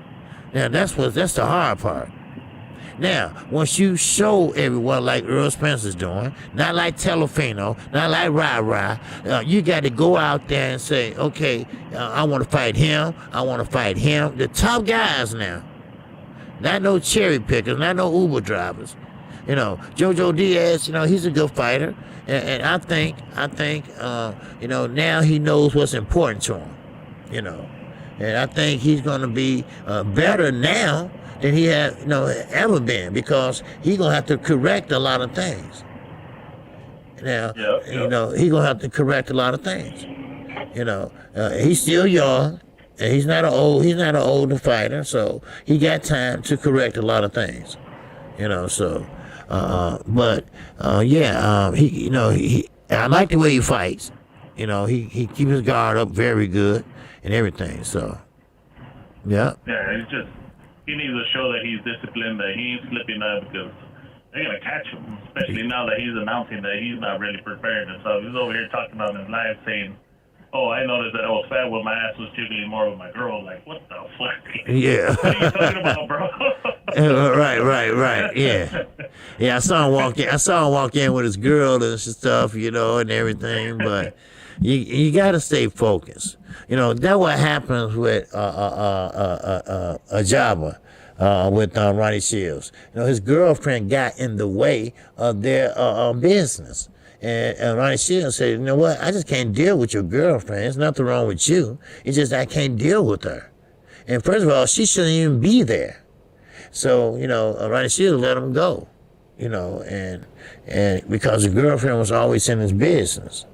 Speaker 1: Now that's the hard part. Now, once you show everyone like Earl Spencer's doing, not like Telefino, not like Ra, you got to go out there and say, okay, I want to fight him. I want to fight him. The top guys now. Not no cherry pickers, not no Uber drivers. You know, JoJo Diaz, you know, he's a good fighter, and I think, you know, now he knows what's important to him. You know, and I think he's going to be better now than he had, you know, ever been, because he's going to have to correct a lot of things. Now, you know, he's going to have to correct a lot of things. You know, he's still young, and he's not an older fighter, so he got time to correct a lot of things. You know, so, he, you know, I like the way he fights. You know, he keeps his guard up very good and everything. So, yeah.
Speaker 9: Yeah, he needs to show that he's disciplined, that he ain't slipping up, because they're gonna catch him. Especially now that he's announcing that he's not really preparing himself. He's over here talking on his live saying, "Oh, I noticed that I was fat when my ass was jiggling more with my girl." Like, what the fuck?
Speaker 1: Yeah.
Speaker 9: What are you talking about, bro?
Speaker 1: Right. Yeah. I saw him walk in with his girl and stuff, you know, and everything. But you got to stay focused. You know, that's what happens with Ajaba, with Ronnie Shields. You know, his girlfriend got in the way of their business. And Ronnie Shields said, "You know what? I just can't deal with your girlfriend. There's nothing wrong with you. It's just I can't deal with her. And first of all, she shouldn't even be there." So, you know, Ronnie Shields let him go. You know, and because the girlfriend was always in his business.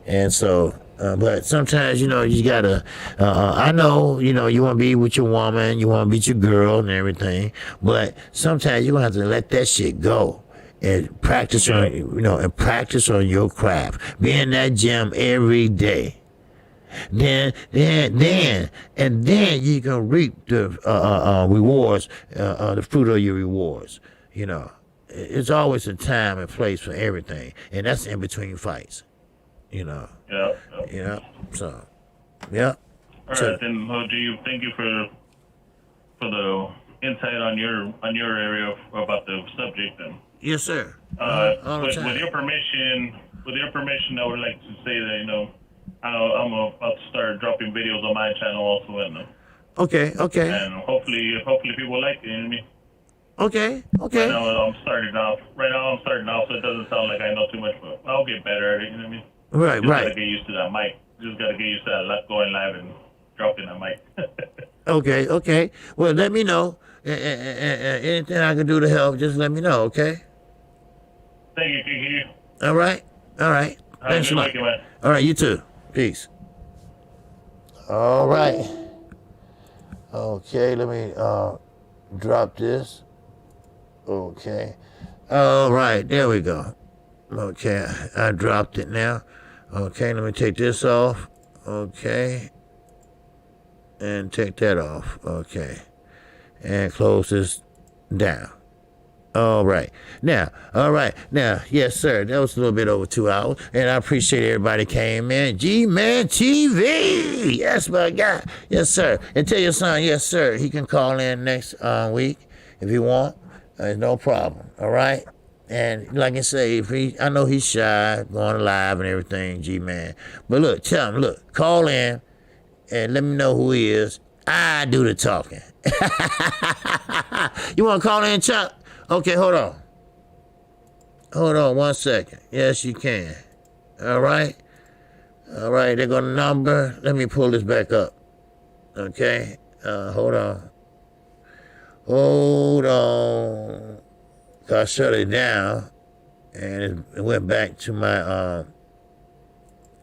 Speaker 1: And so, but sometimes, you know, you gotta, I know, you know, you want to be with your woman, you want to be with your girl and everything, but sometimes you're going to have to let that shit go. And practice on, you know, and practice on your craft. Be in that gym every day. Then you can reap the rewards, the fruit of your rewards. You know, it's always a time and place for everything, and that's in between fights. You know. Yeah. So, yeah.
Speaker 9: All right, then, OG, thank you for the insight on your area about the subject. And
Speaker 1: yes, sir.
Speaker 9: With your permission, I would like to say that, you know, I'm about to start dropping videos on my channel also, and
Speaker 1: Okay.
Speaker 9: and hopefully people like it. You know what I mean?
Speaker 1: Okay.
Speaker 9: Right now I'm starting off, so it doesn't sound like I know too much, but I'll get better at it. You know what I mean?
Speaker 1: Right.
Speaker 9: Gotta get used to that mic. Just gotta get used to that going live and dropping that mic.
Speaker 1: Okay. Well, let me know. Anything I can do to help, just let me know, okay?
Speaker 9: Thank you, Kiki.
Speaker 1: All right. Thanks a lot. All right, you too. Peace. All right. Okay, let me drop this. Okay. All right, there we go. Okay, I dropped it now. Okay, let me take this off. Okay. And take that off. Okay. And close this down. All right. Now, yes, sir. That was a little bit over 2 hours. And I appreciate everybody came in. G-Man TV. Yes, my guy. Yes, sir. And tell your son, yes, sir. He can call in next week if he want. No problem. All right. And like I say, I know he's shy, going live and everything, G-Man. But look, tell him, call in and let me know who he is. I do the talking. You want to call in, Chuck? Okay, hold on 1 second. Yes, you can. All right, there go the number. Let me pull this back up. Okay, hold on. I shut it down, and it went back to my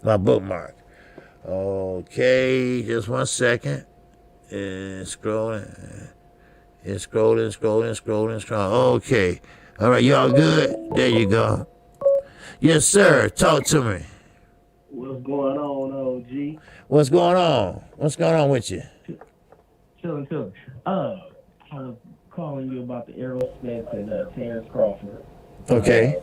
Speaker 1: my bookmark. Okay, just 1 second. It's scrolling. Okay. All right, y'all good? There you go. Yes, sir. Talk to me.
Speaker 10: What's going on, OG?
Speaker 1: What's going on? What's going on with you?
Speaker 10: Chilling. I was calling you about the Aerosmith and Terrence Crawford.
Speaker 1: Okay.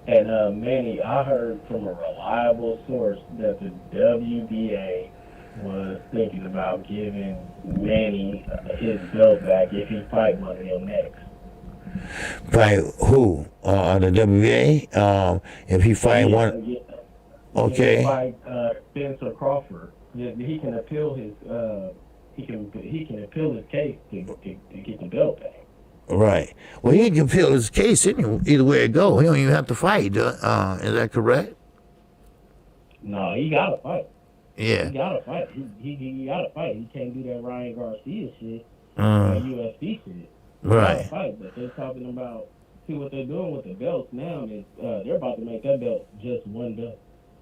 Speaker 10: And Manny, I heard from a reliable source that the WBA was thinking about giving Manny his belt back if he fight one of them next.
Speaker 1: Fight who? The WBA? If he fight one.
Speaker 10: Yeah.
Speaker 1: Okay.
Speaker 10: If he fight Spencer Crawford, he can appeal his he can appeal his case to get the belt back.
Speaker 1: Right. Well, he can appeal his case either way it go. He don't even have to fight. Is that correct?
Speaker 10: No, he gotta fight.
Speaker 1: Yeah.
Speaker 10: He gotta fight. He gotta fight. He can't do that Ryan Garcia shit, UFC shit.
Speaker 1: Right.
Speaker 10: Gotta fight. But they're talking about what they're doing with the belts now is they're about to make that belt just one belt.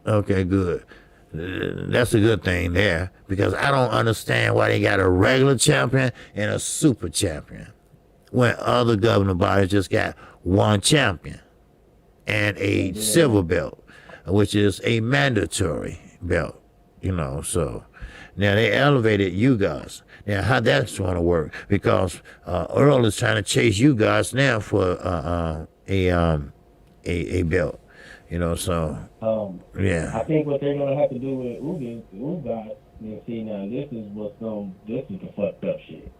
Speaker 1: Okay, good. That's a good thing there because I don't understand why they got a regular champion and a super champion when other governing bodies just got one champion and a silver belt, which is a mandatory belt, so now they elevated you guys. Now how that's going to work because Earl is trying to chase you guys now for a belt, yeah.
Speaker 10: I think what they're gonna have to do with Ugas, see now this is the fucked up shit.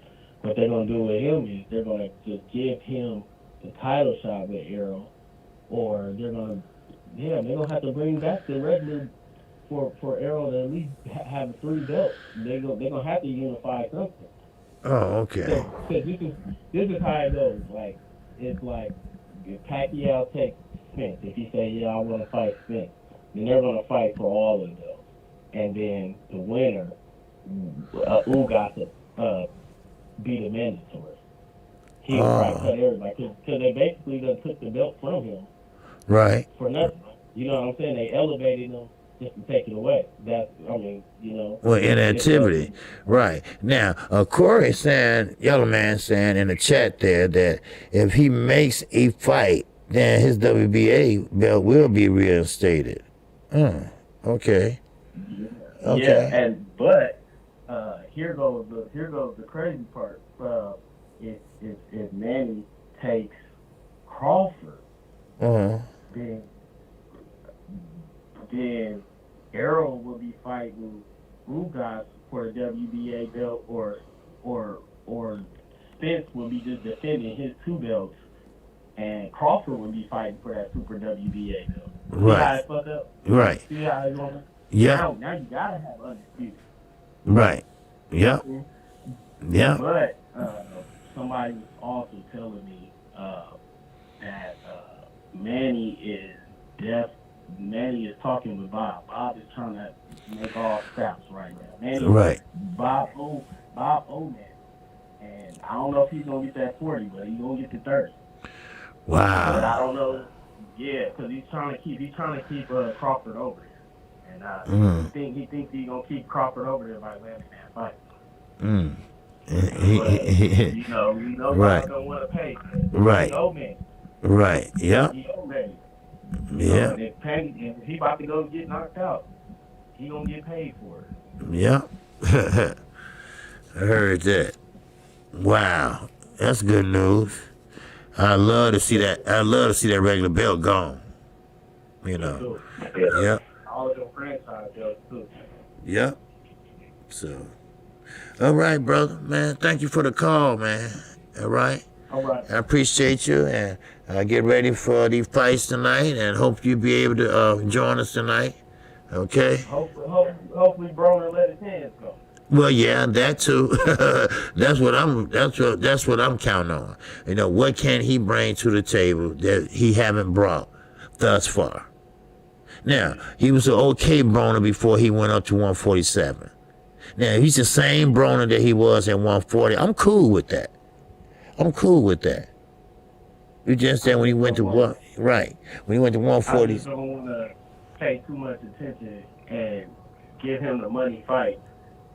Speaker 10: What they're gonna do with him is they're gonna just give him the title shot with Errol, or they're gonna have to bring back the regular for Errol to at least have 3 belts. They're gonna have to unify something.
Speaker 1: Oh, okay.
Speaker 10: So this is how it goes. Like it's like if Pacquiao takes Spence, if he say I want to fight Spence, then they're gonna fight for all of those, and then the winner, Ugas be the mandatory. He would probably cut everybody because they basically done took the belt from him,
Speaker 1: right?
Speaker 10: For nothing. You know what I'm saying? They elevated him just to take it away. Well,
Speaker 1: inactivity. Right. Now, Corey saying, Yellow Man saying in the chat there that if he makes a fight, then his WBA belt will be reinstated. Okay.
Speaker 10: Yeah, but here goes the crazy part. If Manny takes Crawford, then Errol will be fighting Ugas for the WBA belt, or Spence will be just defending his 2 belts, and Crawford will be fighting for that Super WBA belt.
Speaker 1: Right.
Speaker 10: See how it fucked up?
Speaker 1: Right.
Speaker 10: See how it's going?
Speaker 1: Yeah.
Speaker 10: Now you gotta have undisputed.
Speaker 1: Right. Yeah. Yeah.
Speaker 10: But somebody was also telling me that Manny is talking with Bob. Bob is trying to make all scraps right now. Manny,
Speaker 1: right.
Speaker 10: Bob Oman. And I don't know if he's gonna get that 40, but he's gonna get the 30.
Speaker 1: Wow.
Speaker 10: But I don't know. Yeah, because he's trying to keep Crawford over here. And he thinks he's gonna keep Crawford over there by landing that fight. But, we know
Speaker 1: right.
Speaker 10: Bob don't want to pay.
Speaker 1: Right.
Speaker 10: He's old man.
Speaker 1: Right. Yeah.
Speaker 10: He's old man.
Speaker 1: Yeah.
Speaker 10: If he about to go get knocked out, he gonna get paid for it.
Speaker 1: Yeah. I heard that. Wow. That's good news. I love to see that. I love to see that regular belt gone. Yeah.
Speaker 10: All of them franchise belts too.
Speaker 1: Yeah. So, all right, brother, man. Thank you for the call, man. All right.
Speaker 10: All right.
Speaker 1: I appreciate you, and get ready for these fights tonight, and hope you'll be able to join us tonight. Okay.
Speaker 10: Hopefully, Broner let his hands go.
Speaker 1: Well, yeah, that too. That's what I'm counting on. What can he bring to the table that he haven't brought thus far? Now, he was an okay Broner before he went up to 147. Now, he's the same Broner that he was at 140. I'm cool with that. You just said when he went to what? Right. When he went to 140.
Speaker 10: I just don't want to pay too much attention and give him the money fight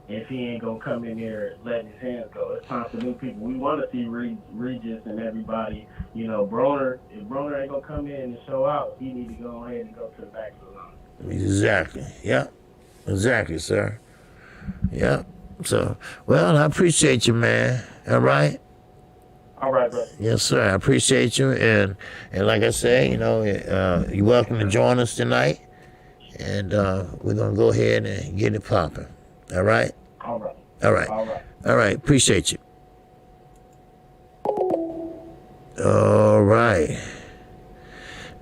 Speaker 10: if he ain't going to come in there letting his hands go. It's time for new people. We want to see Regis and everybody. Broner, if Broner ain't going to come in and show out, he need to go ahead and go to the back of the line.
Speaker 1: Exactly. Yeah. Exactly, sir. Yeah. So, well, I appreciate you, man. All right?
Speaker 10: All right, brother.
Speaker 1: Yes, sir. I appreciate you. And like I say, you're welcome to join us tonight. And we're going to go ahead and get it popping. All right?
Speaker 10: All right.
Speaker 1: All right.
Speaker 10: All right.
Speaker 1: All right. Appreciate you. All right.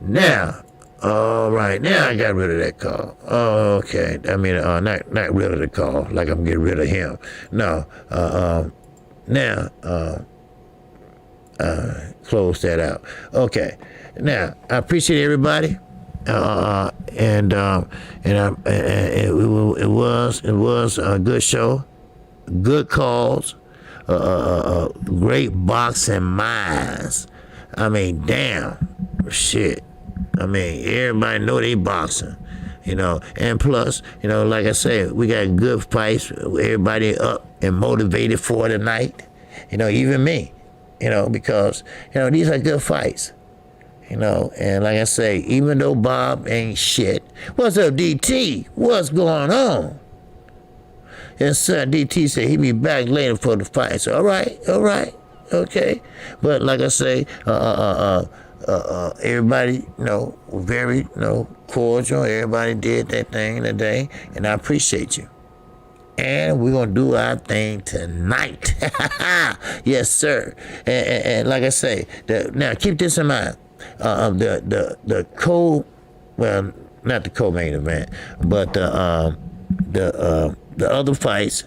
Speaker 1: Now I got rid of that call. Oh, okay. I mean, not rid of the call, like I'm getting rid of him. No. Now, close that out. Okay. Now, I appreciate everybody. It was a good show, good calls, great boxing minds. I mean, damn, shit. I mean, everybody know they boxing, and plus, like I said, we got good fights. Everybody up and motivated for tonight, even me, because, these are good fights. And like I say, even though Bob ain't shit, what's up, DT? What's going on? Yes, sir. DT said he'll be back later for the fight. So, all right, okay. But like I say, everybody, very, cordial. Everybody did their thing today, and I appreciate you. And we're going to do our thing tonight. Yes, sir. And like I say, now keep this in mind. The well, not the co-main event, but the other fights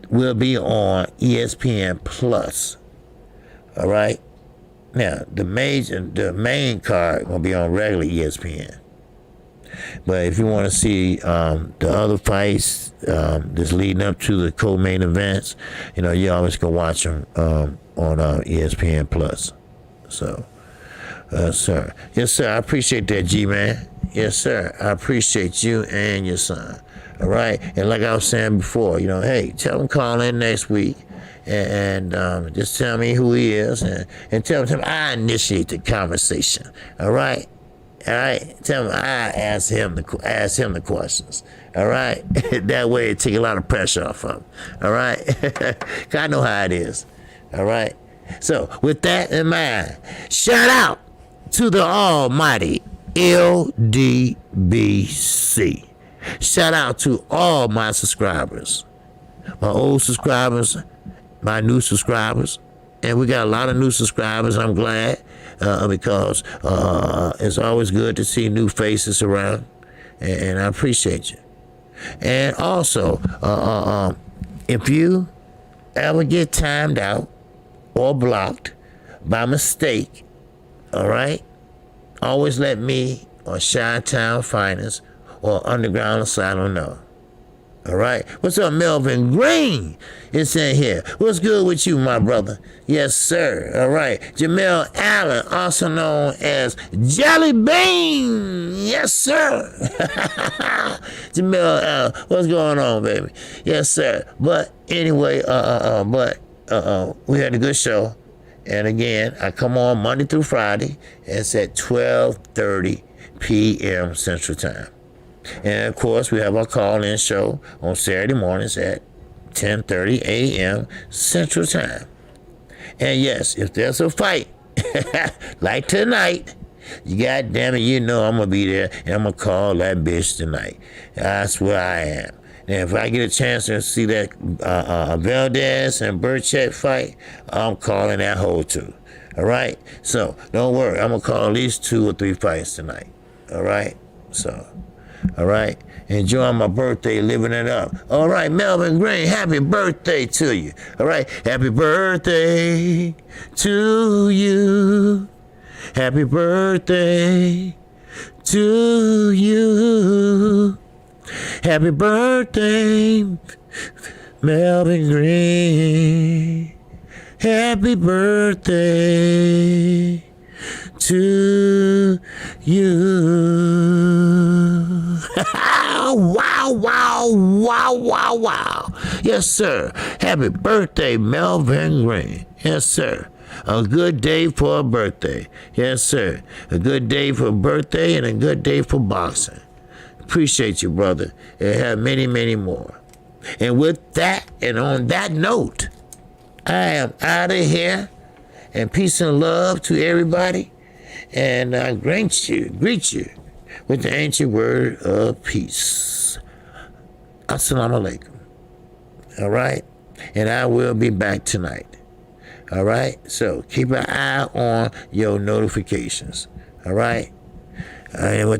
Speaker 1: will be on ESPN Plus. All right. Now the main card will be on regular ESPN. But if you want to see the other fights that's leading up to the co-main events, you always can watch them on ESPN Plus. So. Sir. Yes, sir. I appreciate that, G-Man. Yes, sir. I appreciate you and your son. All right? And like I was saying before, hey, tell him call in next week and just tell me who he is and tell him I initiate the conversation. All right? All right? Tell him I ask him the questions. All right? That way it take a lot of pressure off of him. All right? 'Cause I know how it is. All right? So, with that in mind, shout out to the almighty LDBC. Shout out to all my subscribers, my old subscribers, my new subscribers, and we got a lot of new subscribers. I'm glad because it's always good to see new faces around, and I appreciate you. And also, if you ever get timed out or blocked by mistake, all right, always let me or Chi-Town Finest or Underground Asylum know. All right. What's up, Melvin Green? It's in here. What's good with you, my brother? Yes, sir. All right. Jamel Allen, also known as Jelly Bean. Yes, sir. Jamel Allen, what's going on, baby? Yes, sir. But anyway, we had a good show. And again, I come on Monday through Friday. It's at 12:30 p.m. Central Time. And of course, we have our call-in show on Saturday mornings at 10:30 a.m. Central Time. And yes, if there's a fight, like tonight, you goddamn it, I'm gonna be there and I'm gonna call that bitch tonight. That's where I am. And if I get a chance to see that Valdez and Burchett fight, I'm calling that hoe too. All right? So, don't worry. I'm going to call at least 2 or 3 fights tonight. All right? So, all right? Enjoying my birthday, living it up. All right, Melvin Green, happy birthday to you. All right? Happy birthday to you. Happy birthday to you. Happy birthday, Melvin Green. Happy birthday to you. Wow. Yes, sir. Happy birthday, Melvin Green. Yes, sir. A good day for a birthday. Yes, sir. A good day for a birthday and a good day for boxing. Appreciate you, brother, and have many, many more. And with that, and on that note, I am out of here. And peace and love to everybody. And I greet you with the ancient word of peace. Assalamu alaikum. All right? And I will be back tonight. All right? So keep an eye on your notifications. All right? And with